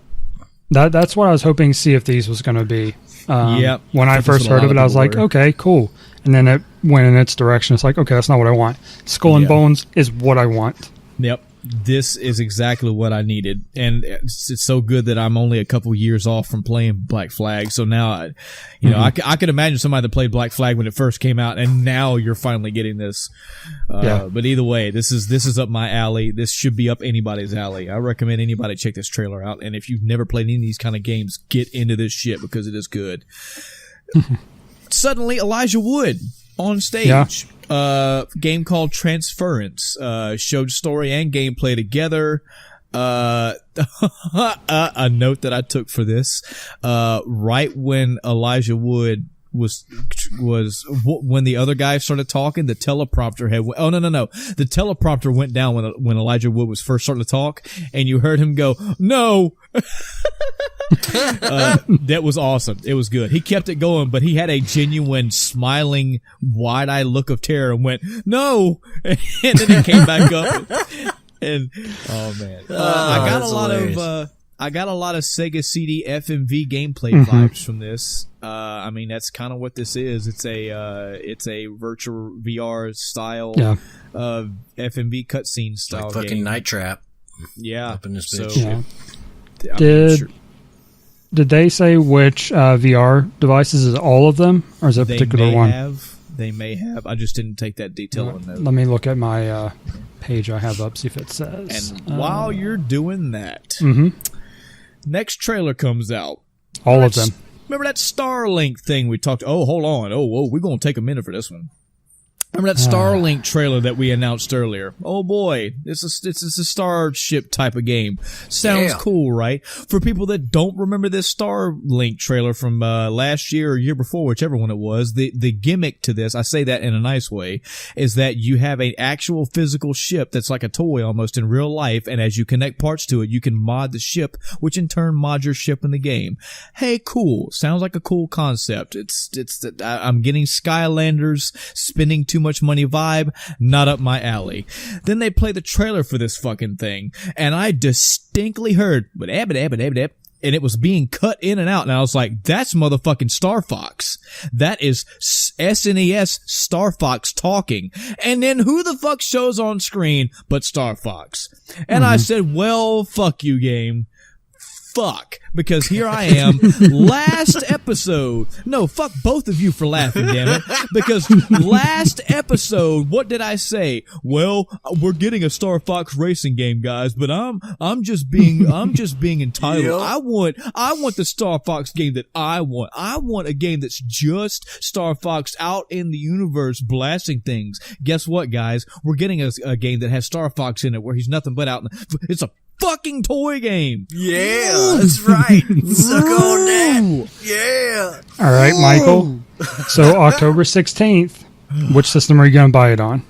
That's what I was hoping to see if these was going to be. When I first heard of it, I was like, okay, cool. And then it went in its direction. It's like, okay, that's not what I want. Skull and Bones is what I want. Yep. This is exactly what I needed, and it's so good that I'm only a couple years off from playing Black Flag. So now, I could imagine somebody that played Black Flag when it first came out, and now you're finally getting this. But either way, this is up my alley. This should be up anybody's alley. I recommend anybody check this trailer out, and if you've never played any of these kind of games, get into this shit because it is good. Suddenly, Elijah Wood on stage. Game called Transference, showed story and gameplay together. A note that I took for this, right when Elijah Wood was when the other guy started talking, the teleprompter the teleprompter went down when Elijah Wood was first starting to talk, and you heard him go, "No." That was awesome. It was good. He kept it going, but he had a genuine smiling, wide-eyed look of terror and went, "No," and then he came back up. And oh man, I got a lot of Sega CD FMV gameplay vibes from this. I mean, that's kind of what this is. It's a virtual VR style, FMV cutscene style, like fucking game. Night Trap. Yeah, up in this bitch. So, Did they say which VR devices? Is it all of them, or is it a particular one? They may have. I just didn't take that detail on note. Let me look at my page I have up, see if it says. And while you're doing that, next trailer comes out. All of them. Remember that Starlink thing we talked? Oh, hold on. Oh, we're going to take a minute for this one. Remember that Starlink trailer that we announced earlier? Oh boy, it's a Starship type of game. Sounds cool, right? For people that don't remember this Starlink trailer from last year or year before, whichever one it was, the gimmick to this, I say that in a nice way, is that you have an actual physical ship that's like a toy almost in real life, and as you connect parts to it, you can mod the ship, which in turn mods your ship in the game. Hey, cool. Sounds like a cool concept. I'm getting Skylanders spending too much money vibe, not up my alley. Then they play the trailer for this fucking thing, and I distinctly heard, and it was being cut in and out, and I was like, that's motherfucking Star Fox. That is SNES Star Fox talking. And then who the fuck shows on screen but Star Fox? And I said, well, fuck you, game. Fuck, because here I am, last episode. No, fuck both of you for laughing, damn it. Because last episode, what did I say? Well, we're getting a Star Fox racing game, guys, but I'm just being entitled. Yep. I want the Star Fox game that I want. I want a game that's just Star Fox out in the universe blasting things. Guess what, guys? We're getting a game that has Star Fox in it where he's nothing but out. It's a fucking toy game. Yeah, that's right. Suck on that. Yeah. All right, Michael. So October 16th, which system are you going to buy it on?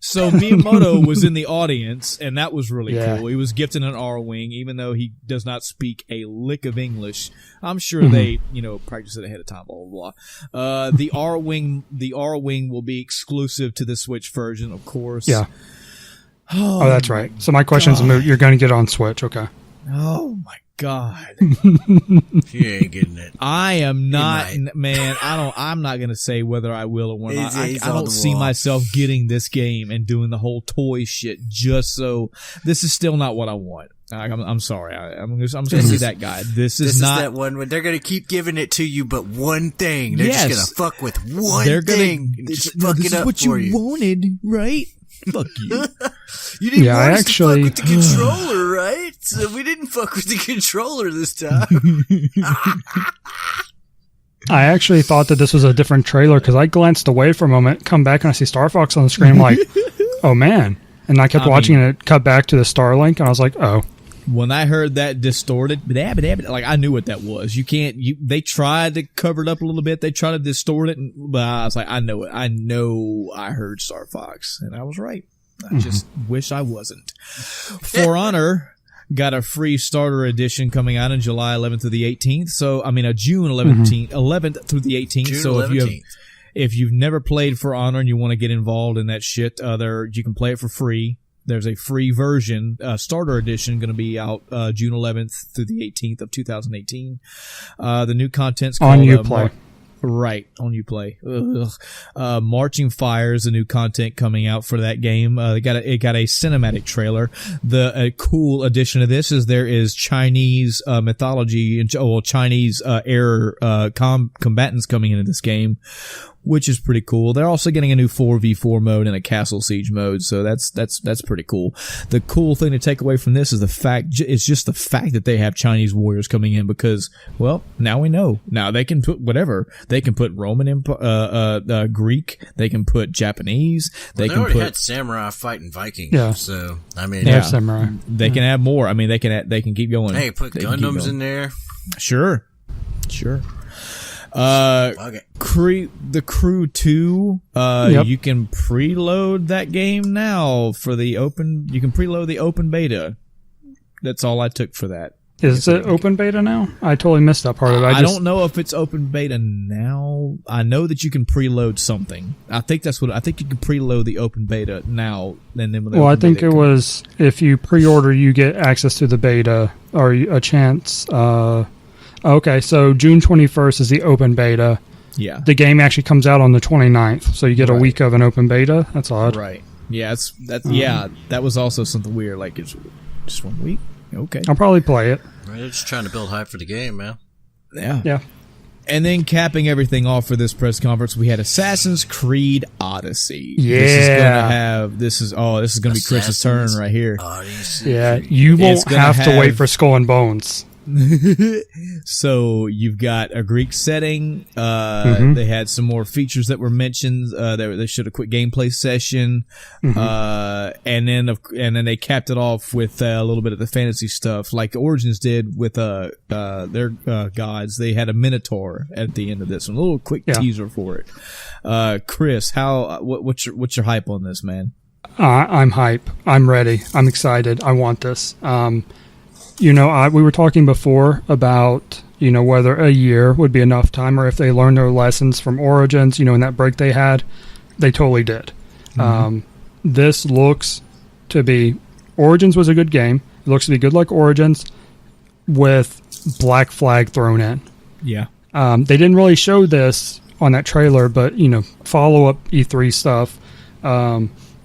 So Miyamoto was in the audience, and that was really cool. He was gifted an R-Wing, even though he does not speak a lick of English. I'm sure they, practice it ahead of time, blah, blah, blah. The R-Wing will be exclusive to the Switch version, of course. Yeah. Oh, that's right. So my question's moot. You're going to get on Switch, okay. Oh, my God. You ain't getting it. I am not, man. I'm not going to say whether I will or not. I don't see myself getting this game and doing the whole toy shit just so. This is still not what I want. I'm sorry. I'm just going to be that guy. This is that one when they're going to keep giving it to you, but one thing. They're just going to fuck with one thing. Just fuck it up for you. This is what you wanted, right? Fuck you. You didn't want us to fuck with the controller, right? So we didn't fuck with the controller this time. I actually thought that this was a different trailer because I glanced away for a moment, come back, and I see Star Fox on the screen. I'm like, oh man. And I kept watching and it cut back to the Starlink, and I was like, oh. When I heard that distorted, like I knew what that was. They tried to cover it up a little bit. They tried to distort it, but I was like, I know it. I heard Star Fox, and I was right. I just wish I wasn't. For Honor got a free starter edition coming out on July 11th through the 18th. So, June 11th through the 18th. June so 11th. if you've never played For Honor and you want to get involved in that shit, you can play it for free. There's a free version, starter edition, going to be out June 11th through the 18th of 2018. The new content's called on Uplay. Right, on Uplay. Marching Fire is the new content coming out for that game. It got a cinematic trailer. The cool addition to this is there is Chinese mythology and Chinese air combatants coming into this game, which is pretty cool. They're also getting a new 4v4 mode and a castle siege mode, so that's pretty cool. The cool thing to take away from this is it's just the fact that they have Chinese warriors coming in because, well, now we know. Now they can put whatever. They can put Roman Greek. They can put Japanese. They already had samurai fighting Vikings. Yeah. So samurai. They can add more. They can keep going. Hey, put Gundams in there. Sure. The Crew 2, you can preload that game now for the open. You can preload the open beta. That's all I took for that. Is it open beta now? I totally missed that part of it. I don't know if it's open beta now. I know that you can preload something. I think you can preload the open beta now. And then I think it was if you pre-order, you get access to the beta or a chance. Okay, so June 21st is the open beta. Yeah. The game actually comes out on the 29th, so you get a week of an open beta. That's odd. Right. Yeah, that was also something weird. Like, it's just 1 week? Okay. I'll probably play it. They're just trying to build hype for the game, man. Yeah. And then capping everything off for this press conference, we had Assassin's Creed Odyssey. Yeah. This is going to be Chris's turn right here. Odyssey. Yeah, you won't have to wait for Skull and Bones. So you've got a Greek setting. They had some more features that were mentioned. They showed a quick gameplay session, and then they capped it off with a little bit of the fantasy stuff, like Origins did with their gods. They had a Minotaur at the end of this one. A little quick teaser for it. Chris, what's your hype on this, man? I'm hype. I'm ready. I'm excited. I want this. We were talking before about, whether a year would be enough time or if they learned their lessons from Origins, in that break they had. They totally did. This looks to be... Origins was a good game. It looks to be good like Origins with Black Flag thrown in. Yeah. They didn't really show this on that trailer, but, follow-up E3 stuff.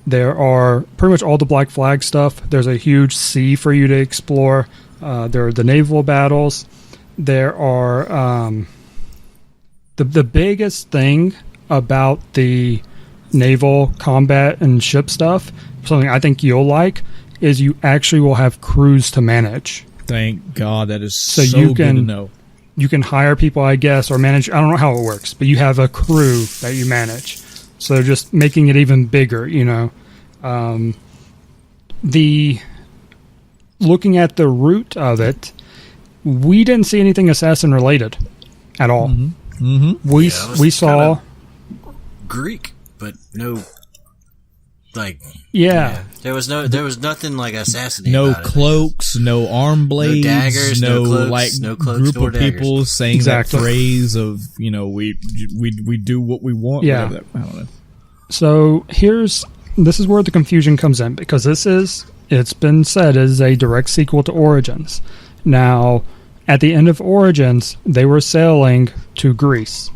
There are pretty much all the Black Flag stuff. There's a huge sea for you to explore. There are the naval battles. There are the biggest thing about the naval combat and ship stuff, something I think you'll like, is you actually will have crews to manage. Thank God. That is so good to know. You can hire people, I guess, or manage. I don't know how it works, but you have a crew that you manage. So just making it even bigger, looking at the root of it, we didn't see anything assassin related at all. We saw Greek, but no Like, yeah. There was nothing like assassinating. No about cloaks, no arm blades, no daggers, no cloaks, group of daggers. people saying exactly. that phrase of, we do what we want. Yeah. Whatever that, I don't know. So this is where the confusion comes in, because it's been said is a direct sequel to Origins. Now, at the end of Origins, they were sailing to Greece,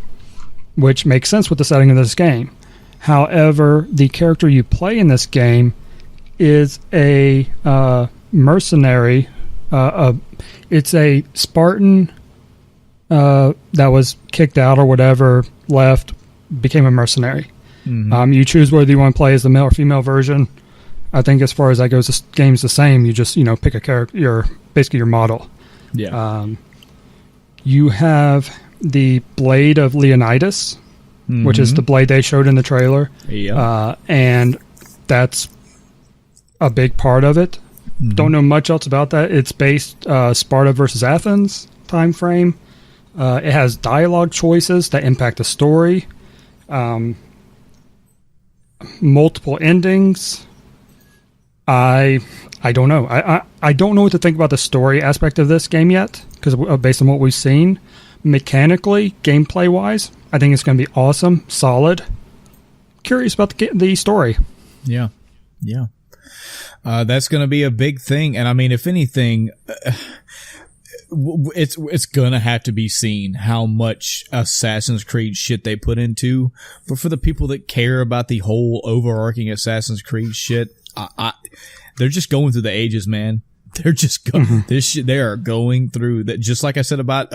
which makes sense with the setting of this game. However, the character you play in this game is a mercenary. It's a Spartan that was kicked out or whatever, left, became a mercenary. Mm-hmm. You choose whether you want to play as the male or female version. I think as far as that goes, the game's the same. You just pick a character, basically your model. Yeah. You have the Blade of Leonidas, mm-hmm. which is the blade they showed in the trailer. Yeah. And that's a big part of it. Mm-hmm. Don't know much else about that. It's based Sparta versus Athens time frame. It has dialogue choices that impact the story. Multiple endings. I don't know. I don't know what to think about the story aspect of this game yet, because based on what we've seen, mechanically, gameplay wise, I think it's going to be awesome, solid. Curious about the story. Yeah. That's going to be a big thing, and I mean, if anything, it's gonna have to be seen how much Assassin's Creed shit they put into. But for the people that care about the whole overarching Assassin's Creed shit, they're just going through the ages, man. They're just this shit. They are going through that. Just like I said about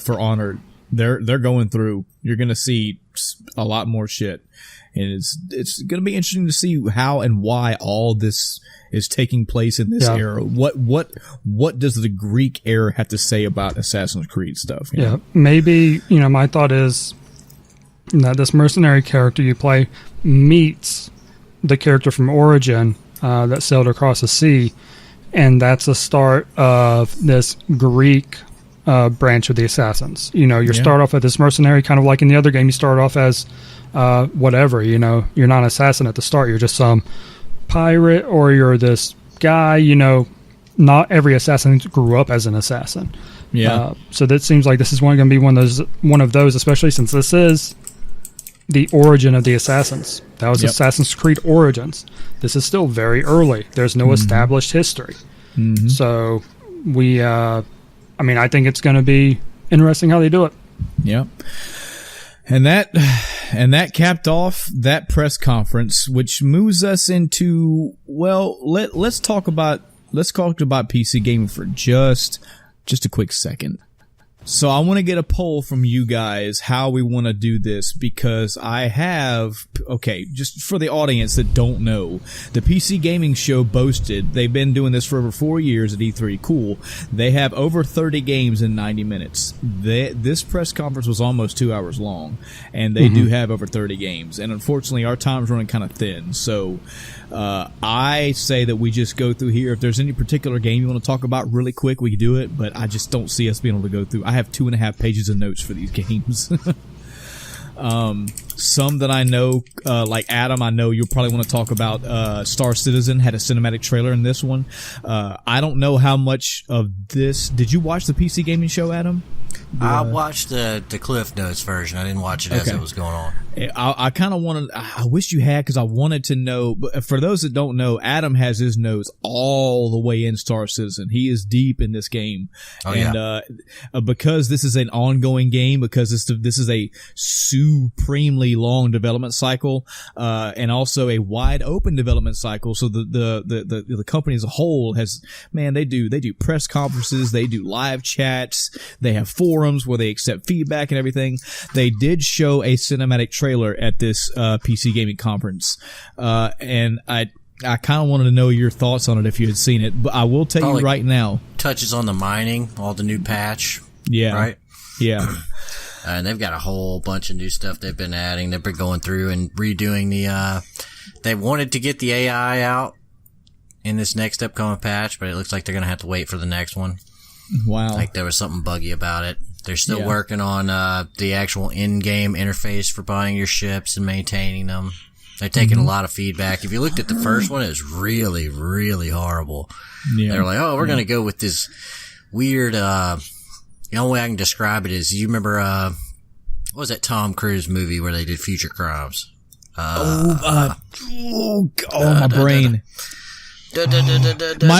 For Honor, they're going through. You're gonna see a lot more shit, and it's gonna be interesting to see how and why all this is taking place in this era. What does the Greek era have to say about Assassin's Creed stuff? You know? Maybe my thought is that this mercenary character you play meets the character from Origin that sailed across the sea, and that's the start of this Greek branch of the assassins. You start off as this mercenary, kind of like in the other game. You start off as whatever. You're not an assassin at the start. You're just some pirate, or you're this guy. Not every assassin grew up as an assassin. So that seems like this is going to be one of those, especially since this is the origin of the assassins. That was Assassin's Creed Origins. This is still very early. There's no established history. Mm-hmm. So I think it's going to be interesting how they do it. Yep. And that capped off that press conference, which moves us into, let's talk about PC gaming for just a quick second. So I want to get a poll from you guys how we want to do this, because just for the audience that don't know, the PC Gaming Show boasted they've been doing this for over 4 years at E3. Cool. They have over 30 games in 90 minutes. This press conference was almost 2 hours long, and they do have over 30 games. And unfortunately, our time's running kind of thin. So I say that we just go through here. If there's any particular game you want to talk about really quick, we can do it, but I just don't see us being able to go through. I have 2.5 pages of notes for these games. Some that I know, like Adam, I know you'll probably want to talk about Star Citizen had a cinematic trailer in this one. I don't know how much of this. Did you watch the PC Gaming Show, Adam? I watched the Cliff Notes version. I didn't watch it as it was going on. I kind of wanted. I wish you had, because I wanted to know. But for those that don't know, Adam has his nose all the way in Star Citizen. He is deep in this game, because this is an ongoing game, because this is a supremely long development cycle, and also a wide open development cycle. So the company as a whole they do press conferences, they do live chats, they have forums where they accept feedback and everything. They did show a cinematic trailer at this PC gaming conference, and I kind of wanted to know your thoughts on it if you had seen it. But I will tell you right now, touches on the mining, all the new patch. Yeah, right. Yeah. And they've got a whole bunch of new stuff they've been adding. They've been going through and redoing they wanted to get the AI out in this next upcoming patch, but it looks like they're going to have to wait for the next one. Wow. Like there was something buggy about it. They're still working on the actual in-game interface for buying your ships and maintaining them. They're taking a lot of feedback. If you looked at the first one, it was really, really horrible. Yeah. They were like, oh, we're going to go with this weird, the only way I can describe it is, you remember, what was that Tom Cruise movie where they did future crimes? My brain.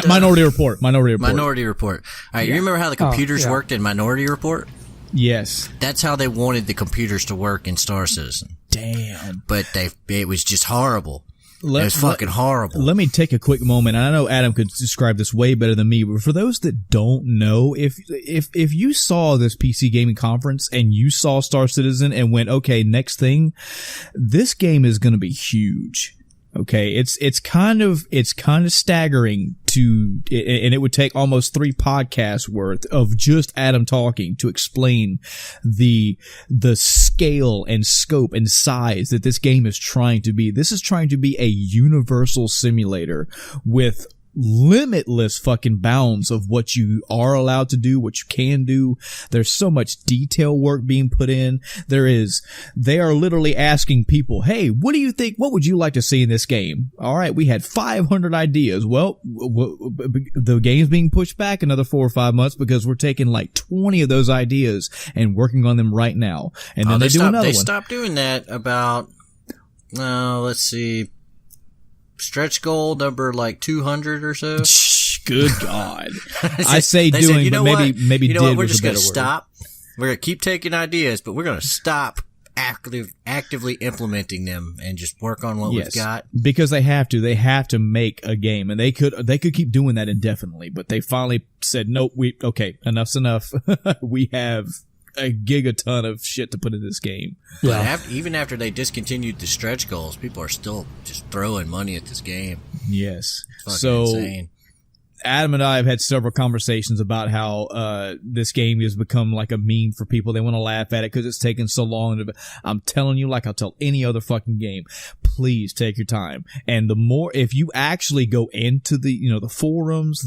Minority Report. Minority Report. All right, you remember how the computers worked in Minority Report? Yes. That's how they wanted the computers to work in Star Citizen. Damn. But it was just horrible. It was fucking horrible. Let me take a quick moment. I know Adam could describe this way better than me, but for those that don't know, if you saw this PC gaming conference and you saw Star Citizen and went, okay, next thing, this game is going to be huge. Okay, it's kind of staggering and it would take almost 3 podcasts worth of just Adam talking to explain the scale and scope and size that this game is trying to be. This is trying to be a universal simulator with limitless fucking bounds of what you are allowed to do, what you can do. There's so much detail work being put in. They are literally asking people, hey, what do you think? What would you like to see in this game? All right, we had 500 ideas. Well, the game's being pushed back another 4 or 5 months because we're taking like 20 of those ideas and working on them right now. And then they do another one. They stopped doing that about, let's see, stretch goal number like 200 or so. Good God. I say doing, said, but maybe you know did what, we're was just a better going to word. stop. We're going to keep taking ideas, but we're going to stop actively implementing them and just work on what we've got. Because they have to. They have to make a game, and they could keep doing that indefinitely, but they finally said, nope, enough's enough. We have a gigaton of shit to put in this game. Yeah. Even after they discontinued the stretch goals, people are still just throwing money at this game. Yes. It's fucking insane. Adam and I have had several conversations about how this game has become like a meme for people. They want to laugh at it because it's taken so long. I'm telling you, like I'll tell any other fucking game, please take your time. And the more, if you actually go into the forums,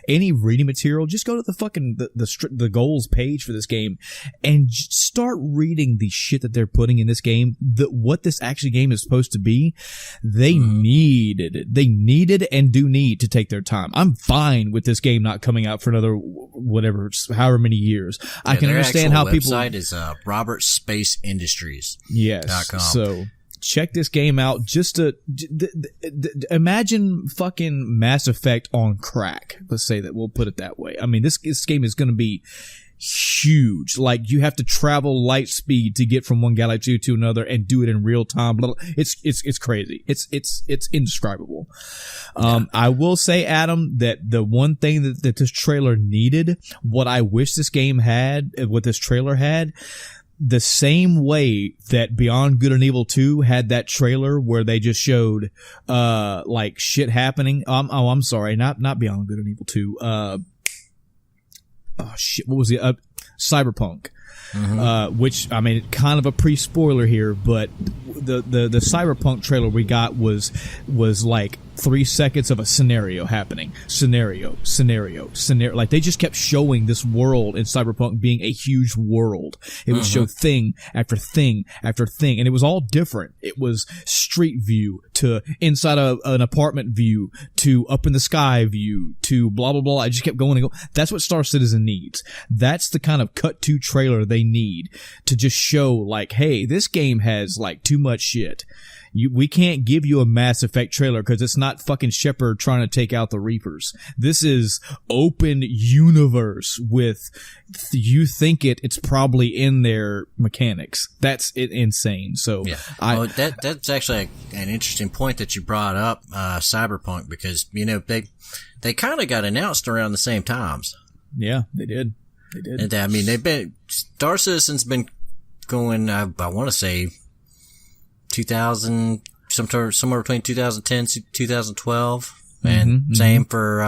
any reading material, just go to the fucking the goals page for this game and start reading the shit that they're putting in this game. What this actually game is supposed to be. They needed and do need to take their time. I'm fine with this game not coming out for another however many years. I can understand how people. Their website is Roberts Space Industries. Yes. So check this game out. Just to imagine fucking Mass Effect on crack. Let's say that. We'll put it that way. I mean, this game is going to be huge. Like, you have to travel light speed to get from one galaxy to another and do it in real time. It's crazy. It's indescribable. I will say, Adam, that the one thing that this trailer needed, what I wish this game had, what this trailer had, the same way that Beyond Good and Evil 2 had that trailer where they just showed like shit happening. I'm sorry, not Beyond Good and Evil 2. What was it? Cyberpunk. Which, I mean, kind of a pre-spoiler here, but the Cyberpunk trailer we got was like 3 seconds of a scenario happening. Scenario. Like, they just kept showing this world in Cyberpunk being a huge world. It would show thing after thing after thing, and it was all different. It was street view to inside an apartment view to up in the sky view to blah, blah, blah. I just kept going and going. That's what Star Citizen needs. That's the kind of cut-to trailer they need to just show, like, hey, this game has, like, too much shit. We can't give you a Mass Effect trailer because it's not fucking Shepard trying to take out the Reapers. This is open universe with, you think it's probably in their mechanics. That's insane. So yeah. That's actually an interesting point that you brought up, Cyberpunk, because, they kind of got announced around the same times. Yeah, they did. And, I mean, Star Citizen's been going, I want to say, 2000, somewhere between 2010 and 2012, and same for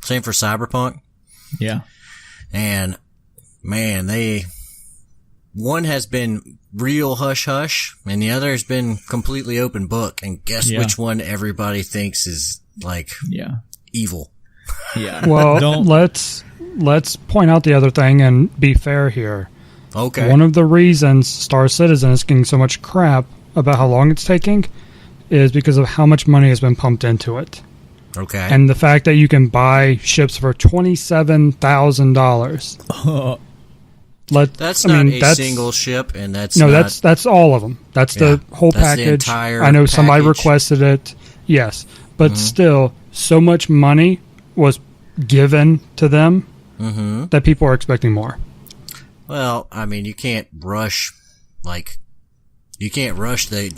Cyberpunk. Yeah. And man, one has been real hush hush, and the other has been completely open book. And guess which one everybody thinks is like evil. Yeah. Well, let's point out the other thing and be fair here. Okay. One of the reasons Star Citizen is getting so much crap about how long it's taking is because of how much money has been pumped into it. Okay. And the fact that you can buy ships for $27,000. That's not a single ship, and that's all of them. That's the whole package. I know somebody requested it. Yes, but still, so much money was given to them that people are expecting more. Well, I mean, you can't rush the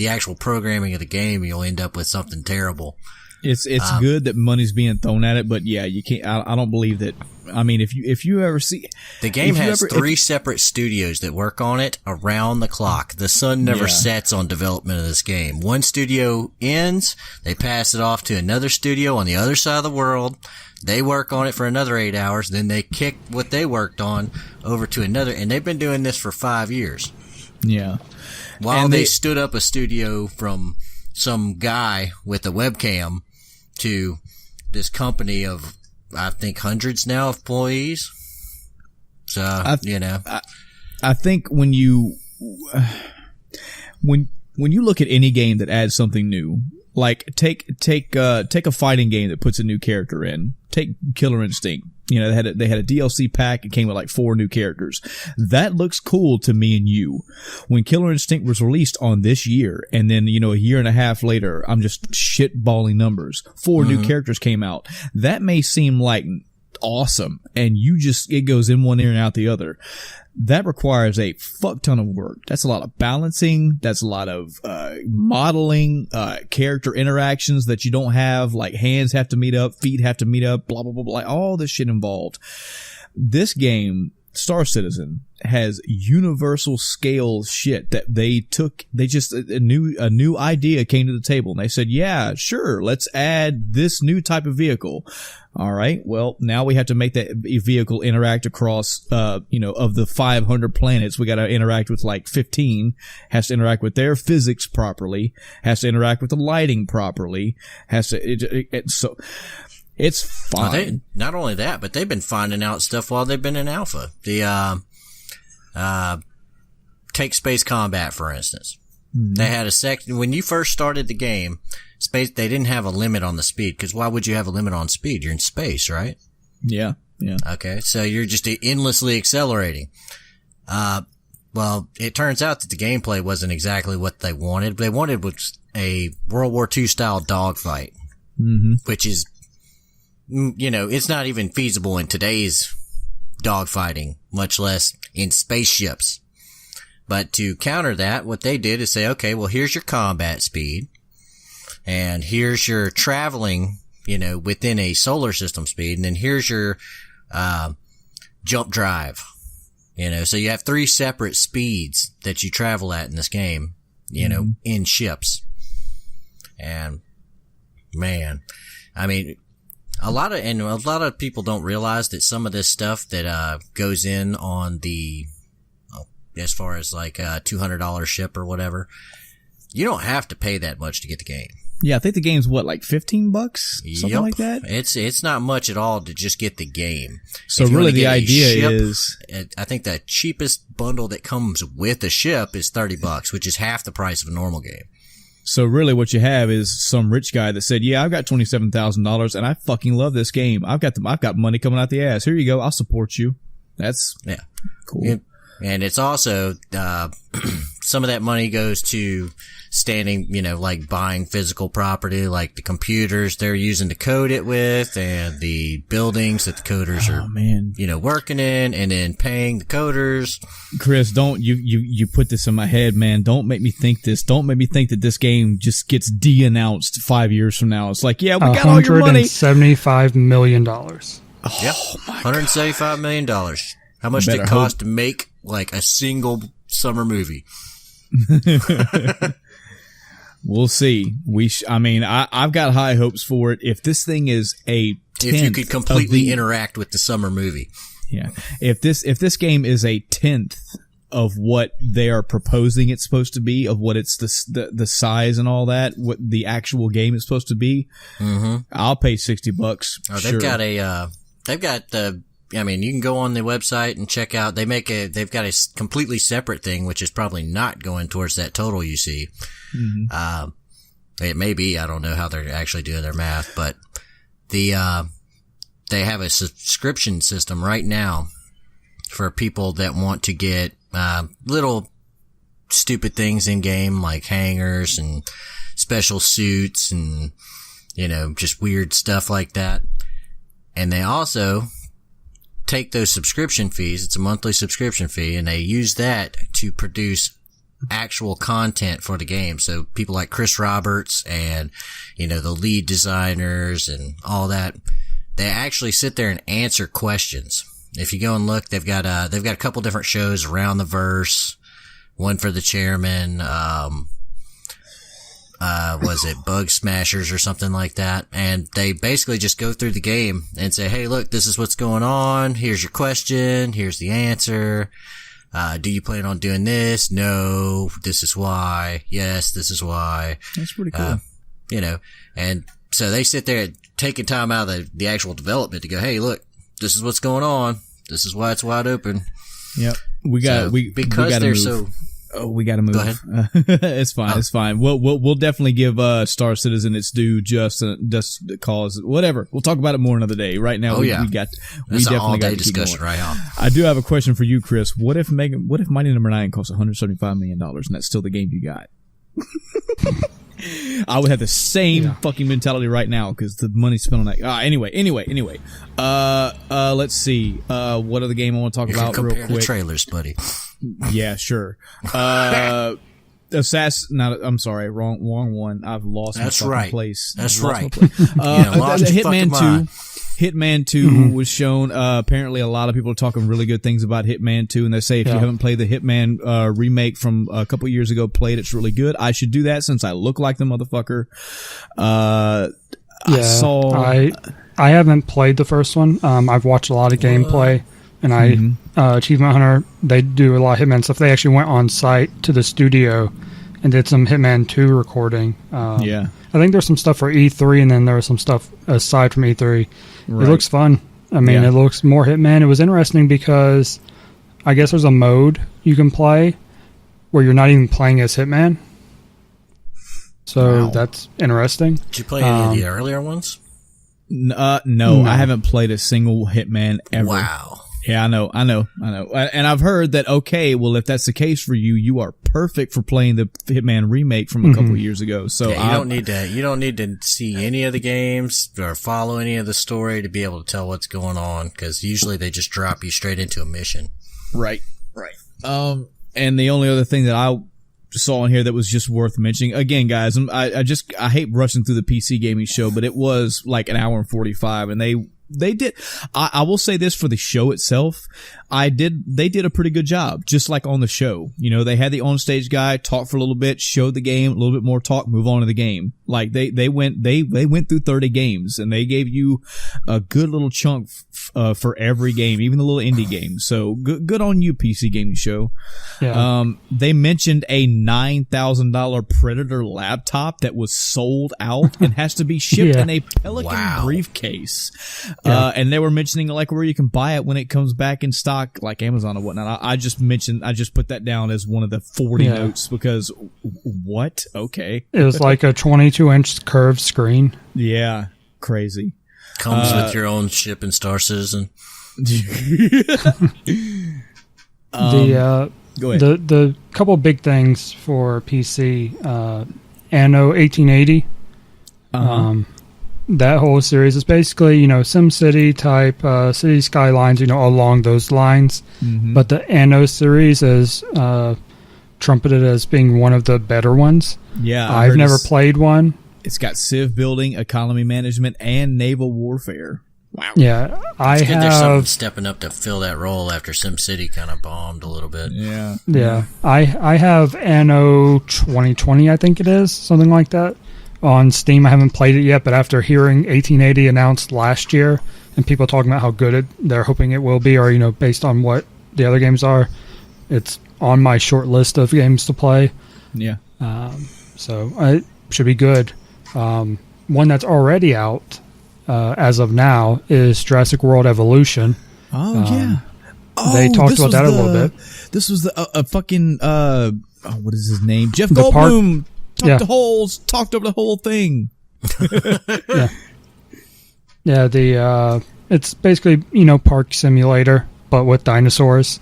actual programming of the game. You'll end up with something terrible. It's good that money's being thrown at it, but yeah, you can't. I don't believe that. I mean, if you ever see the game has three separate studios that work on it around the clock. The sun never sets on development of this game. One studio ends, they pass it off to another studio on the other side of the world. They work on it for another 8 hours, then they kick what they worked on over to another, and they've been doing this for 5 years. Yeah, while they stood up a studio from some guy with a webcam to this company of, I think, hundreds now of employees. So, I think when you look at any game that adds something new, like take a fighting game that puts a new character in. Take Killer Instinct. You know, they had a DLC pack. It came with like 4 new characters. That looks cool to me and you. When Killer Instinct was released on this year, and then, you know, a year and a half later, I'm just shitballing numbers. 4 new characters came out. That may seem like awesome, and it goes in one ear and out the other. That requires a fuck ton of work. That's a lot of balancing. That's a lot of modeling, character interactions that you don't have. Like hands have to meet up, feet have to meet up, blah blah blah blah. Like all this shit involved. This game, Star Citizen, has universal scale shit that they took. They just a new idea came to the table, and they said, "Yeah, sure, let's add this new type of vehicle." All right. Well, now we have to make that vehicle interact across, of the 500 planets, we got to interact with like 15, has to interact with their physics properly, has to interact with the lighting properly, so it's fine. Not only that, but they've been finding out stuff while they've been in alpha. Take Space Combat, for instance. They had a section, when you first started the game, they didn't have a limit on the speed, because why would you have a limit on speed? You're in space, right? Yeah. Okay, so you're just endlessly accelerating. Well, it turns out that the gameplay wasn't exactly what they wanted. They wanted was a World War II style dogfight, which is, it's not even feasible in today's dogfighting, much less in spaceships. But to counter that, what they did is say, okay, well, here's your combat speed, and here's your traveling, within a solar system speed, and then here's your jump drive. So you have 3 separate speeds that you travel at in this game, in ships. And man, I mean, a lot of people don't realize that some of this stuff that goes in on the, as far as like a $200 ship or whatever, you don't have to pay that much to get the game. Yeah, I think the game's what, like $15? Something like that? It's not much at all to just get the game. So really the idea is, I think the cheapest bundle that comes with a ship is $30, which is half the price of a normal game. So really what you have is some rich guy that said, yeah, I've got $27,000 and I fucking love this game. I've got money coming out the ass. Here you go. I'll support you. That's cool. And it's also, some of that money goes to standing, like buying physical property, like the computers they're using to code it with, and the buildings that the coders are, working in, and then paying the coders. Chris, don't you put this in my head, man. Don't make me think this. Don't make me think that this game just gets de-announced 5 years from now. It's like, yeah, we got all your money. $175 million. Oh, yep. $175 million. How much did it cost to make like a single summer movie? We'll see. I've got high hopes for it. If this thing is if you could completely interact with the summer movie. Yeah. If this game is a 10th of what they are proposing it's supposed to be, of what it's the size and all that, what the actual game is supposed to be, I'll pay $60. Oh, they've got the I mean, you can go on the website and check out. They've got a completely separate thing, which is probably not going towards that total you see. Mm-hmm. It may be. I don't know how they're actually doing their math, but they have a subscription system right now for people that want to get little stupid things in game, like hangers and special suits and, just weird stuff like that. And they also take those subscription fees. It's a monthly subscription fee, and they use that to produce actual content for the game. So people like Chris Roberts and, the lead designers and all that, they actually sit there and answer questions. If you go and look, they've got a couple different shows around the verse. One for the chairman, was it Bug Smashers or something like that? And they basically just go through the game and say, hey, look, this is what's going on. Here's your question. Here's the answer. Do you plan on doing this? No. This is why. Yes, this is why. That's pretty cool. And so they sit there taking time out of the actual development to go, hey, look, this is what's going on. This is why it's wide open. Yep. We gotta move. Oh, we gotta move. Go ahead. It's fine. It's fine. We'll definitely give Star Citizen its due just cause whatever. We'll talk about it more another day. Right now, we definitely got to keep discussion going. right now. I do have a question for you, Chris. What if Mighty Number 9 costs $175 million and that's still the game you got? I would have the same fucking mentality right now because the money's spent on that. Anyway. Let's see. What other game I want to talk about real quick? The trailers, buddy. Yeah, sure. I'm sorry, wrong one. I've lost my fucking place. That's right. Hitman 2. Hitman 2 was shown. Apparently, a lot of people are talking really good things about Hitman 2, and they say if you haven't played the Hitman remake from a couple years ago, play it. It's really good. I should do that since I look like the motherfucker. I haven't played the first one. I've watched a lot of gameplay, and Achievement Hunter, they do a lot of Hitman stuff. They actually went on site to the studio and did some Hitman 2 recording. I think there's some stuff for E3, and then there was some stuff aside from E3. Right. It looks fun. I mean, it looks more Hitman. It was interesting because I guess there's a mode you can play where you're not even playing as Hitman. So that's interesting. Did you play any of the earlier ones? No, I haven't played a single Hitman ever. Wow. Yeah, I know. And I've heard that, okay, well, if that's the case for you, you are perfect for playing the Hitman remake from a couple of years ago. So you don't need to see any of the games or follow any of the story to be able to tell what's going on, because usually they just drop you straight into a mission. Right. And the only other thing that I saw in here that was just worth mentioning, again, guys, I hate rushing through the PC gaming show, but it was like an hour and 45, and they did. I will say this for the show itself. They did a pretty good job, just like on the show. They had the onstage guy talk for a little bit, showed the game, a little bit more talk, move on to the game. Like they went through 30 games and they gave you a good little chunk for every game, even the little indie games. So good on you, PC Gaming Show. Yeah. They mentioned a $9,000 Predator laptop that was sold out and has to be shipped in a Pelican briefcase. Yeah. And they were mentioning like where you can buy it when it comes back in stock, like Amazon or whatnot. I just put that down as one of the 40 notes because what? Okay. It was like a 22-inch curved screen. Yeah. Crazy. Comes with your own ship in Star Citizen. Go ahead. The couple big things for PC, Anno 1880. That whole series is basically, SimCity type, City Skylines, along those lines. Mm-hmm. But the Anno series is trumpeted as being one of the better ones. Yeah. I've never played one. It's got civ building, economy management, and naval warfare. Wow. Yeah. It's good there's someone stepping up to fill that role after SimCity kind of bombed a little bit. Yeah. Yeah. I have Anno 2020, I think it is, something like that. On Steam, I haven't played it yet, but after hearing 1880 announced last year and people talking about how good they're hoping it will be, or based on what the other games are, it's on my short list of games to play. Yeah. So it should be good. One that's already out as of now is Jurassic World Evolution. Oh yeah. They talked about that a little bit. This was the fucking what is his name? Jeff Goldblum talked over the whole thing. Yeah. It's basically park simulator but with dinosaurs.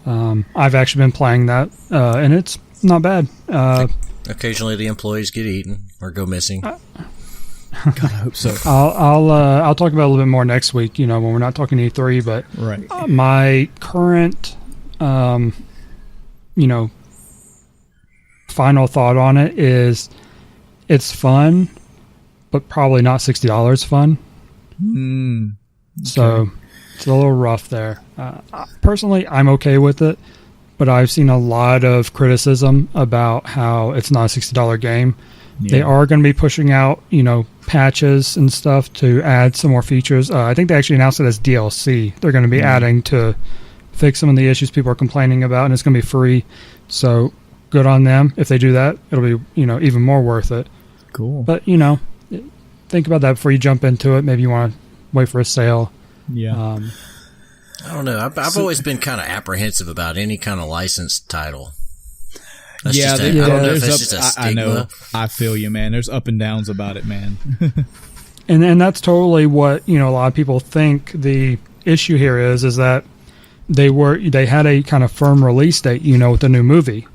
I've actually been playing that, and it's not bad. Occasionally, the employees get eaten or go missing. God, I hope so. I'll talk about it a little bit more next week. When we're not talking E3, but right. My current, final thought on it is, it's fun, but probably not $60 fun. Okay. So it's a little rough there. Personally, I'm okay with it, but I've seen a lot of criticism about how it's not a $60 game. Yeah. They are going to be pushing out, patches and stuff to add some more features. I think they actually announced it as DLC. They're going to be adding to fix some of the issues people are complaining about, and it's going to be free. So good on them. If they do that, it'll be, even more worth it. Cool. But, think about that before you jump into it. Maybe you want to wait for a sale. Yeah. I don't know. I've always been kind of apprehensive about any kind of licensed title. I don't know if that's just a stigma. I know. I feel you, man. There's up and downs about it, man. and that's totally what, a lot of people think the issue here is that they had a kind of firm release date, with the new movie,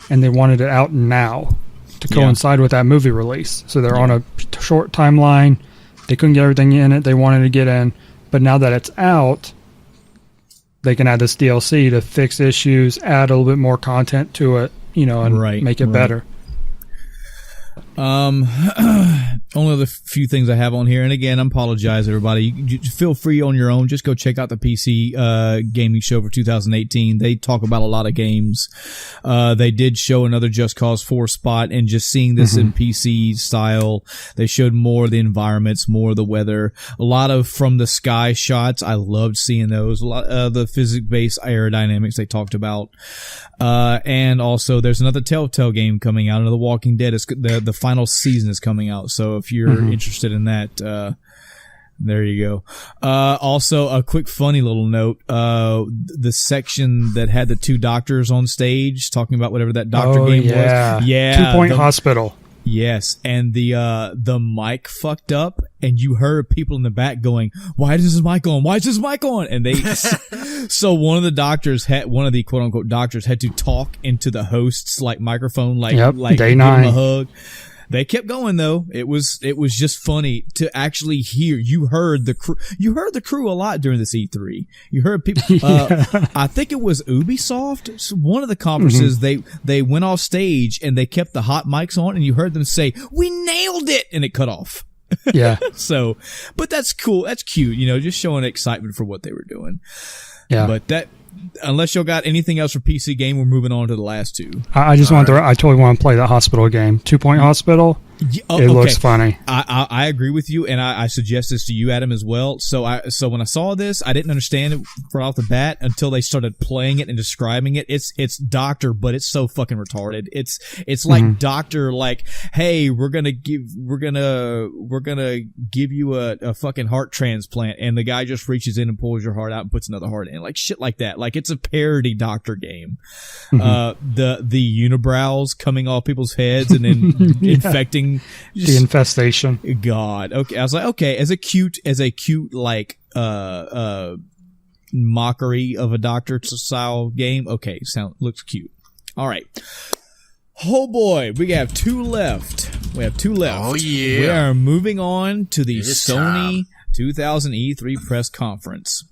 and they wanted it out now to coincide with that movie release. So they're on a short timeline. They couldn't get everything in it they wanted to get in. But now that it's out, they can add this DLC to fix issues, add a little bit more content to it, and make it better. Only other few things I have on here, and again, I apologize, everybody. You feel free on your own. Just go check out the PC gaming show for 2018. They talk about a lot of games. They did show another Just Cause 4 spot, and just seeing this in PC style, they showed more of the environments, more of the weather, a lot of from the sky shots. I loved seeing those. A lot of the physics-based aerodynamics they talked about. And also there's another Telltale game coming out, another Walking Dead. The final season is coming out. So if you're interested in that, there you go. Also a quick funny little note, the section that had the two doctors on stage talking about whatever that doctor game was. Yeah. 2 Point Hospital. Yes, and the mic fucked up, and you heard people in the back going, "Why is this mic on? Why is this mic on?" And they, so one of the quote unquote doctors had to talk into the host's microphone, like day 9, give him a hug. They kept going though. It was just funny to actually hear. You heard the crew a lot during this E3. You heard people. I think it was Ubisoft. So one of the conferences, they went off stage and they kept the hot mics on, and you heard them say, "We nailed it," and it cut off. Yeah. So, but that's cool. That's cute. Just showing excitement for what they were doing. Yeah. But that. Unless y'all got anything else for PC game, we're moving on to the last two. I totally want to play the hospital game. 2 Point Hospital. It looks funny. I agree with you, and I suggest this to you, Adam, as well. So when I saw this, I didn't understand it right off the bat until they started playing it and describing it. It's doctor, but it's so fucking retarded. It's like doctor, hey, we're gonna give you a fucking heart transplant, and the guy just reaches in and pulls your heart out and puts another heart in, shit like that. It's a parody doctor game. The unibrows coming off people's heads and then infecting the infestation. God. Okay. I was like, okay, as a cute mockery of a doctor style game. Okay. Looks cute. All right. Oh boy. We have two left. Oh yeah. We are moving on to the Sony 2000 E3 press conference.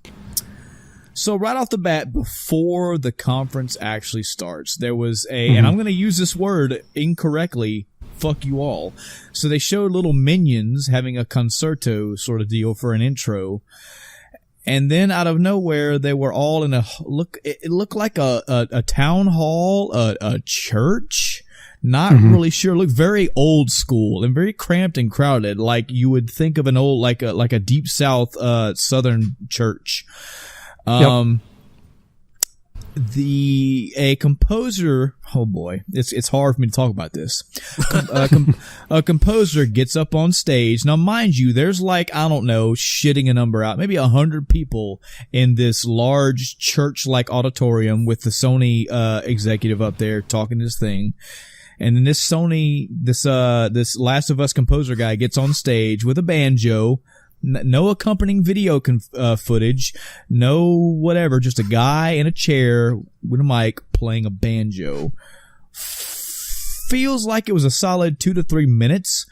So right off the bat, before the conference actually starts, there was and I'm going to use this word incorrectly, fuck you all. So they showed little minions having a concerto sort of deal for an intro. And then out of nowhere, they were all in it looked like a town hall, a church. Not really sure. Looked very old school and very cramped and crowded, like you would think of an old, like a deep south, southern church. a composer, oh boy, it's hard for me to talk about this. A composer gets up on stage. Now, mind you, there's like, I don't know, shitting a number out, maybe 100 people in this large church-like auditorium with the Sony executive up there talking this thing. And then this Last of Us composer guy gets on stage with a banjo. No accompanying video footage, no whatever, just a guy in a chair with a mic playing a banjo. Feels like it was a solid 2 to 3 minutes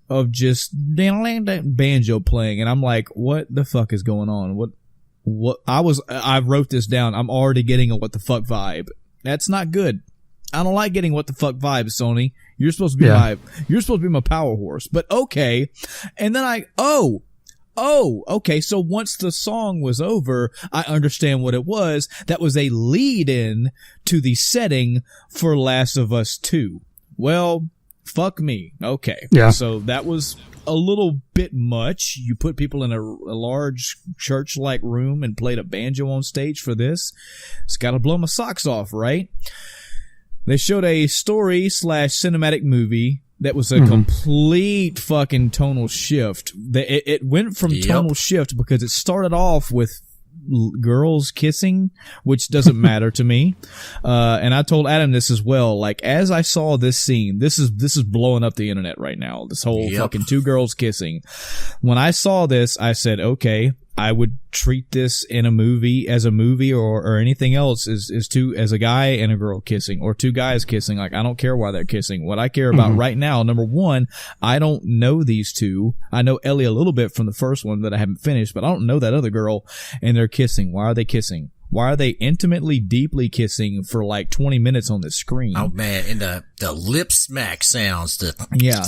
of just banjo playing, and I'm like, what the fuck is going on? I wrote this down. I'm already getting a what the fuck vibe. That's not good. I don't like getting what the fuck vibes, Sony. You're supposed to be you're supposed to be my power horse. But okay. And then okay, so once the song was over, I understand what it was. That was a lead-in to the setting for Last of Us 2. Well, fuck me. Okay. Yeah. So that was a little bit much. You put people in a large church-like room and played a banjo on stage for this. It's gotta blow my socks off, right? They showed a story/cinematic movie that was a complete fucking tonal shift. It went from tonal shift because it started off with girls kissing, which doesn't matter to me. And I told Adam this as well. Like, as I saw this scene, this is blowing up the internet right now. This whole fucking 2 girls kissing. When I saw this, I said, okay, I would treat this in a movie as a movie or anything else as a guy and a girl kissing or 2 guys kissing. Like, I don't care why they're kissing. What I care about right now, number one, I don't know these 2. I know Ellie a little bit from the first one that I haven't finished, but I don't know that other girl, and they're kissing. Why are they kissing? Why are they intimately, deeply kissing for like 20 minutes on the screen? Oh man, and the lip smack sounds. Yeah.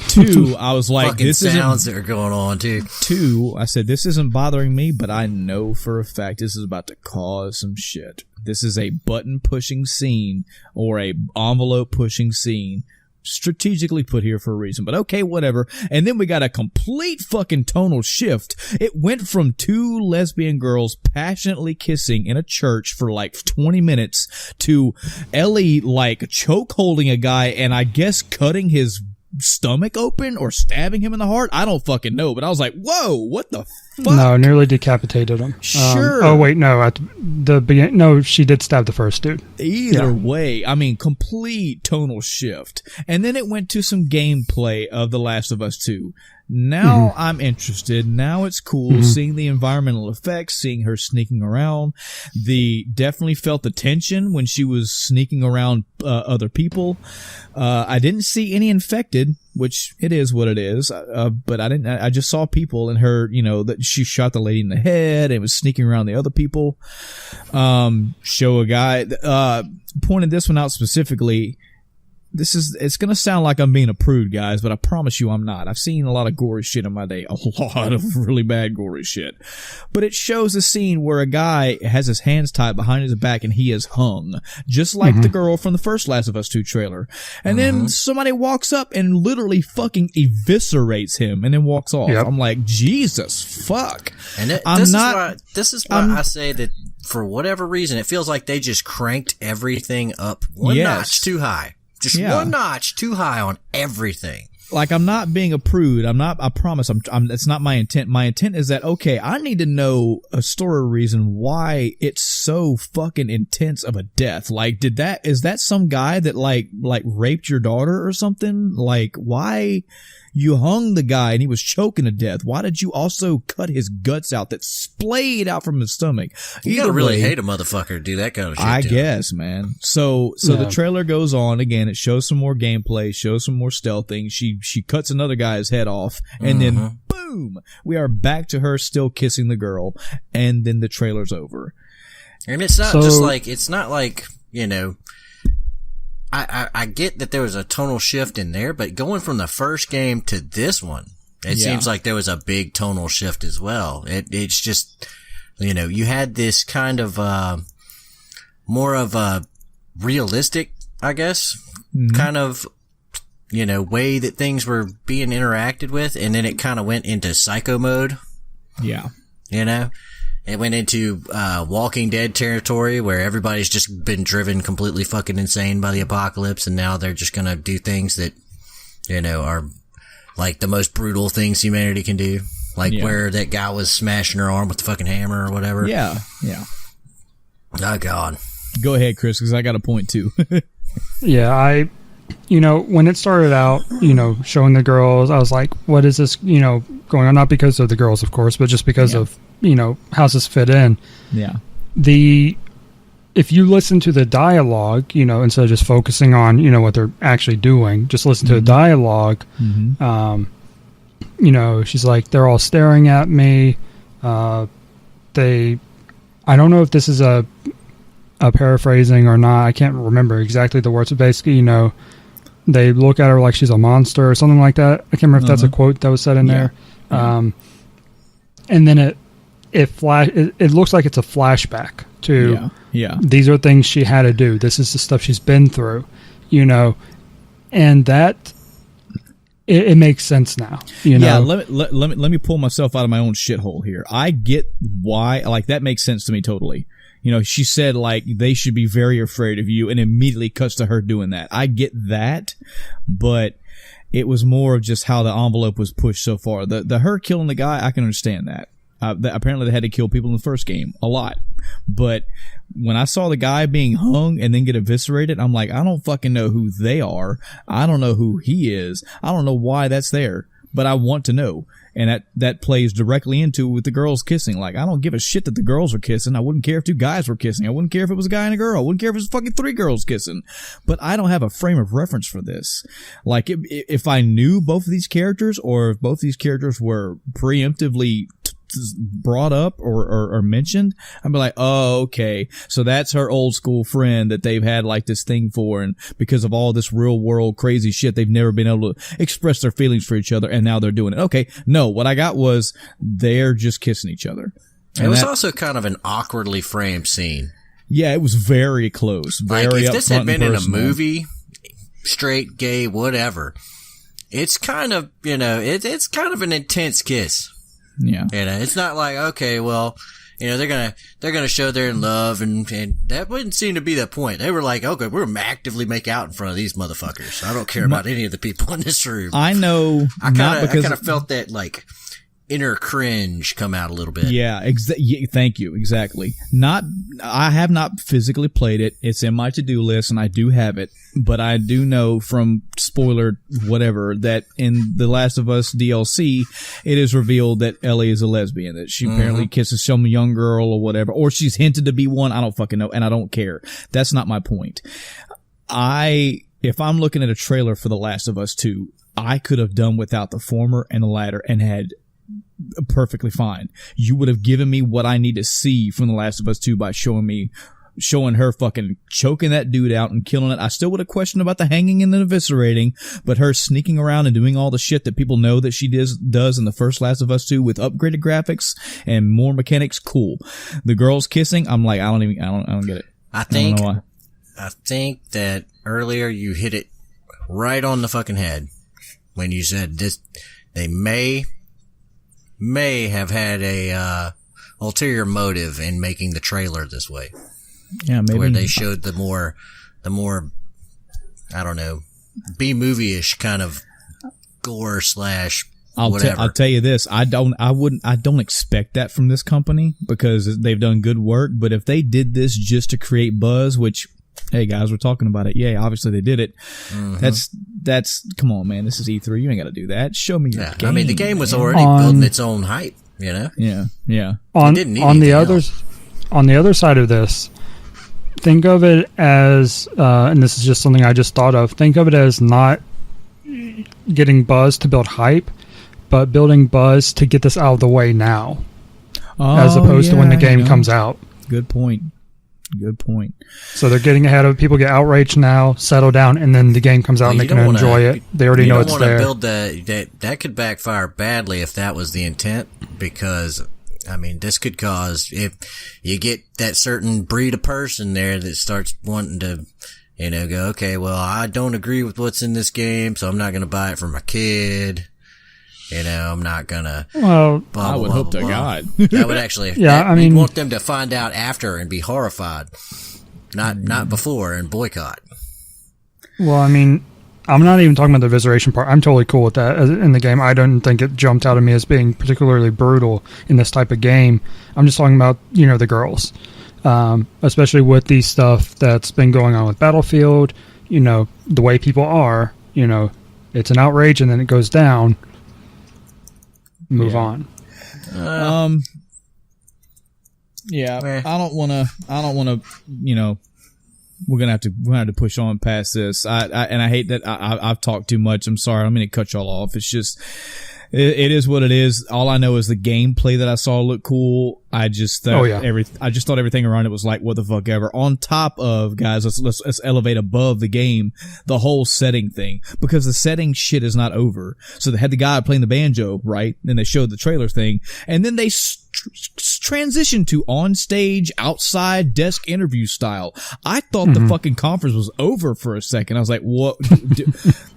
2, I was like, fucking this sounds that are going on too. 2, I said, this isn't bothering me, but I know for a fact this is about to cause some shit. This is a button pushing scene or a envelope pushing scene. Strategically put here for a reason, but okay, whatever. And then we got a complete fucking tonal shift. It went from 2 lesbian girls passionately kissing in a church for like 20 minutes to Ellie like choke holding a guy and I guess cutting his stomach open or stabbing him in the heart. I don't fucking know, but I was like, whoa, what the fuck? No, nearly decapitated him. Sure. Oh wait, no, at the beginning, no, she did stab the first dude. Either way, I mean, complete tonal shift. And then it went to some gameplay of The Last of Us 2. Now I'm interested. Now it's cool seeing the environmental effects, seeing her sneaking around. Definitely felt the tension when she was sneaking around other people. I didn't see any infected, which it is what it is. But I just saw people and her, that she shot the lady in the head and was sneaking around the other people. Show a guy, pointed this one out specifically. It's gonna sound like I'm being a prude, guys, but I promise you I'm not. I've seen a lot of gory shit in my day. A lot of really bad gory shit. But it shows a scene where a guy has his hands tied behind his back and he is hung. Just like the girl from the first Last of Us 2 trailer. And then somebody walks up and literally fucking eviscerates him and then walks off. Yep. I'm like, Jesus, fuck. And this is why I say that for whatever reason, it feels like they just cranked everything up one notch too high. Just one notch too high on everything. Like, I'm not being a prude. I promise. That's not my intent. My intent is that, okay, I need to know a story reason why it's so fucking intense of a death. Like, is that some guy that like raped your daughter or something? Like, why? You hung the guy and he was choking to death. Why did you also cut his guts out that splayed out from his stomach? You gotta really hate a motherfucker to do that kind of shit. I guess, man. So the trailer goes on again. It shows some more gameplay, shows some more stealthing. She cuts another guy's head off, and then boom, we are back to her still kissing the girl, and then the trailer's over. And it's not just like, it's not like, I get that there was a tonal shift in there, but going from the first game to this one, it seems like there was a big tonal shift as well. It's just, you had this kind of, more of a realistic, I guess, kind of, way that things were being interacted with, and then it kind of went into psycho mode. Yeah. It went into Walking Dead territory where everybody's just been driven completely fucking insane by the apocalypse, and now they're just gonna do things that, are like the most brutal things humanity can do. Like where that guy was smashing her arm with the fucking hammer or whatever. Yeah. Oh, God. Go ahead, Chris, because I got a point, too. Yeah, when it started out, showing the girls, I was like, what is this, going on? Not because of the girls, of course, but just because of, how's this fit in? Yeah. If you listen to the dialogue, instead of just focusing on, what they're actually doing, just listen to the dialogue. She's like, they're all staring at me. I don't know if this is a paraphrasing or not. I can't remember exactly the words, but basically, they look at her like she's a monster or something like that. I can't remember if that's a quote that was said in there. And then it looks like it's a flashback to these are things she had to do. This is the stuff she's been through, and that it makes sense now. Yeah, let me pull myself out of my own shithole here. I get why, like, that makes sense to me totally. She said, like, they should be very afraid of you, and immediately cuts to her doing that. I get that, but it was more of just how the envelope was pushed so far. The her killing the guy, I can understand that. Apparently they had to kill people in the first game a lot, but when I saw the guy being hung and then get eviscerated, I'm like, I don't fucking know who they are. I don't know who he is. I don't know why that's there, but I want to know. And that plays directly into with the girls kissing. Like, I don't give a shit that the girls are kissing. I wouldn't care if 2 guys were kissing. I wouldn't care if it was a guy and a girl. I wouldn't care if it was fucking 3 girls kissing. But I don't have a frame of reference for this. Like, if I knew both of these characters, or if both these characters were preemptively brought up or mentioned, I'd be like, oh, okay, so that's her old school friend that they've had like this thing for, and because of all this real world crazy shit, they've never been able to express their feelings for each other, and now they're doing it. Okay, no, what I got was they're just kissing each other. And it was also kind of an awkwardly framed scene. Yeah, it was very close. Very like, if this had been in a movie, straight, gay, whatever, it's kind of, it's kind of an intense kiss. Yeah. It's not like, okay, well, they're gonna show they're in love, and that wouldn't seem to be the point. They were like, okay, we're gonna actively make out in front of these motherfuckers. I don't care about any of the people in this room. I know. I kind of felt that, like, inner cringe come out a little bit. Yeah, thank you. Exactly. I have not physically played it. It's in my to-do list, and I do have it. But I do know from spoiler whatever that in The Last of Us DLC, it is revealed that Ellie is a lesbian, that she apparently kisses some young girl or whatever, or she's hinted to be one. I don't fucking know, and I don't care. That's not my point. If I'm looking at a trailer for The Last of Us 2, I could have done without the former and the latter and had perfectly fine. You would have given me what I need to see from The Last of Us 2 by showing her fucking choking that dude out and killing it. I still would have questioned about the hanging and the eviscerating, but her sneaking around and doing all the shit that people know that she does in the first Last of Us 2 with upgraded graphics and more mechanics, cool. The girls kissing, I'm like, I don't get it. I think that earlier you hit it right on the fucking head when you said this. They may have had a ulterior motive in making the trailer this way. Yeah, maybe where they showed the more I don't know, B-movie-ish kind of gore / whatever. I'll tell you this, I don't expect that from this company because they've done good work, but if they did this just to create buzz, which, hey guys, we're talking about it. Yeah, obviously they did it. That's come on, man. This is E3. You ain't got to do that. Show me your game. I mean, the game was already building its own hype, Yeah. On the other side of this, think of it as, and this is just something I just thought of, think of it as not getting buzz to build hype, but building buzz to get this out of the way now, as opposed to when the game comes out. Good point. So they're getting ahead of it. People get outraged now, settle down, and then the game comes out and they can enjoy it. They already know it's there. Build that could backfire badly if that was the intent, because I mean, this could cause, if you get that certain breed of person there that starts wanting to, go, okay, well, I don't agree with what's in this game, so I'm not going to buy it for my kid. I'm not gonna. Well, I would hope to God. That would actually. I mean, want them to find out after and be horrified, not before and boycott. Well, I mean, I'm not even talking about the evisceration part. I'm totally cool with that in the game. I don't think it jumped out at me as being particularly brutal in this type of game. I'm just talking about, the girls. Especially with the stuff that's been going on with Battlefield, the way people are, it's an outrage and then it goes down. Move on. Yeah, I don't want to, we're gonna have to push on past this. I hate that I've talked too much. I'm sorry. I'm gonna cut y'all off. It's just, it is what it is. All I know is the gameplay that I saw looked cool. I just thought I just thought everything around it was like, what the fuck ever. On top of, guys, let's elevate above the game, the whole setting thing, because the setting shit is not over. So they had the guy playing the banjo, right? Then they showed the trailer thing, and then they transitioned to on stage, outside desk interview style. I thought the fucking conference was over for a second. I was like, what?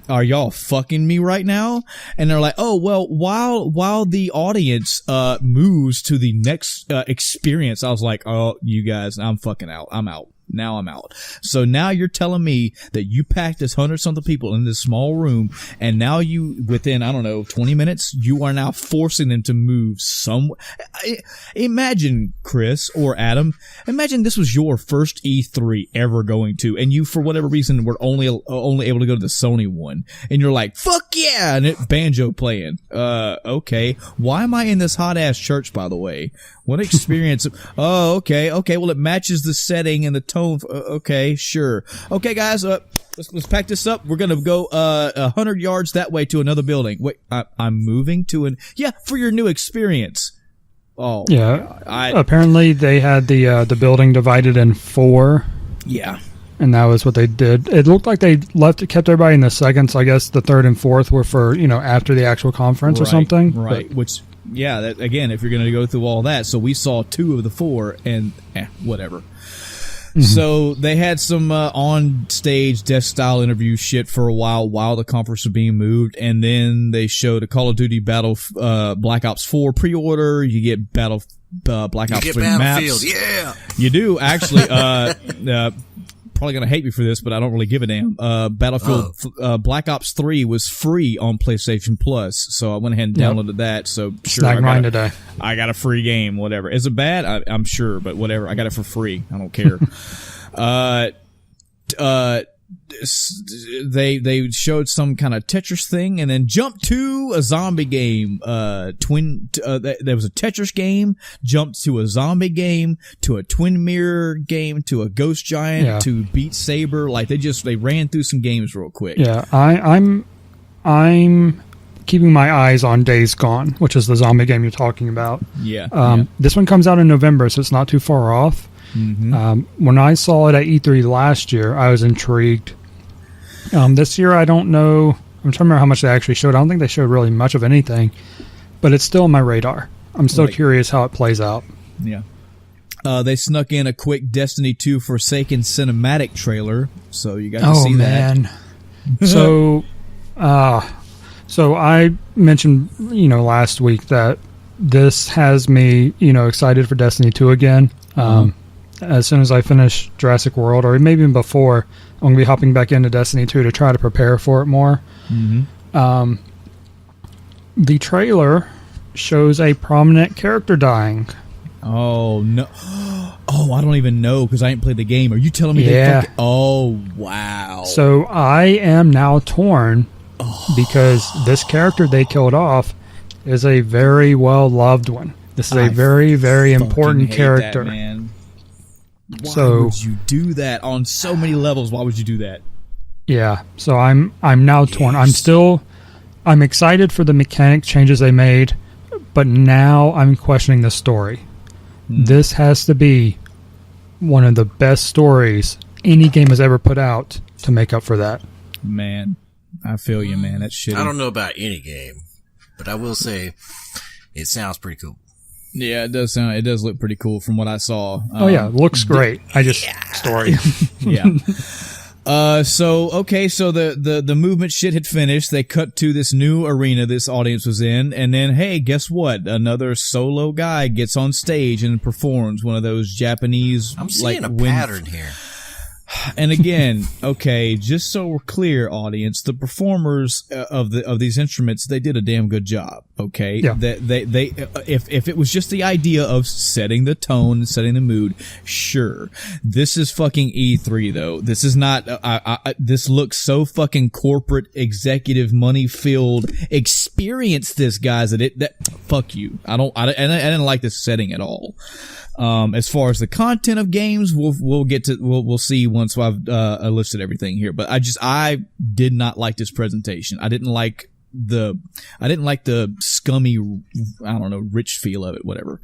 Are y'all fucking me right now? And they're like, oh, well, while the audience moves to the next experience, I was like, oh, you guys, I'm fucking out. I'm out. Now I'm out. So now you're telling me that you packed this 100-something people in this small room, and now you, within, 20 minutes, you are now forcing them to move somewhere. Imagine, Chris or Adam, imagine this was your first E3 ever going to, and you, for whatever reason, were only able to go to the Sony one, and you're like, fuck yeah, and banjo playing. Okay. Why am I in this hot-ass church, by the way? What experience? Oh, okay. Well, it matches the setting and the tone. Okay, sure. Okay, guys, let's pack this up. We're gonna go 100 yards that way to another building. Wait, I'm moving to for your new experience. Oh, yeah. Apparently, they had the building divided in 4. Yeah. And that was what they did. It looked like they kept everybody in the second. So I guess the third and fourth were for after the actual conference or something. Right. Which. Yeah, that, again, if you're going to go through all that. So we saw 2 of the 4 and whatever. Mm-hmm. So they had some on-stage desk-style interview shit for a while the conference was being moved. And then they showed a Call of Duty Black Ops 4 pre-order. You get Black Ops 3 maps. Yeah! You do, actually. Probably gonna hate me for this, but I don't really give a damn. Battlefield Black Ops 3 was free on PlayStation Plus, so I went ahead and downloaded that. So sure, I got a free game. Whatever. Is it bad? I'm sure, but whatever. I got it for free. I don't care. They showed some kind of Tetris thing and then jumped to a zombie game. There was a Tetris game, jumped to a zombie game, to a Twin Mirror game, to a Ghost Giant, to Beat Saber. Like they ran through some games real quick. Yeah, I'm keeping my eyes on Days Gone, which is the zombie game you're talking about. Yeah. This one comes out in November, so it's not too far off. Mm-hmm. When I saw it at E3 last year, I was intrigued. This year, I don't know. I'm trying to remember how much they actually showed. I don't think they showed really much of anything, but it's still on my radar. I'm still curious how it plays out. Yeah. They snuck in a quick Destiny 2 Forsaken cinematic trailer, so you got to see that. Oh, man. So I mentioned, last week that this has me, excited for Destiny 2 again. As soon as I finish Jurassic World, or maybe even before, I'm going to be hopping back into Destiny 2 to try to prepare for it more. Mm-hmm. The trailer shows a prominent character dying. Oh, no. Oh, I don't even know because I ain't played the game. Are you telling me oh, wow. So I am now torn because this character they killed off is a very well-loved one. This is a very, very important character. That, man. Why would you do that on so many levels? Why would you do that? Yeah, so I'm now torn. I'm excited for the mechanic changes they made, but now I'm questioning the story. This has to be one of the best stories any game has ever put out to make up for that. Man, I feel you, man. That's shitty. I don't know about any game, but I will say it sounds pretty cool. Yeah, it does look pretty cool from what I saw. Looks great. Story. Yeah. So the movement shit had finished. They cut to this new arena this audience was in, and then hey, guess what? Another solo guy gets on stage and performs one of those Japanese. I'm seeing a pattern here. And again, okay, just so we're clear, audience, the performers of these instruments, they did a damn good job. Okay, yeah. If it was just the idea of setting the tone, setting the mood, sure. This is fucking E3 though. This is not. This looks so fucking corporate, executive, money filled. Experience this, guys. Fuck you. I didn't like this setting at all. As far as the content of games, we'll see once I've listed everything here. But I did not like this presentation. I didn't like the scummy, I don't know, rich feel of it, whatever.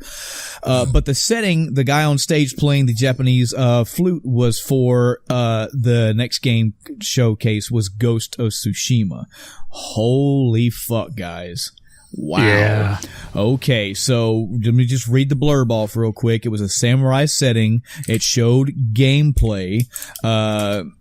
But the setting, the guy on stage playing the Japanese flute was for the next game showcase was Ghost of Tsushima. Holy fuck, guys. Wow. Yeah. Okay, so let me just read the blurb off real quick. It was a samurai setting. It showed gameplay.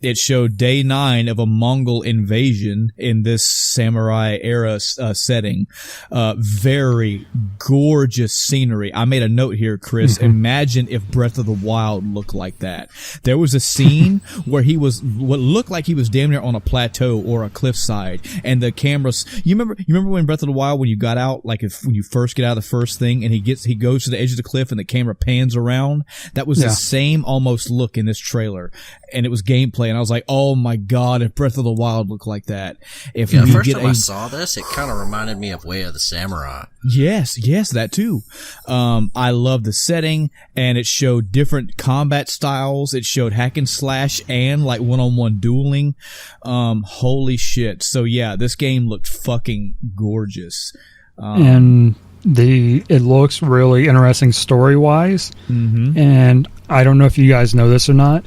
It showed day 9 of a Mongol invasion in this samurai era setting. Very gorgeous scenery. I made a note here, Chris. Mm-hmm. Imagine if Breath of the Wild looked like that. There was a scene where he was what looked like he was damn near on a plateau or a cliffside, and the cameras. You remember when Breath of the Wild when you got out, like when you first get out of the first thing and he goes to the edge of the cliff and the camera pans around? That was the same almost look in this trailer, and it was gameplay, and I was like, oh my god, if Breath of the Wild looked like that. The first time I saw this, it kind of reminded me of Way of the Samurai. Yes, that too. I love the setting, and it showed different combat styles. It showed hack and slash and like one-on-one dueling. Holy shit. So yeah, this game looked fucking gorgeous. And it looks really interesting story-wise. Mm-hmm. And I don't know if you guys know this or not,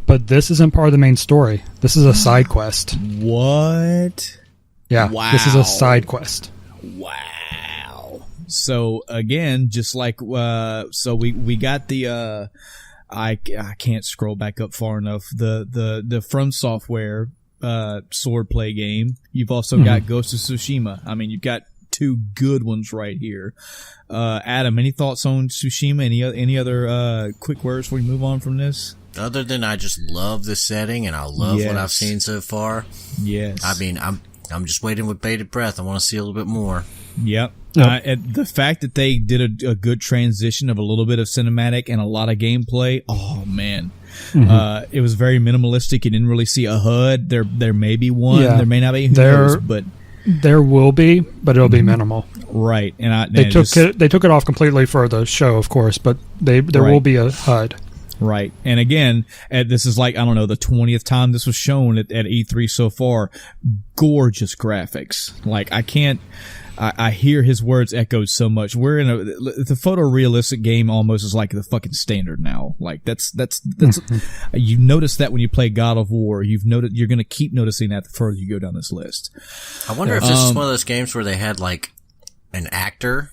but this isn't part of the main story. This is a side quest. What? Yeah, wow. This is a side quest. Wow. So again, just like so we got the I can't scroll back up far enough. The From Software swordplay game. You've also got Ghost of Tsushima. I mean, you've got two good ones right here. Adam, any thoughts on Tsushima? Any other quick words before we move on from this? Other than I just love the setting and I love what I've seen so far. Yes. I mean, I'm just waiting with bated breath. I want to see a little bit more. Yep. And the fact that they did a good transition of a little bit of cinematic and a lot of gameplay. Oh man. Mm-hmm. It was very minimalistic. You didn't really see a HUD. There may be one. Yeah. There may not be. Who knows, but there will be, but it'll be minimal. Right. And they took it off completely for the show, of course, but there will be a HUD. Right. And again, this is like, I don't know, the 20th time this was shown at E3 so far. Gorgeous graphics. Like, I hear his words echoed so much. We're in the photorealistic game almost is like the fucking standard now. Like that's you notice that when you play God of War. You're going to keep noticing that the further you go down this list. I wonder if this is one of those games where they had like an actor.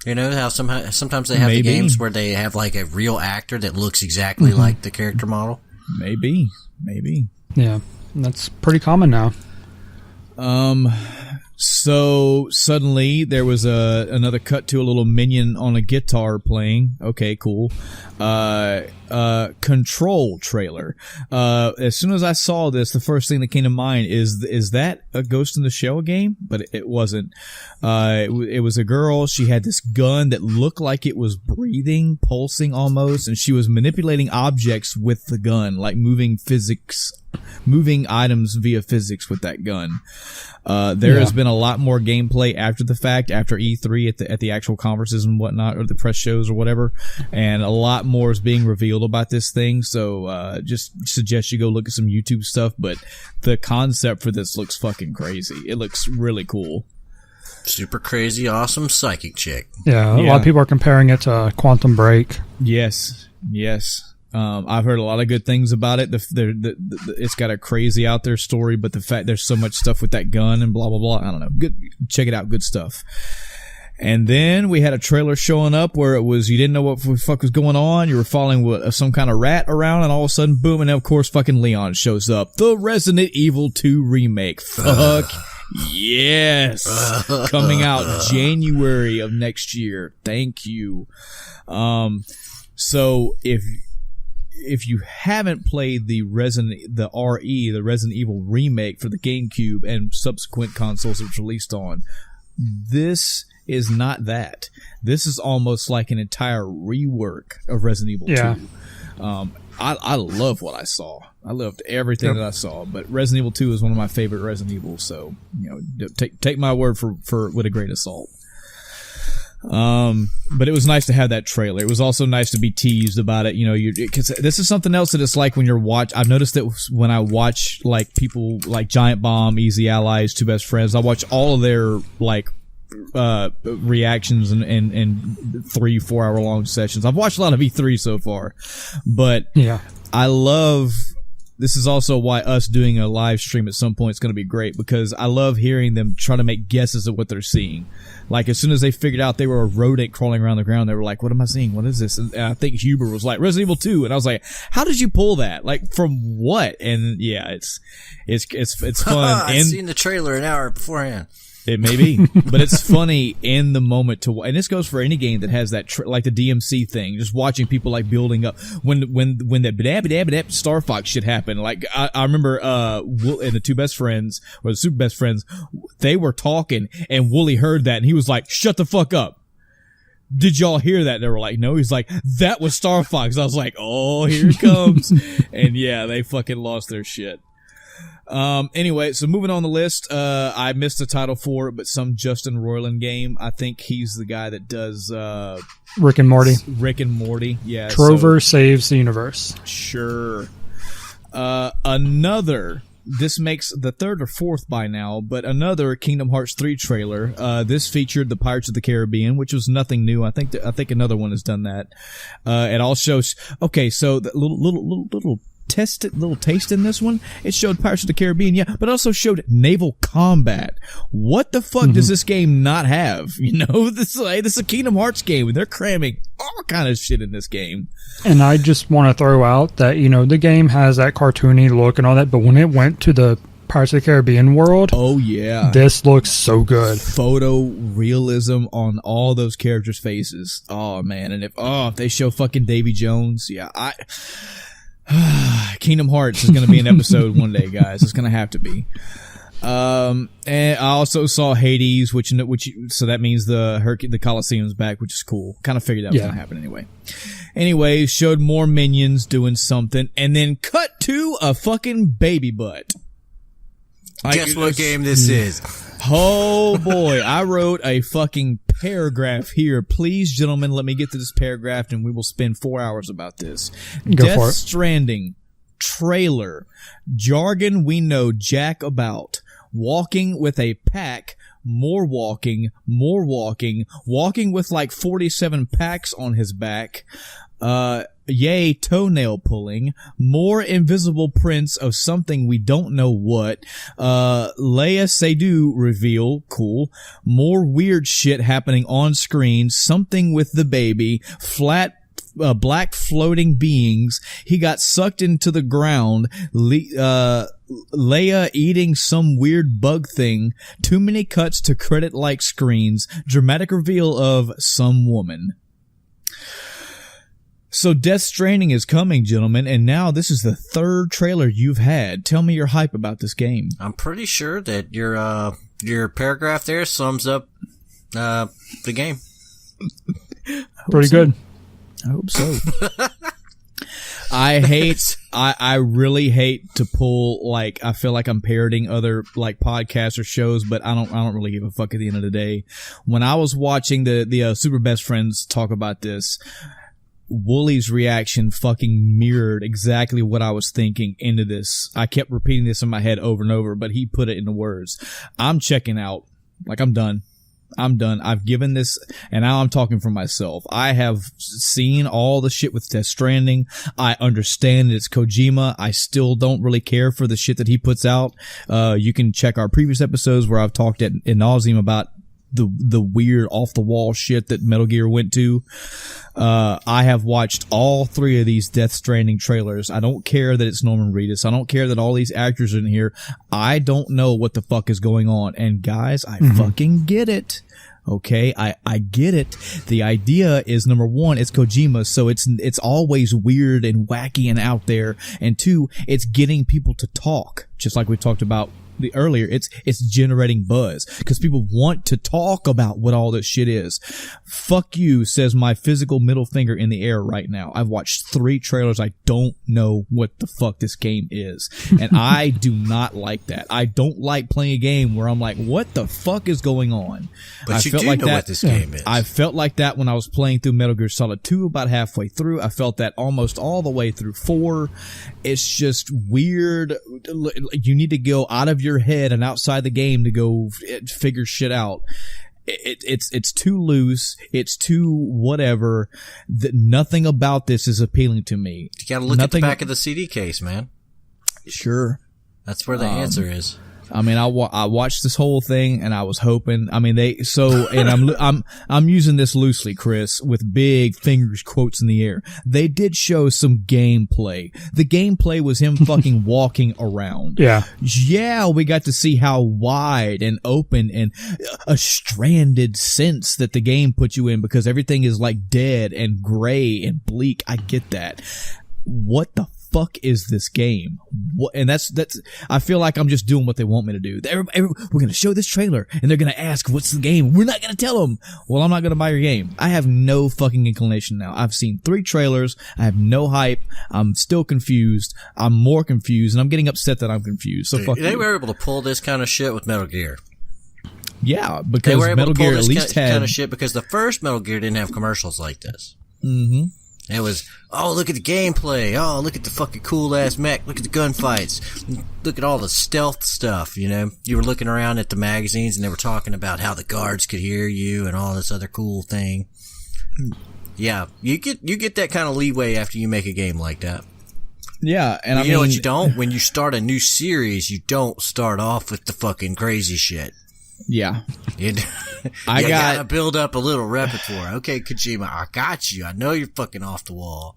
You know how sometimes they have the games where they have like a real actor that looks exactly like the character model? Maybe. Yeah, that's pretty common now. So suddenly there was another cut to a little minion on a guitar playing. Okay, cool. Control trailer. As soon as I saw this, the first thing that came to mind is that a Ghost in the Shell game? But it wasn't. It was a girl. She had this gun that looked like it was breathing, pulsing almost, and she was manipulating objects with the gun, like moving items via physics with that gun. There has been a lot more gameplay after the fact, after E3 at the actual conferences and whatnot, or the press shows or whatever, and a lot more is being revealed about this thing. So just suggest you go look at some YouTube stuff. But the concept for this looks fucking crazy. It looks really cool. Super crazy, awesome psychic chick. Yeah, a lot of people are comparing it to Quantum Break. Yes. I've heard a lot of good things about it. It's got a crazy out there story, but the fact there's so much stuff with that gun and blah, blah, blah. I don't know. Good. Check it out. Good stuff. And then we had a trailer showing up where it was, you didn't know what the fuck was going on. You were following some kind of rat around, and all of a sudden, boom, and then of course fucking Leon shows up. The Resident Evil 2 remake. Fuck yes. Coming out January of next year. Thank you. So if you haven't played the Resident Evil remake for the GameCube and subsequent consoles it was released on, this is not that. This is almost like an entire rework of Resident Evil 2. I love what I saw. I loved everything that I saw, but Resident Evil 2 is one of my favorite Resident Evils, so, take my word for with a grain of salt. But it was nice to have that trailer. It was also nice to be teased about it, because this is something else that it's like when you're I've noticed that when I watch, like, people like Giant Bomb, Easy Allies, Two Best Friends, I watch all of their, like, reactions and 3-4 hour long sessions. I've watched a lot of E3 so far, but I love, this is also why us doing a live stream at some point is going to be great, because I love hearing them try to make guesses at what they're seeing. Like, as soon as they figured out they were a rodent crawling around the ground, they were like, what am I seeing? What is this? And I think Huber was like, Resident Evil 2. And I was like, how did you pull that? Like, from what? And yeah, it's fun. I've seen the trailer an hour beforehand. It may be, but it's funny in the moment and this goes for any game that has that, like the DMC thing, just watching people like building up when that Star Fox shit happened. Like, I remember, and the Two Best Friends, or the Super Best Friends, they were talking and Wooly heard that and he was like, shut the fuck up. Did y'all hear that? They were like, no. He's like, that was Star Fox. I was like, oh, here it comes. And yeah, they fucking lost their shit. Anyway, so moving on the list, I missed the title for it, but some Justin Roiland game. I think he's the guy that does, Rick and Morty. Rick and Morty, yeah. Trover Saves the Universe. Sure. This makes the third or fourth by now, but another Kingdom Hearts 3 trailer. This featured the Pirates of the Caribbean, which was nothing new. I think another one has done that. It all shows, okay, so the little taste in this one. It showed Pirates of the Caribbean, but also showed naval combat. What the fuck does this game not have? This is a Kingdom Hearts game, and they're cramming all kind of shit in this game. And I just want to throw out that, the game has that cartoony look and all that, but when it went to the Pirates of the Caribbean world, oh yeah, this looks so good. Photo realism on all those characters' faces. Oh man, and if they show fucking Davy Jones, Kingdom Hearts is going to be an episode one day, guys. It's going to have to be. And I also saw Hades, which so that means the Coliseum's back, which is cool. Kind of figured that was going to happen anyway. Anyway, showed more minions doing something, and then cut to a fucking baby butt. Guess what game this is? Oh boy, I wrote a fucking paragraph here. Please, gentlemen, let me get to this paragraph and we will spend 4 hours about this. Death Stranding trailer. Jargon we know jack about. Walking with a pack. More walking with like 47 packs on his back. Yay, toenail pulling. More invisible prints of something we don't know what. Leia Seydoux reveal. Cool. More weird shit happening on screen. Something with the baby. Black floating beings. He got sucked into the ground. Leia eating some weird bug thing. Too many cuts to credit-like screens. Dramatic reveal of some woman. So Death Stranding is coming, gentlemen, and now this is the third trailer you've had. Tell me your hype about this game. I'm pretty sure that your paragraph there sums up the game. Pretty good. I hope so. I really hate to pull, like, I feel like I'm parroting other, like, podcasts or shows, but I don't really give a fuck at the end of the day. When I was watching the Super Best Friends talk about this, Wooly's reaction fucking mirrored exactly what I was thinking into this. I kept repeating this in my head over and over, but he put it into words. I'm checking out. Like, I'm done. I've given this, and now I'm talking for myself. I have seen all the shit with Death Stranding. I understand that it's Kojima. I still don't really care for the shit that he puts out. You can check our previous episodes where I've talked ad nauseum about the weird off the wall shit that Metal Gear went to. I have watched all 3 of these Death Stranding trailers. I don't care that it's Norman Reedus. I don't care that all these actors are in here. I don't know what the fuck is going on. And guys, I fucking get it. Okay, I get it. The idea is, number one, it's Kojima, so it's always weird and wacky and out there. And 2, it's getting people to talk, just like we talked about earlier. It's generating buzz because people want to talk about what all this shit is. Fuck you, says my physical middle finger in the air right now. I've watched 3 trailers. I don't know what the fuck this game is, and I do not like that. I don't like playing a game where I'm like, what the fuck is going on? But you do know what this game is. I felt like that when I was playing through Metal Gear Solid 2 about halfway through. I felt that almost all the way through 4. It's just weird. You need to go out of your head and outside the game to go figure shit out. It's too loose. It's too whatever. Nothing about this is appealing to me. You gotta look at the back of the CD case, man. Sure. That's where the answer is. I mean, I watched this whole thing and I was hoping, I mean, and I'm using this loosely, Chris, with big fingers quotes in the air. They did show some gameplay. The gameplay was him fucking walking around. Yeah. Yeah, we got to see how wide and open and a stranded sense that the game put you in because everything is like dead and gray and bleak. I get that. What the fuck is this game? And that's I feel like I'm just doing what they want me to do. We're going to show this trailer and they're going to ask what's the game. We're not going to tell them. Well, I'm not going to buy your game. I have no fucking inclination now. I've seen 3 trailers. I have no hype. I'm still confused. I'm more confused and I'm getting upset that I'm confused. So fuck They were able to pull this kind of shit with Metal Gear. Yeah, because Metal Gear at least had kind of shit because the first Metal Gear didn't have commercials like this. Mm-hmm. It was, oh, look at the gameplay. Oh, look at the fucking cool-ass mech. Look at the gunfights. Look at all the stealth stuff, you know. You were looking around at the magazines, and they were talking about how the guards could hear you and all this other cool thing. Yeah, you get that kind of leeway after you make a game like that. Yeah, and you know what you don't? When you start a new series, you don't start off with the fucking crazy shit. Yeah. You gotta build up a little repertoire. Okay, Kojima, I got you. I know you're fucking off the wall.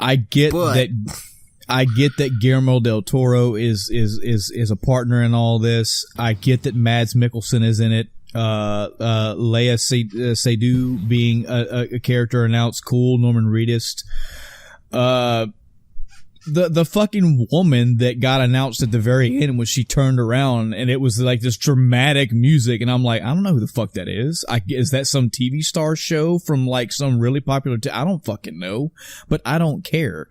I get that Guillermo del Toro is a partner in all this. I get that Mads Mikkelsen is in it. Leia Seydoux being a character announced. Cool. Norman Reedus. The fucking woman that got announced at the very end when she turned around and it was like this dramatic music and I'm like, I don't know who the fuck that is. Is that some TV star show from like some really popular I don't fucking know, but I don't care.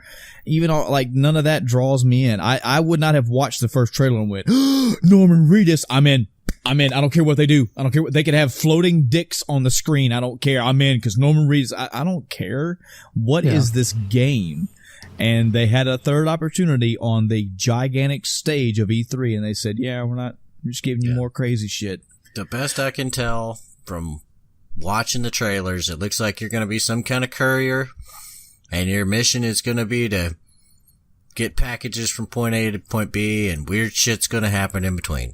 Even like none of that draws me in. I would not have watched the first trailer and went, Norman Reedus, I'm in. I don't care what they do. I don't care what they could have floating dicks on the screen. I don't care. I'm in because Norman Reedus, I don't care. What is this game? And they had a third opportunity on the gigantic stage of E3, and they said, yeah, we're just giving you more crazy shit. The best I can tell from watching the trailers, it looks like you're going to be some kind of courier, and your mission is going to be to get packages from point A to point B, and weird shit's going to happen in between.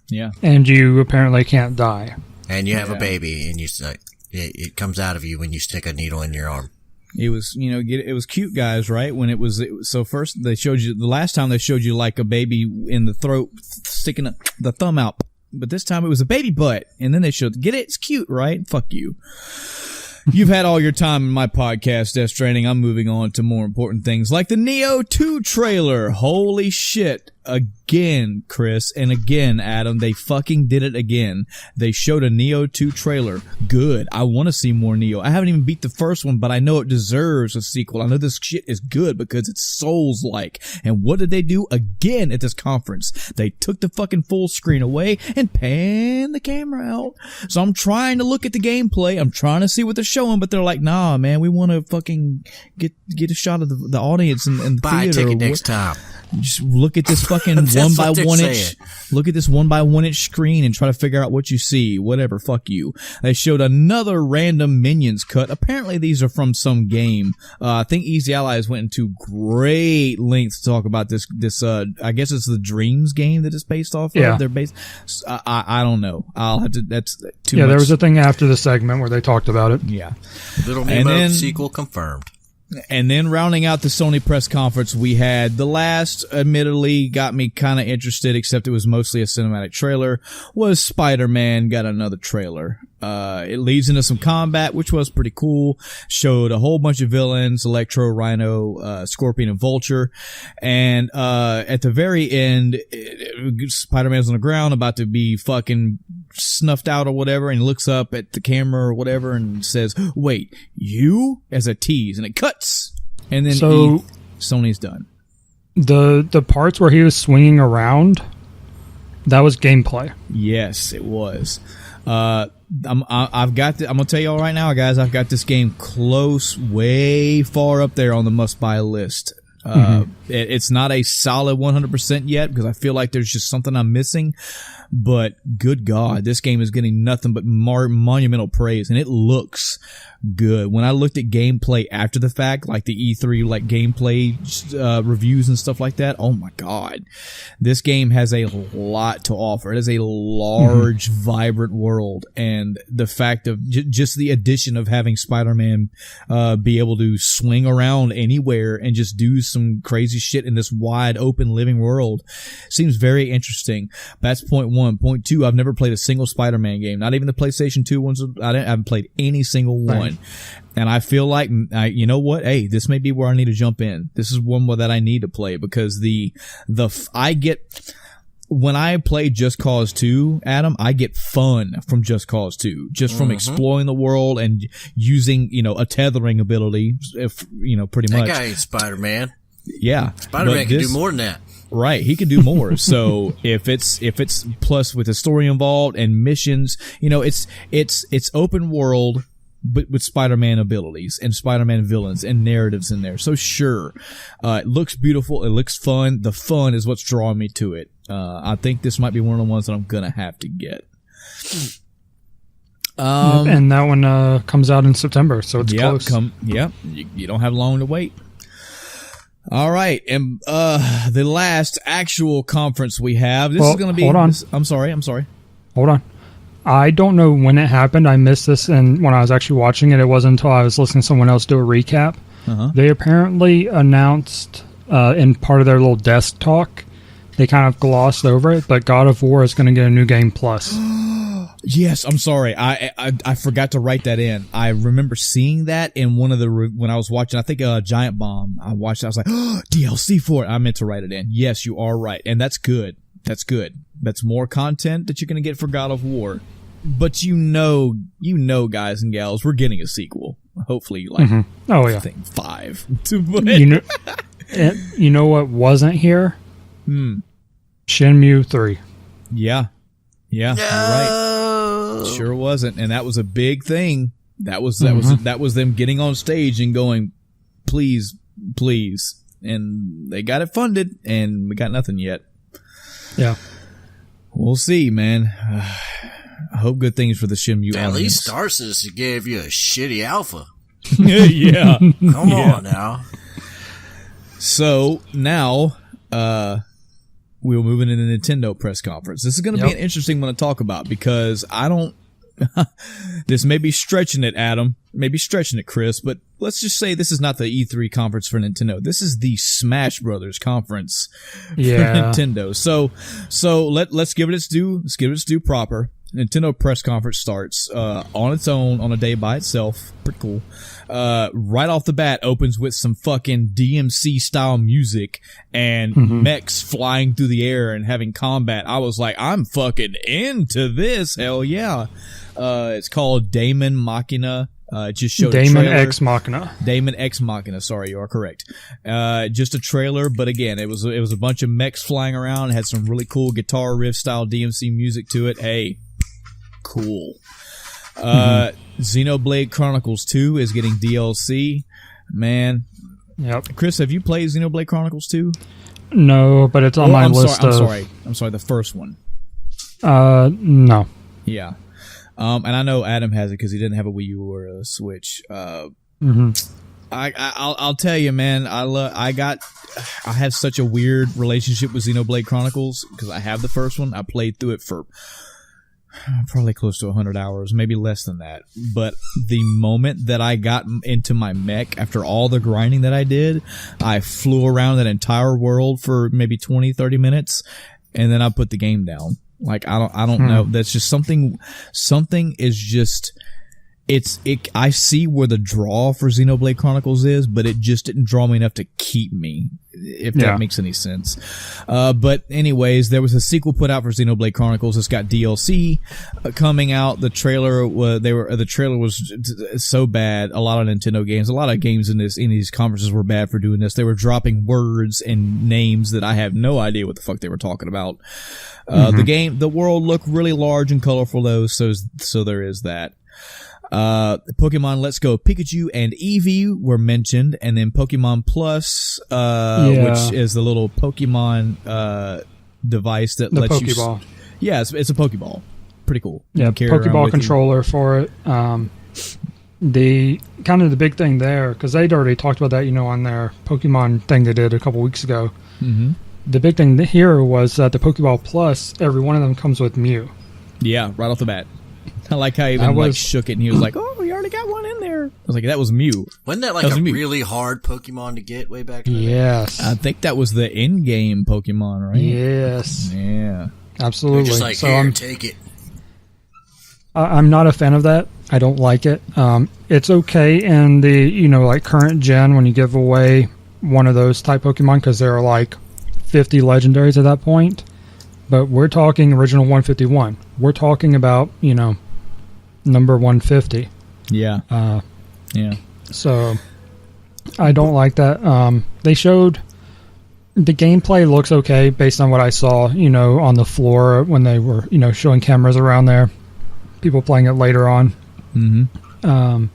Yeah. And you apparently can't die. And you have a baby, and it comes out of you when you stick a needle in your arm. It was, it was cute, guys, right? When it was so first they showed you, the last time they showed you like a baby in the throat sticking the thumb out. But this time it was a baby butt. And then they showed, get it? It's cute, right? Fuck you. You've had all your time in my podcast, Death Stranding. I'm moving on to more important things like the Neo 2 trailer. Holy shit. Again, Chris, and again, Adam, they fucking did it again. They showed a Neo 2 trailer. Good. I want to see more Neo. I haven't even beat the first one, but I know it deserves a sequel. I know this shit is good because it's Souls-like. And what did they do again at this conference? They took the fucking full screen away and panned the camera out. So I'm trying to look at the gameplay. I'm trying to see what they're showing, but they're like, nah, man, we want to fucking get a shot of the audience and the buy theater. a ticket next time. Just look at this fucking 1x1 inch. Look at this 1x1 inch screen and try to figure out what you see. Whatever, fuck you. They showed another random Minions cut. Apparently these are from some game. I think Easy Allies went into great lengths to talk about this. I guess it's the Dreams game that it's based off of. They're based. I don't know. I'll have to. That's too much. Yeah, there was a thing after the segment where they talked about it. Yeah. Little Nemo sequel confirmed. And then rounding out the Sony press conference, we had the last, admittedly, got me kind of interested, except it was mostly a cinematic trailer, was Spider-Man got another trailer. It leads into some combat, which was pretty cool. Showed a whole bunch of villains, Electro, Rhino, Scorpion, and Vulture. And at the very end, Spider-Man's on the ground about to be fucking snuffed out or whatever, and he looks up at the camera or whatever and says, "Wait, you?" as a tease, and it cuts. And then Sony's done. The parts where he was swinging around, that was gameplay. Yes, it was. I'm gonna tell you all right now, guys. I've got this game close, way far up there on the must-buy list. It's not a solid 100% yet because I feel like there's just something I'm missing. But good God, this game is getting nothing but monumental praise, and it looks good. When I looked at gameplay after the fact, like the E3 like gameplay reviews and stuff like that, oh my God, this game has a lot to offer. It is a large, vibrant world, and the fact of just the addition of having Spider-Man be able to swing around anywhere and just do some crazy shit in this wide open living world seems very interesting. That's point one. Point two, I've never played a single Spider-Man game, not even the PlayStation 2 ones. I haven't played any single one. And I feel like, you know what? Hey, this may be where I need to jump in. This is one that I need to play because when I play Just Cause 2, Adam, I get fun from Just Cause 2, just from exploring the world and using, a tethering ability, pretty much. That guy ain't Spider-Man. Yeah. Spider-Man can do more than that. Right, he could do more. So if it's plus with a story involved and missions, it's open world, but with Spider-Man abilities and Spider-Man villains and narratives in there. So sure, it looks beautiful, it looks fun. The fun is what's drawing me to it. I think this might be one of the ones that I'm gonna have to get. And that one comes out in September, so it's close. You don't have long to wait. All right, and the last actual conference we have. This is going to be. Hold on. I'm sorry. Hold on. I don't know when it happened. I missed this, and when I was actually watching it, it wasn't until I was listening to someone else do a recap. They apparently announced in part of their little desk talk, they kind of glossed over it, but God of War is going to get a new game plus. Yes, I'm sorry. I forgot to write that in. I remember seeing that in one of when I was watching, I think Giant Bomb. I watched it. I was like, DLC for it. I meant to write it in. Yes, you are right. And that's good. That's good. That's more content that you're going to get for God of War. But guys and gals, we're getting a sequel. Hopefully, I think 5. You know what wasn't here? Shenmue 3. Yeah, you're right. Sure wasn't, and that was a big thing. That was them getting on stage and going, please, and they got it funded, and we got nothing yet. Yeah, we'll see, man. I hope good things for the Shenmue audience. At least Star Citizen gave you a shitty alpha. Yeah, come on now. So now, we're moving into the Nintendo press conference. This is going to be an interesting one to talk about because this may be stretching it, Adam. Maybe stretching it, Chris, but let's just say this is not the E3 conference for Nintendo. This is the Smash Brothers conference for Nintendo. So let's give it its due. Let's give it its due proper. Nintendo press conference starts on its own, on a day by itself. Pretty cool. Right off the bat opens with some fucking DMC style music and mechs flying through the air and having combat. I was like, I'm fucking into this. Hell yeah. It's called Daemon Machina. Just showed Daemon X Machina. Daemon X Machina. Sorry, you are correct. Just a trailer, but again, it was a bunch of mechs flying around. It had some really cool guitar riff style DMC music to it. Hey, cool. Xenoblade Chronicles 2 is getting DLC. Man. Yep. Chris, have you played Xenoblade Chronicles 2? No, but it's on my list. I'm sorry. The first one. No. Yeah. And I know Adam has it because he didn't have a Wii U or a Switch. I'll tell you, man. I have such a weird relationship with Xenoblade Chronicles because I have the first one. I played through it for probably close to 100 hours, maybe less than that. But the moment that I got into my mech, after all the grinding that I did, I flew around that entire world for maybe 20, 30 minutes, and then I put the game down. Like, I don't know. That's just something is just, I see where the draw for Xenoblade Chronicles is, but it just didn't draw me enough to keep me, if that makes any sense. But anyways, there was a sequel put out for Xenoblade Chronicles. It's got DLC coming out. The trailer was so bad. A lot of Nintendo games, a lot of games in these conferences were bad for doing this. They were dropping words and names that I have no idea what the fuck they were talking about. The world looked really large and colorful though, so there is that. Pokemon Let's Go Pikachu and Eevee were mentioned, and then Pokemon Plus, which is the little Pokemon device that lets Pokeball. Yeah, it's a Pokeball. Pretty cool. Yeah, Pokeball controller for it. The kind of the big thing there, because they'd already talked about that, on their Pokemon thing they did a couple weeks ago. Mm-hmm. The big thing here was that the Pokeball Plus, every one of them comes with Mew. Yeah, right off the bat. I like how he even shook it and he was like, "Oh, we already got one in there." I was like, "That was Mew." Wasn't that like a really hard Pokemon to get way back in the day? Yes. I think that was the in-game Pokemon, right? Yes. Yeah. Absolutely. They're just like, take it. I'm not a fan of that. I don't like it. It's okay in the, like current gen when you give away one of those type Pokemon because there are like 50 legendaries at that point. But we're talking original 151. We're talking about, number 150. Yeah. Yeah. So I don't like that. They showed the gameplay looks okay based on what I saw, on the floor when they were, showing cameras around there. People playing it later on. Mm-hmm.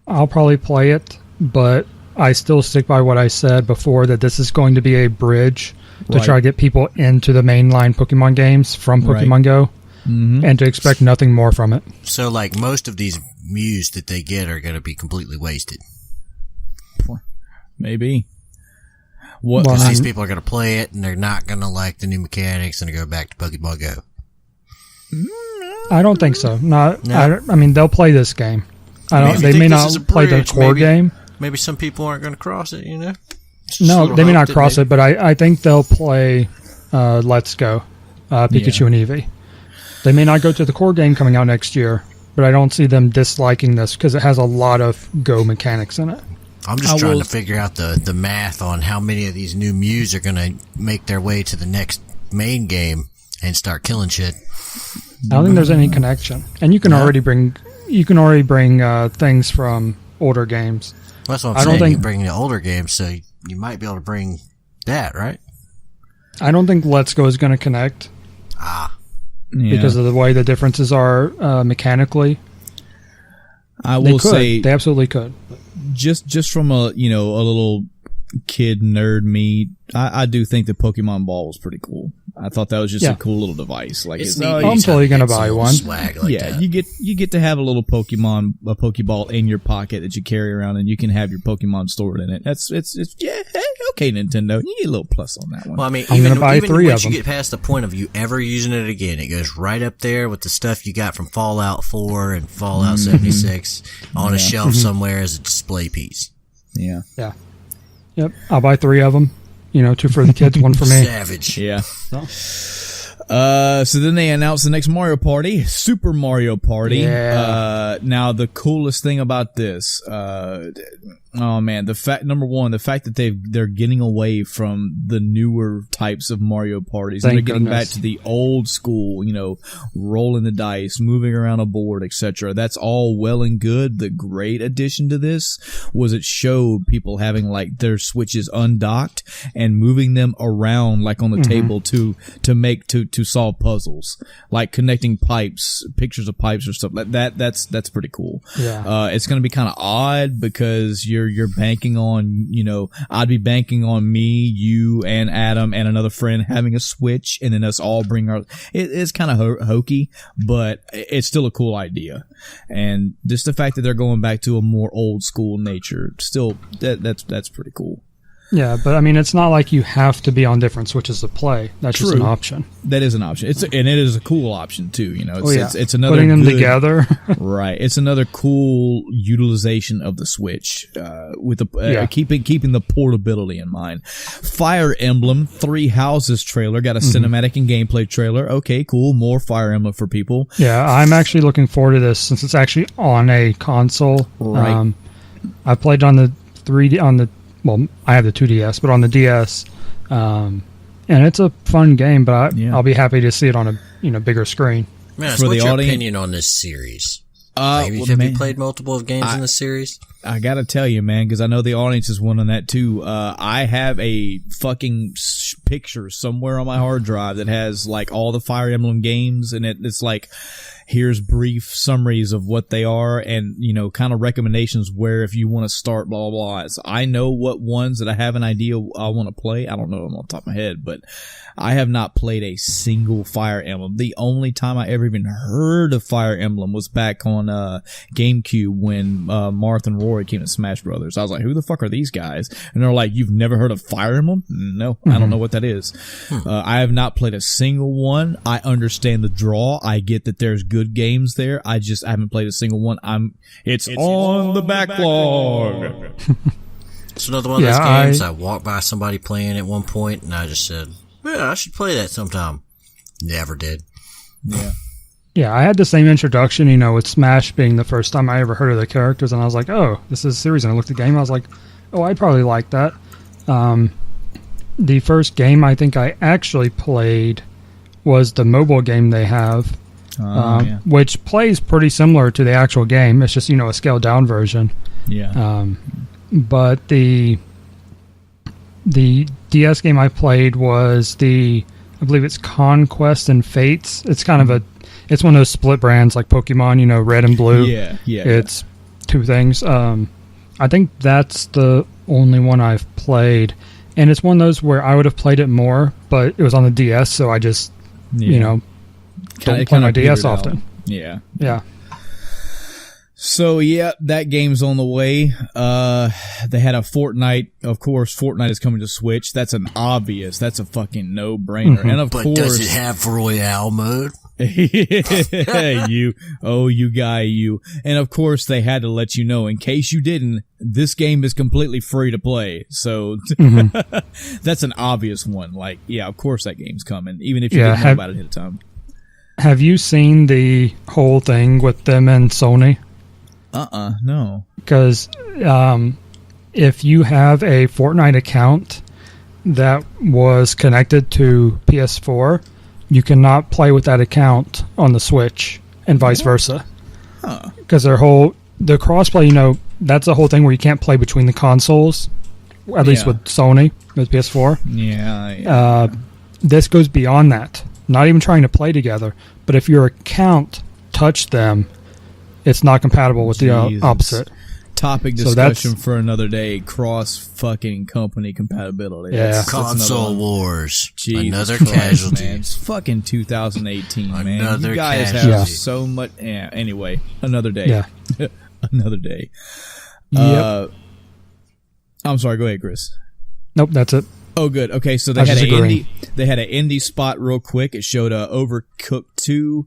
I'll probably play it, but I still stick by what I said before that this is going to be a bridge to try to get people into the mainline Pokemon games from Pokemon Go, and to expect nothing more from it. So, like, most of these Mews that they get are going to be completely wasted. Maybe. Because these people are going to play it, and they're not going to like the new mechanics and go back to Pokemon Go. I don't think so. No. I mean, they'll play this game. They may not play the core game. Maybe some people aren't going to cross it, No, they may not cross it, but I think they'll play Let's Go, Pikachu and Eevee. They may not go to the core game coming out next year, but I don't see them disliking this because it has a lot of Go mechanics in it. I'm just trying to figure out the math on how many of these new Mews are going to make their way to the next main game and start killing shit. I don't think there's any connection, and you can already bring things from older games. That's what I'm saying. You bring the older games, so you might be able to bring that, right? I don't think Let's Go is going to connect. Because of the way the differences are mechanically. I will say they absolutely could. Just from a little kid nerd me, I do think the Pokemon Ball was pretty cool. I thought that was just a cool little device. Like it's I'm totally gonna buy one. Swag like that. you get to have a little Pokeball in your pocket that you carry around, and you can have your Pokemon stored in it. It's okay, Nintendo. You get a little plus on that one. Well, I mean, even once you get past the point of you ever using it again, it goes right up there with the stuff you got from Fallout 4 and Fallout 76 on a shelf somewhere as a display piece. Yeah. Yeah. Yep. I'll buy 3 of them. 2 for the kids, 1 for me. Savage. Yeah. So then they announced the next Mario Party, Super Mario Party. Yeah. Now the coolest thing about this, the fact that they're getting away from the newer types of Mario parties. And they're getting back to the old school, rolling the dice, moving around a board, etc. That's all well and good. The great addition to this was it showed people having like their Switches undocked and moving them around like on the table to solve puzzles, like connecting pictures of pipes or stuff like that. That's pretty cool. Yeah. It's going to be kind of odd because you're you're banking on, I'd be banking on me, you, and Adam and another friend having a Switch, and then us all bring it's kind of hokey, but it's still a cool idea. And just the fact that they're going back to a more old school nature, still, that's pretty cool. Yeah, but I mean, it's not like you have to be on different Switches to play. That's just an option. That is an option. And it is a cool option too. It's another putting them together. Right. It's another cool utilization of the Switch with the keeping the portability in mind. Fire Emblem 3 Houses trailer got a cinematic and gameplay trailer. Okay, cool. More Fire Emblem for people. Yeah, I'm actually looking forward to this since it's actually on a console. Right. I played on the 3D Well, I have the 2DS, but on the DS, and it's a fun game. But I'll be happy to see it on a bigger screen. Man, what's your opinion on this series? Have you played multiple games in this series? I gotta tell you, man, because I know the audience is one on that too. I have a fucking picture somewhere on my hard drive that has like all the Fire Emblem games, and it's like, here's brief summaries of what they are, and kind of recommendations where if you want to start, blah blah blah. So I know what ones that I have an idea I want to play. I don't know them off the top of my head, but I have not played a single Fire Emblem. The only time I ever even heard of Fire Emblem was back on GameCube when Marth and Rory came to Smash Brothers. I was like, who the fuck are these guys? And they're like, you've never heard of Fire Emblem? No, I don't know what that is. I have not played a single one. I understand the draw. I get that there's good games there. I haven't played a single one. It's on the backlog. It's another one of those games I walked by somebody playing at one point, and I just said, yeah, I should play that sometime. Never did. Yeah. Yeah, I had the same introduction, with Smash being the first time I ever heard of the characters, and I was like, oh, this is a series. And I looked at the game, I was like, oh, I'd probably like that. The first game I think I actually played was the mobile game they have, which plays pretty similar to the actual game. It's just, a scaled-down version. Yeah. But the DS game I played was I believe it's Conquest and Fates. It's kind of it's one of those split brands like Pokemon, red and blue. Yeah. It's two things. I think that's the only one I've played. And it's one of those where I would have played it more, but it was on the DS, so I just, don't play my DS often. Yeah. Yeah. So, that game's on the way. They had a Fortnite. Of course, Fortnite is coming to Switch. That's a fucking no-brainer. And of course... But does it have Royale mode? you guy. And of course, they had to let you know, in case you didn't, this game is completely free to play. So, that's an obvious one. Like, of course that game's coming, even if you didn't know about it at the time. Have you seen the whole thing with them and Sony? No. Because if you have a Fortnite account that was connected to PS4, you cannot play with that account on the Switch and vice versa. Because the crossplay, that's the whole thing where you can't play between the consoles, at least with Sony, with PS4. Yeah. This goes beyond that. Not even trying to play together, but if your account touched them, it's not compatible with the opposite. Topic discussion for another day. Cross fucking company compatibility. Yeah. Console wars. Jesus another Christ, casualty. Man. It's fucking 2018, man. Another You guys casualty. have so much. Yeah. Anyway, another day. Yeah. Another day. Yep. I'm sorry. Go ahead, Chris. Nope, that's it. Oh, good. Okay, so they had an indie spot real quick. It showed Overcooked 2,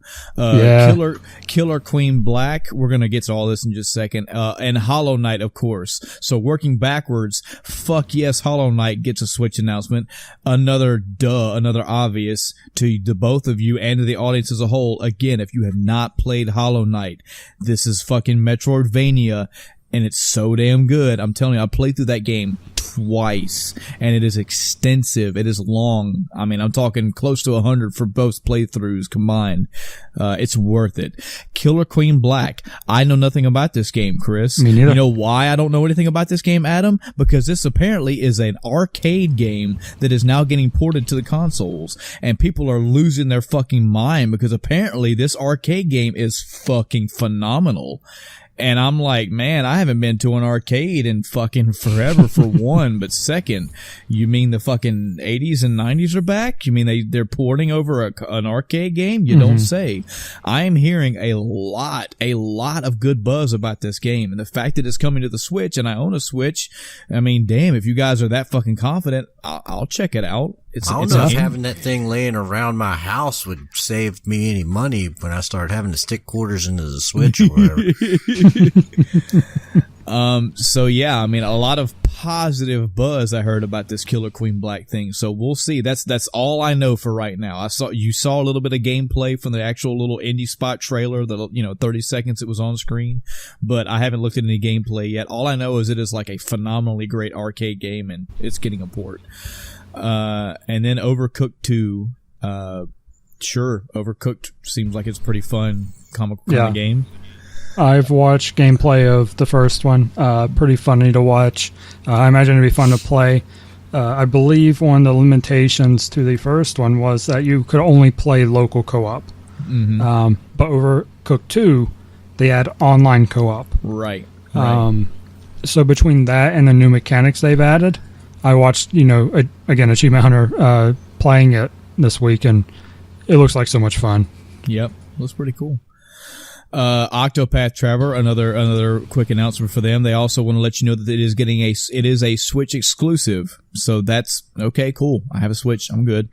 Killer Queen Black. We're gonna get to all this in just a second. And Hollow Knight, of course. So working backwards, fuck yes, Hollow Knight gets a Switch announcement. Another obvious to the both of you and to the audience as a whole. Again, if you have not played Hollow Knight, this is fucking Metroidvania. And it's so damn good. I'm telling you, I played through that game twice, and it is extensive. It is long. I mean, I'm talking close to 100 for both playthroughs combined. It's worth it. Killer Queen Black. I know nothing about this game, Chris. Me neither. You know why I don't know anything about this game, Adam? Because this apparently is an arcade game that is now getting ported to the consoles, and people are losing their fucking mind because apparently this arcade game is fucking phenomenal. And I'm like, man, I haven't been to an arcade in fucking forever for one. But second, you mean the fucking 80s and 90s are back? You mean they're porting over an arcade game? You don't say. I am hearing a lot of good buzz about this game. And the fact that it's coming to the Switch, and I own a Switch, I mean, damn, if you guys are that fucking confident, I'll check it out. I don't know if having that thing laying around my house would save me any money when I start having to stick quarters into the Switch or whatever. So yeah, I mean, a lot of positive buzz I heard about this Killer Queen Black thing. So we'll see. That's all I know for right now. You saw a little bit of gameplay from the actual little indie spot trailer, the 30 seconds it was on screen, but I haven't looked at any gameplay yet. All I know is it is like a phenomenally great arcade game, and it's getting a port. And then Overcooked 2, sure, Overcooked seems like it's pretty fun comic kind of game. I've watched gameplay of the first one. Pretty funny to watch. I imagine it'd be fun to play. I believe one of the limitations to the first one was that you could only play local co-op. But Overcooked 2, they had online co-op. Right. So between that and the new mechanics they've added, I watched, again, Achievement Hunter playing it this week, and it looks like so much fun. Yep, looks pretty cool. Octopath Traveler, another quick announcement for them. They also want to let you know that it is a Switch exclusive. So that's okay, cool. I have a Switch, I'm good.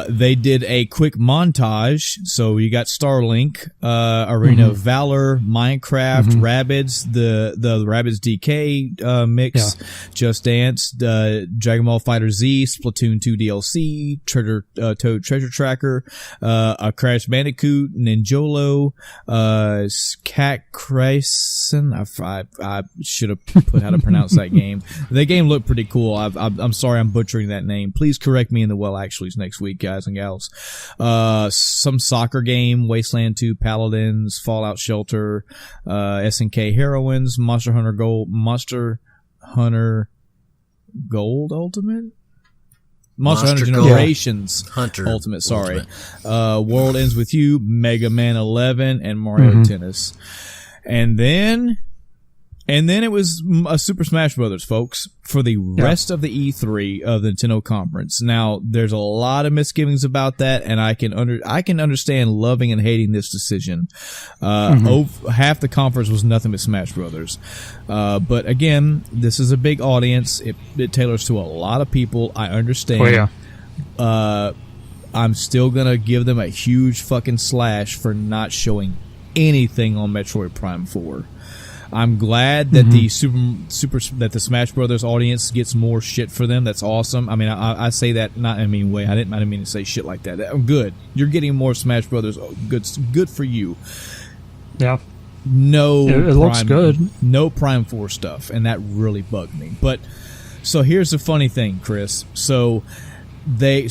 They did a quick montage. So you got Starlink, Arena of Valor, Minecraft, Rabbids, the Rabbids DK mix, Just Dance, Dragon Ball Fighter Z, Splatoon 2 DLC, Toad Treasure Tracker, a Crash Bandicoot, Ninjolo, Cat Cryson. I should have put how to pronounce that game. The game looked pretty cool. I'm sorry I'm butchering that name. Please correct me in the actuallys next week, guys and gals. Some soccer game, Wasteland 2 Paladins, Fallout Shelter, SNK Heroines, Monster Hunter Gold Ultimate? Monster Hunter Generations Ultimate, sorry. World Ends With You, Mega Man 11, and Mario Tennis. And then it was Super Smash Brothers, folks, for the rest of the E3 of the Nintendo conference. Now, there's a lot of misgivings about that, and I can understand loving and hating this decision. Half the conference was nothing but Smash Brothers. But again, this is a big audience. It tailors to a lot of people. I understand. I'm still gonna give them a huge fucking slash for not showing anything on Metroid Prime 4. I'm glad that the that the Smash Brothers audience gets more shit for them. That's awesome. I mean, I say that not in a mean way. I didn't mean to say shit like that. Good. You're getting more Smash Brothers. Good for you. Yeah. No, it looks good. No Prime 4 stuff, and that really bugged me. But so here's the funny thing, Chris. So the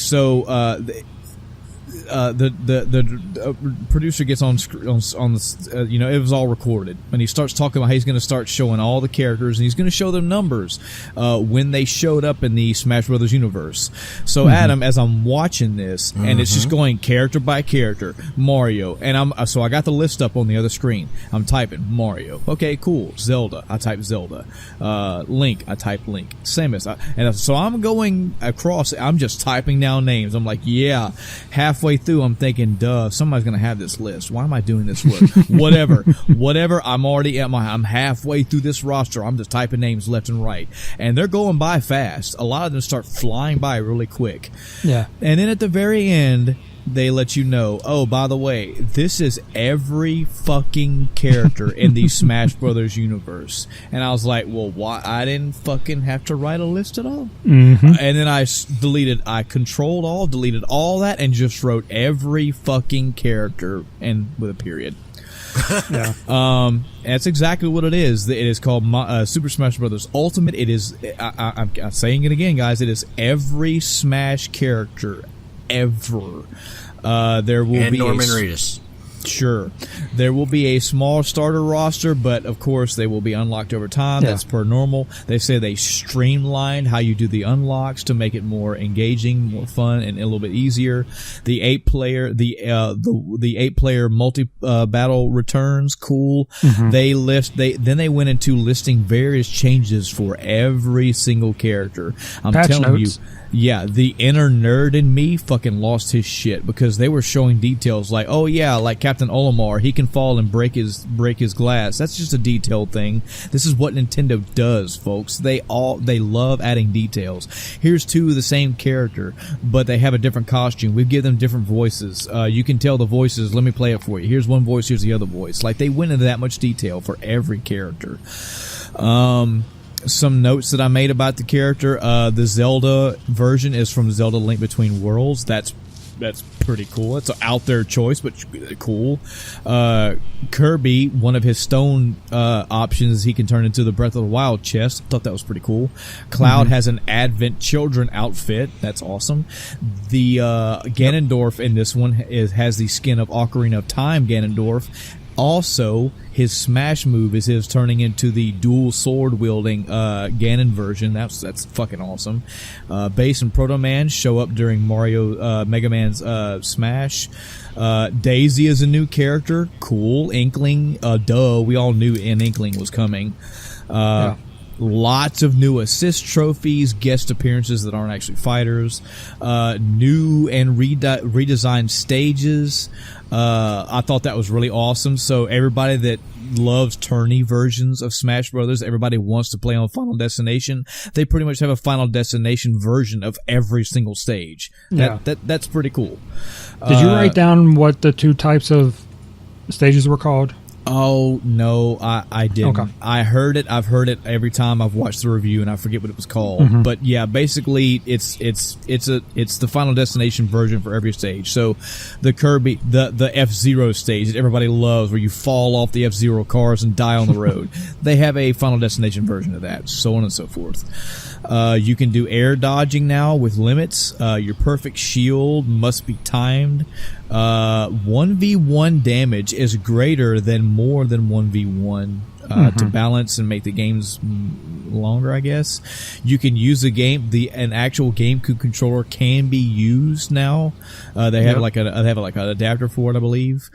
producer gets on the it was all recorded, and he starts talking about how he's going to start showing all the characters, and he's going to show them numbers when they showed up in the Smash Brothers universe. So Adam, as I'm watching this, and it's just going character by character, Mario, and I got the list up on the other screen. I'm typing Mario. Okay, cool. Zelda. I type Zelda. Link. I type Link. Samus. So I'm going across. I'm just typing down names. I'm like, yeah. Halfway through, I'm thinking, duh, somebody's gonna have this list. Why am I doing this work? Whatever. I'm halfway through this roster. I'm just typing names left and right, and they're going by fast. A lot of them start flying by really quick. Yeah. And then at the very end, they let you know, oh, by the way, this is every fucking character in the Smash Brothers universe. And I was like, well, why? I didn't fucking have to write a list at all. And then I controlled all, deleted all that, and just wrote every fucking character and with a period. That's exactly what it is. It is called Super Smash Brothers Ultimate. It is, I'm saying it again, guys, it is every Smash character ever. There will be Norman Reedus. Sure. There will be a small starter roster, but of course they will be unlocked over time. Yeah. That's per normal. They say they streamlined how you do the unlocks to make it more engaging, more fun, and a little bit easier. The 8-player multi battle returns, cool. Mm-hmm. Then they went into listing various changes for every single character. I'm Patch telling notes. you. Yeah, the inner nerd in me fucking lost his shit because they were showing details like, oh yeah, like Captain Olimar, he can fall and break his glass. That's just a detail thing. This is what Nintendo does, folks. They love adding details. Here's two of the same character, but they have a different costume. We give them different voices. You can tell the voices. Let me play it for you. Here's one voice, here's the other voice. Like, they went into that much detail for every character. Some notes that I made about the character. The Zelda version is from Zelda Link Between Worlds. That's pretty cool. It's an out there choice, but cool. Kirby, one of his stone options, he can turn into the Breath of the Wild chest. I thought that was pretty cool. Cloud has an Advent Children outfit. That's awesome. The Ganondorf in this one has the skin of Ocarina of Time Ganondorf. Also, his smash move is his turning into the dual sword wielding Ganon version. That's fucking awesome. Bass and Proto Man show up during Mega Man's Smash. Daisy is a new character. Cool. Inkling. We all knew an Inkling was coming. Yeah. Lots of new assist trophies, guest appearances that aren't actually fighters, new and redesigned stages. I thought that was really awesome. So everybody that loves tourney versions of Smash Brothers, everybody wants to play on Final Destination, they pretty much have a Final Destination version of every single stage. That's pretty cool. Did you write down what the two types of stages were called? Oh no, I didn't. Okay. I've heard it every time I've watched the review, and I forget what it was called. Mm-hmm. But yeah, basically it's the Final Destination version for every stage. So the Kirby, the F-Zero stage that everybody loves, where you fall off the F-Zero cars and die on the road, they have a Final Destination version of that, so on and so forth. You can do air dodging now with limits. Your perfect shield must be timed. 1v1 damage is greater than more than 1v1 to balance and make the games longer, I guess. You can use an actual GameCube controller can be used now. They have an adapter for it, I believe.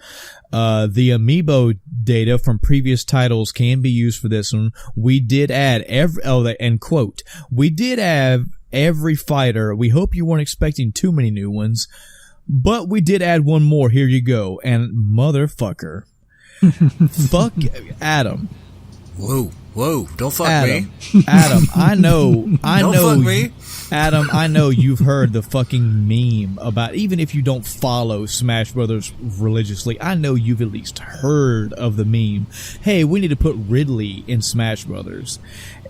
The amiibo data from previous titles can be used for this one. We did add we did add every fighter. We hope you weren't expecting too many new ones, but we did add one more. Here you go. And motherfucker. Fuck Adam. Whoa, don't fuck Adam, me. Adam, I know. Don't fuck me. Adam, I know you've heard the fucking meme about, even if you don't follow Smash Brothers religiously, I know you've at least heard of the meme. Hey, we need to put Ridley in Smash Brothers.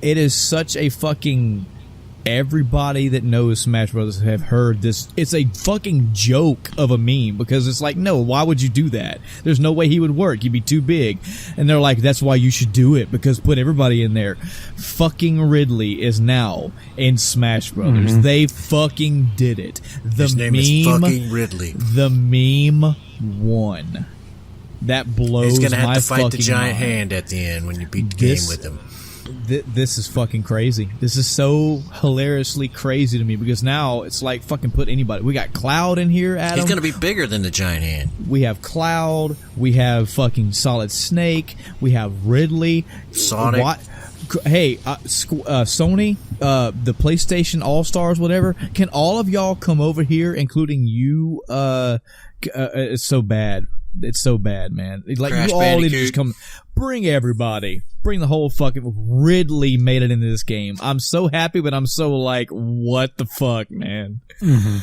It is such a fucking... Everybody that knows Smash Brothers have heard this. It's a fucking joke of a meme because it's like, no, why would you do that? There's no way he would work. He'd be too big. And they're like, that's why you should do it, because put everybody in there. Fucking Ridley is now in Smash Brothers. Mm-hmm. They fucking did it. His name is fucking Ridley. The meme won. That blows my fucking mind. He's gonna have to fight the giant hand at the end when you beat the game with him. This is fucking crazy. This is so hilariously crazy to me because now it's like fucking put anybody. We got Cloud in here, Adam. He's going to be bigger than the giant hand. We have Cloud. We have fucking Solid Snake. We have Ridley. Sonic. Hey, Sony, the PlayStation All-Stars, whatever. Can all of y'all come over here, including you? It's so bad. It's so bad, man. Like, Crash you all Bandicoot. need to just come. Bring everybody. Bring the whole fucking... Ridley made it into this game. I'm so happy, but I'm so like, what the fuck, man? Mm-hmm.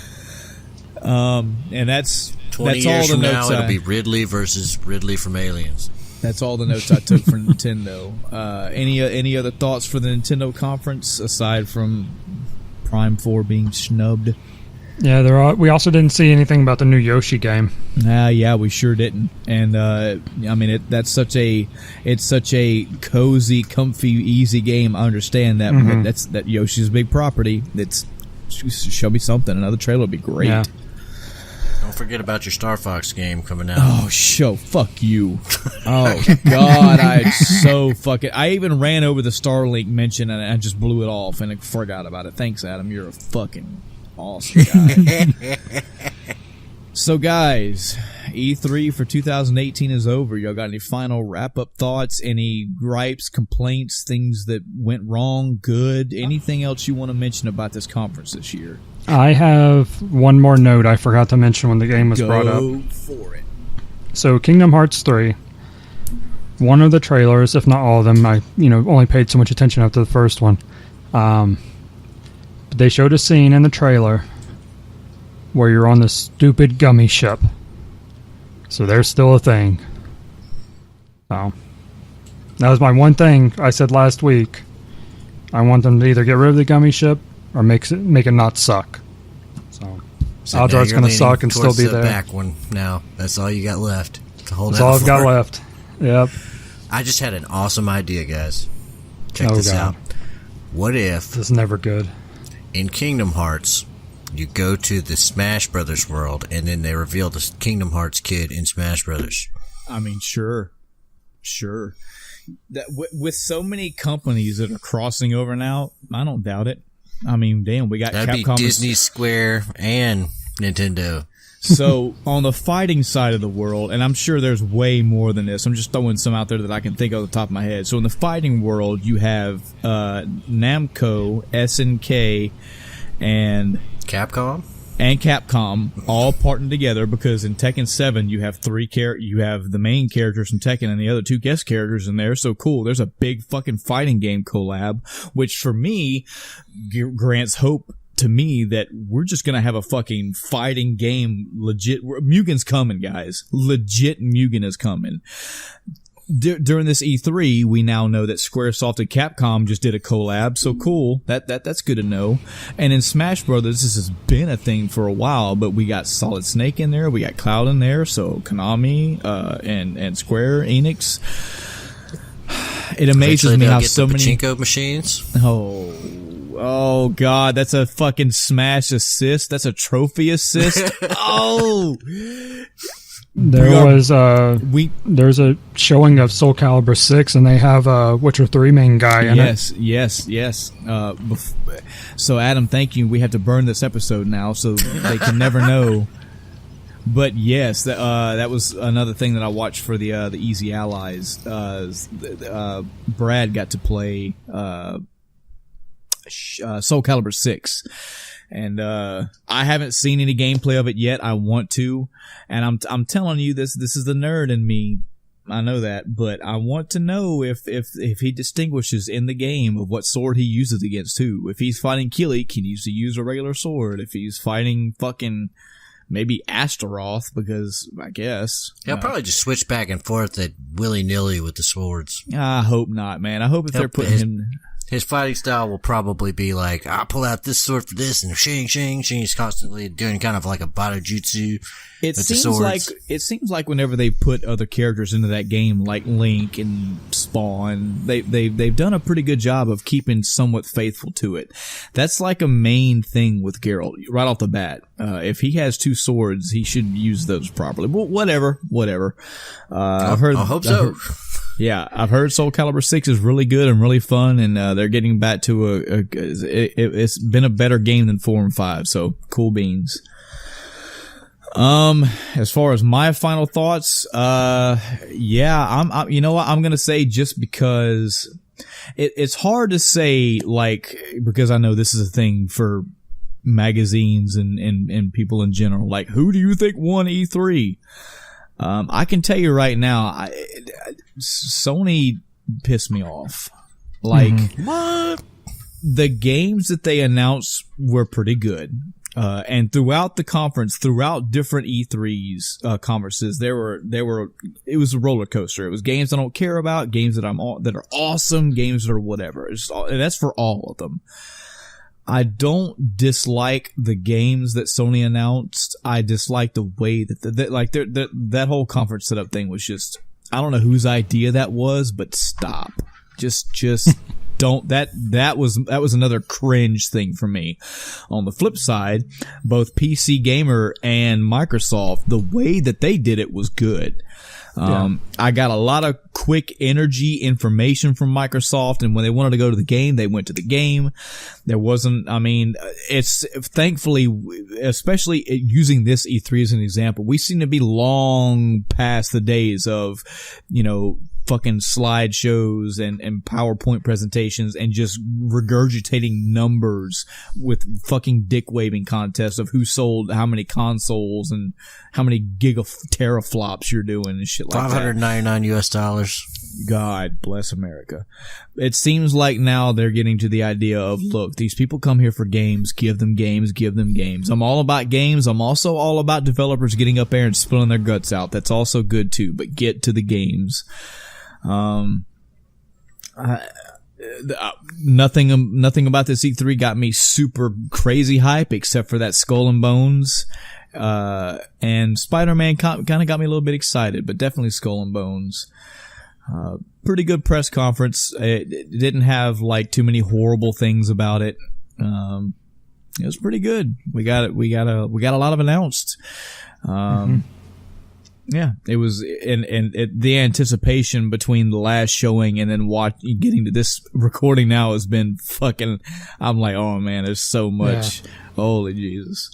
And that's 20 years all the from notes now, it'll be Ridley versus Ridley from Aliens. That's all the notes I took from Nintendo. Any other thoughts for the Nintendo conference aside from Prime 4 being snubbed? Yeah, we also didn't see anything about the new Yoshi game. Yeah, we sure didn't. And I mean, it's such a cozy, comfy, easy game. I understand that. Mm-hmm. That Yoshi's a big property. Show me something. Another trailer would be great. Yeah. Don't forget about your Star Fox game coming out. Oh, fuck you. Oh, God, I even ran over the Starlink mention and I just blew it off and I forgot about it. Thanks, Adam. You're a fucking awesome guy. So, guys, E3 for 2018 is over. Y'all got any final wrap-up thoughts? Any gripes, complaints, things that went wrong, good? Anything else you want to mention about this conference this year? I have one more note I forgot to mention when the game was brought up. Go for it. So, Kingdom Hearts 3, one of the trailers, if not all of them, I only paid so much attention after the first one. They showed a scene in the trailer where you're on the stupid gummy ship. So there's still a thing. So that was my one thing I said last week. I want them to either get rid of the gummy ship or make it not suck. So odds are it's going to suck and still be there. Back one now. That's all you got left to hold. That's all I've got left. Yep. I just had an awesome idea, guys. Check this out. What if this is never good? In Kingdom Hearts, you go to the Smash Brothers world, and then they reveal the Kingdom Hearts kid in Smash Brothers. I mean, sure. That with so many companies that are crossing over now, I don't doubt it. I mean, damn, we got That'd Capcom, be Disney, Square, and Nintendo. So on the fighting side of the world, and I'm sure there's way more than this. I'm just throwing some out there that I can think of off the top of my head. So in the fighting world, you have Namco, SNK, and Capcom all partnering together, because in Tekken 7 you have you have the main characters from Tekken and the other two guest characters in there. So cool. There's a big fucking fighting game collab, which for me grants hope to me that we're just gonna have a fucking fighting game. Legit, Mugen's coming, guys. Legit, Mugen is coming. During this E3, we now know that Squaresoft and Capcom just did a collab, so cool. That's good to know. And in Smash Brothers, this has been a thing for a while, but we got Solid Snake in there, we got Cloud in there, so Konami and Square Enix. It amazes me how so many pachinko machines. Oh God, that's a fucking Smash assist. That's a trophy assist. Oh. There's a showing of Soul Calibur 6, and they have Witcher 3 main guy in it. Yes. So Adam, thank you. We have to burn this episode now, so they can never know. But yes, that was another thing that I watched for the Easy Allies. Brad got to play Soul Calibur 6. And I haven't seen any gameplay of it yet. I want to, and I'm telling you this is the nerd in me. I know that, but I want to know if he distinguishes in the game of what sword he uses against who. If he's fighting Kilik, he needs to use a regular sword. If he's fighting fucking maybe Astaroth, because I guess he'll probably just switch back and forth at willy-nilly with the swords. I hope not, man. I hope if they're putting him. His fighting style will probably be like, I'll pull out this sword for this, and shing. He's constantly doing kind of like a Bado Jutsu. It seems like whenever they put other characters into that game, like Link and Spawn, they've done a pretty good job of keeping somewhat faithful to it. That's like a main thing with Geralt right off the bat. If he has two swords, he should use those properly. Well, whatever. I hope so. I've heard Soul Calibur 6 is really good and really fun, and they're getting back to it's been a better game than 4 and 5, so cool beans. As far as my final thoughts, I'm you know what, I'm gonna say, just because it's hard to say, like, because I know this is a thing for magazines and people in general, like, who do you think won E3? I can tell you right now, Sony pissed me off. Like, what? The games that they announced were pretty good. And throughout the conference, throughout different E3s, conferences, it was a roller coaster. It was games I don't care about, games that are awesome, games that are whatever. And that's for all of them. I don't dislike the games that Sony announced. I dislike the way that whole conference setup thing was just, I don't know whose idea that was, but stop. Just that was another cringe thing for me. On the flip side, both PC Gamer and Microsoft, the way that they did it was good. I got a lot of quick energy information from Microsoft, and when they wanted to go to the game, they went to the game. There wasn't, it's thankfully, especially using this E3 as an example, we seem to be long past the days of, fucking slideshows and PowerPoint presentations and just regurgitating numbers with fucking dick waving contests of who sold how many consoles and how many teraflops you're doing and shit like that. $599 US. God bless America. It seems like now they're getting to the idea of, look, these people come here for games, give them games, give them games. I'm all about games. I'm also all about developers getting up there and spilling their guts out. That's also good too, but get to the games. Nothing about this E3 got me super crazy hype except for that Skull and Bones, and Spider-Man kind of got me a little bit excited, but definitely Skull and Bones. Pretty good press conference. It didn't have like too many horrible things about it. It was pretty good. We got a lot of announced. Yeah, it was, and the anticipation between the last showing and then getting to this recording now has been fucking. I'm like, oh man, there's so much. Yeah. Holy Jesus.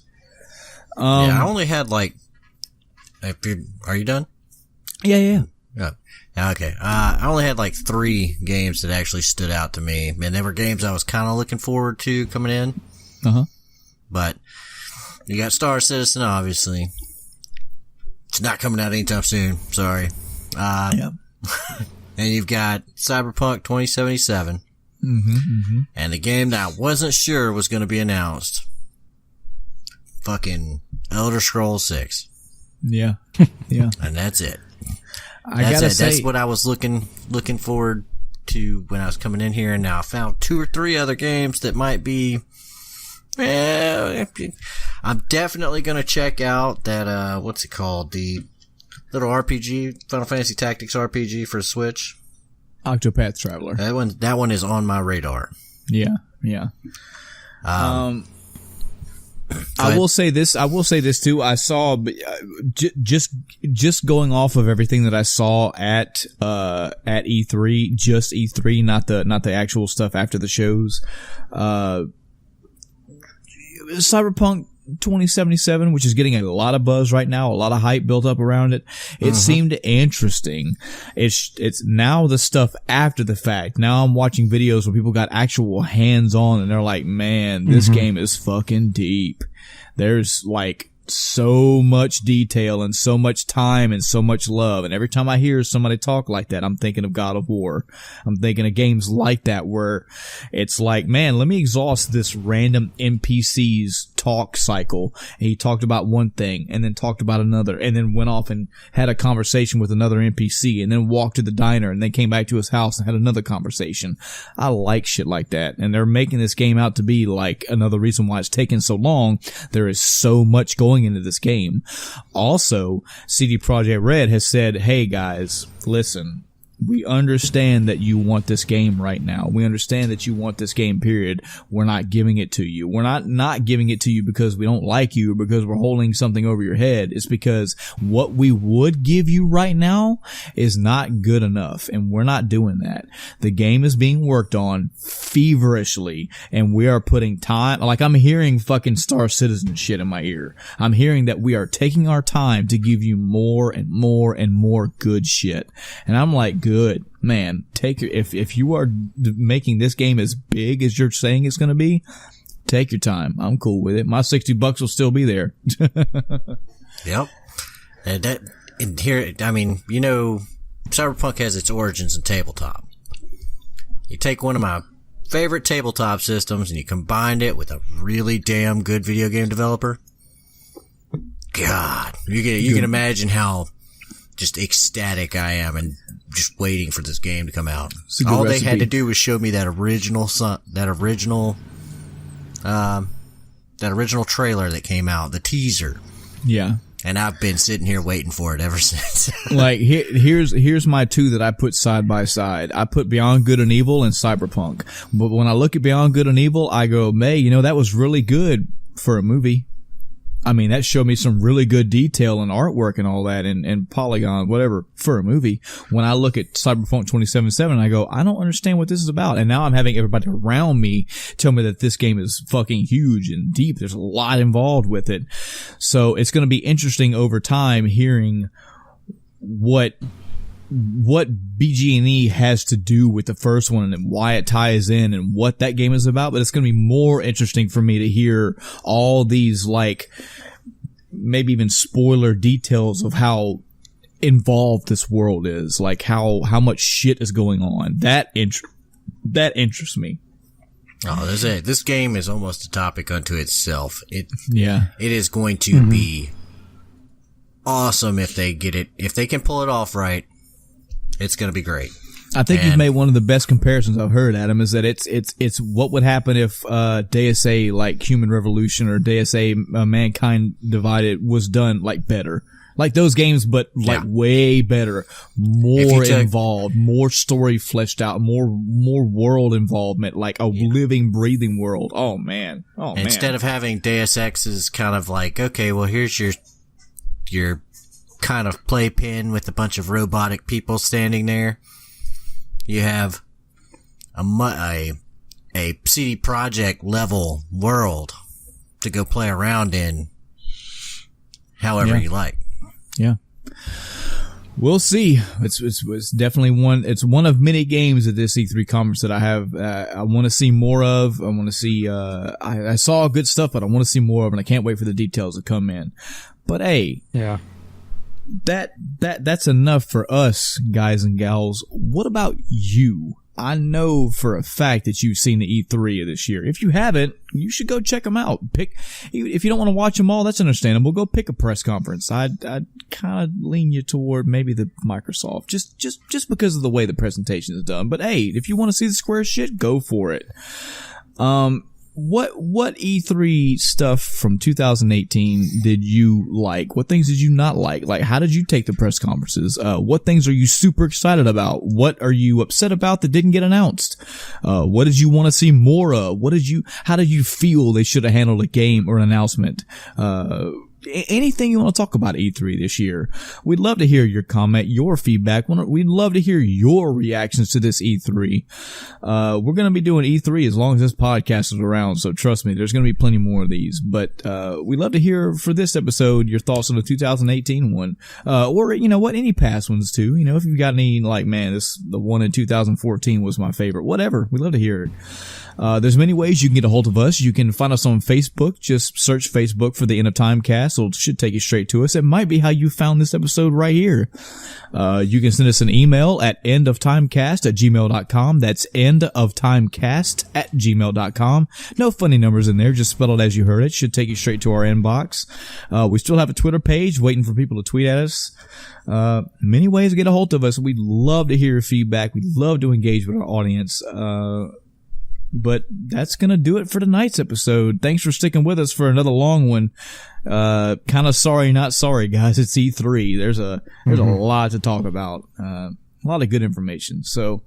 I only had like. Are you done? Yeah. Okay. I only had like 3 games that actually stood out to me, and they were games I was kind of looking forward to coming in. But you got Star Citizen, obviously. It's not coming out anytime soon. Sorry. And you've got Cyberpunk 2077. And the game that I wasn't sure was going to be announced. Fucking Elder Scrolls 6. Yeah. And that's it. That's what I was looking forward to when I was coming in here, and now I found 2 or 3 other games that might be. I'm definitely gonna check out that what's it called, the little RPG, Final Fantasy Tactics RPG for Switch. Octopath Traveler. That one is on my radar. Yeah. I will say this too. I saw just going off of everything that I saw at E3, just E3, not the actual stuff after the shows. Cyberpunk 2077, which is getting a lot of buzz right now, a lot of hype built up around it. It seemed interesting. It's now the stuff after the fact. Now I'm watching videos where people got actual hands on and they're like, man, this game is fucking deep. There's like so much detail and so much time and so much love. And every time I hear somebody talk like that, I'm thinking of God of War. I'm thinking of games like that where it's like, man, let me exhaust this random NPC's talk cycle. And he talked about one thing and then talked about another and then went off and had a conversation with another NPC and then walked to the diner and then came back to his house and had another conversation. I like shit like that. And they're making this game out to be like another reason why it's taking so long. There is so much going into this game. Also, CD Projekt Red has said, hey guys, listen, we understand that you want this game right now. We understand that you want this game, period. We're not giving it to you. We're not giving it to you because we don't like you or because we're holding something over your head. It's because what we would give you right now is not good enough, and we're not doing that. The game is being worked on feverishly, and we are putting time. Like, I'm hearing fucking Star Citizen shit in my ear. I'm hearing that we are taking our time to give you more and more and more good shit. And I'm like, good, man. If you are making this game as big as you're saying it's going to be, take your time. I'm cool with it. My $60 will still be there. Yep. And here, I mean, you know, Cyberpunk has its origins in tabletop. You take one of my favorite tabletop systems and you combine it with a really damn good video game developer. God, you can imagine how just ecstatic I am and just waiting for this game to come out. All they had to do was show me that original trailer that came out, the teaser. Yeah. And I've been sitting here waiting for it ever since. Like, here's my two that I put side by side. I put Beyond Good and Evil and Cyberpunk. But when I look at Beyond Good and Evil, I go, May, that was really good for a movie. I mean, that showed me some really good detail and artwork and all that and polygon, whatever, for a movie. When I look at Cyberpunk 2077, I go, I don't understand what this is about. And now I'm having everybody around me tell me that this game is fucking huge and deep. There's a lot involved with it. So it's going to be interesting over time hearing what BG&E has to do with the first one and why it ties in and what that game is about. But it's going to be more interesting for me to hear all these, like, maybe even spoiler details of how involved this world is, like how much shit is going on. That interests me. Oh, this game is almost a topic unto itself. It is going to Mm-hmm. be awesome if they get it, if they can pull it off right. It's going to be great. I think you've made one of the best comparisons I've heard, Adam, is that it's what would happen if Deus Ex, like Human Revolution, or Deus Ex Mankind Divided was done like better. Like those games, but like way better, more involved, more story fleshed out, more world involvement, like a living, breathing world. Oh man. Instead of having Deus Ex's kind of like, okay, well here's your kind of playpen with a bunch of robotic people standing there. You have a CD Projekt level world to go play around in however you like. Yeah. We'll see. It's definitely one of many games at this E3 conference that I have. I want to see more of. I want to see. I saw good stuff, but I want to see more of, and I can't wait for the details to come in. But hey, that's enough for us, guys and gals. What about you? I know for a fact that you've seen the E3 of this year. If you haven't, you should go check them out. If you don't want to watch them all, that's understandable. Go pick a press conference. I'd kind of lean you toward maybe the Microsoft, just because of the way the presentation is done. But hey, if you want to see the Square shit, go for it. What E3 stuff from 2018 did you like? What things did you not like? Like, how did you take the press conferences? What things are you super excited about? What are you upset about that didn't get announced? What did you want to see more of? How did you feel they should have handled a game or an announcement? Anything you want to talk about E3 this year. We'd love to hear your comment, your feedback. We'd love to hear your reactions to this E3. We're going to be doing E3 as long as this podcast is around, so trust me, there's going to be plenty more of these. But we'd love to hear for this episode your thoughts on the 2018 one. Or, you know what, any past ones too. You know, if you've got any, like, man, the one in 2014 was my favorite. Whatever. We'd love to hear it. There's many ways you can get a hold of us. You can find us on Facebook. Just search Facebook for the End of Time Cast. It should take you straight to us. It might be how you found this episode right here. You can send us an email at endoftimecast@gmail.com. That's endoftimecast@gmail.com. No funny numbers in there. Just spell it as you heard it. Should take you straight to our inbox. We still have a Twitter page waiting for people to tweet at us. Many ways to get a hold of us. We'd love to hear your feedback. We'd love to engage with our audience. But that's going to do it for tonight's episode. Thanks for sticking with us for another long one. Kind of sorry, not sorry, guys. It's E3. There's a lot to talk about. A lot of good information. So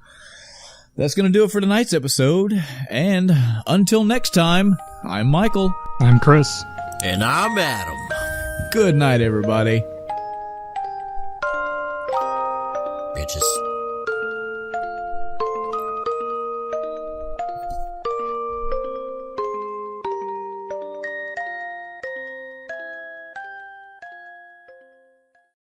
that's going to do it for tonight's episode. And until next time, I'm Michael. I'm Chris. And I'm Adam. Good night, everybody. Bitches.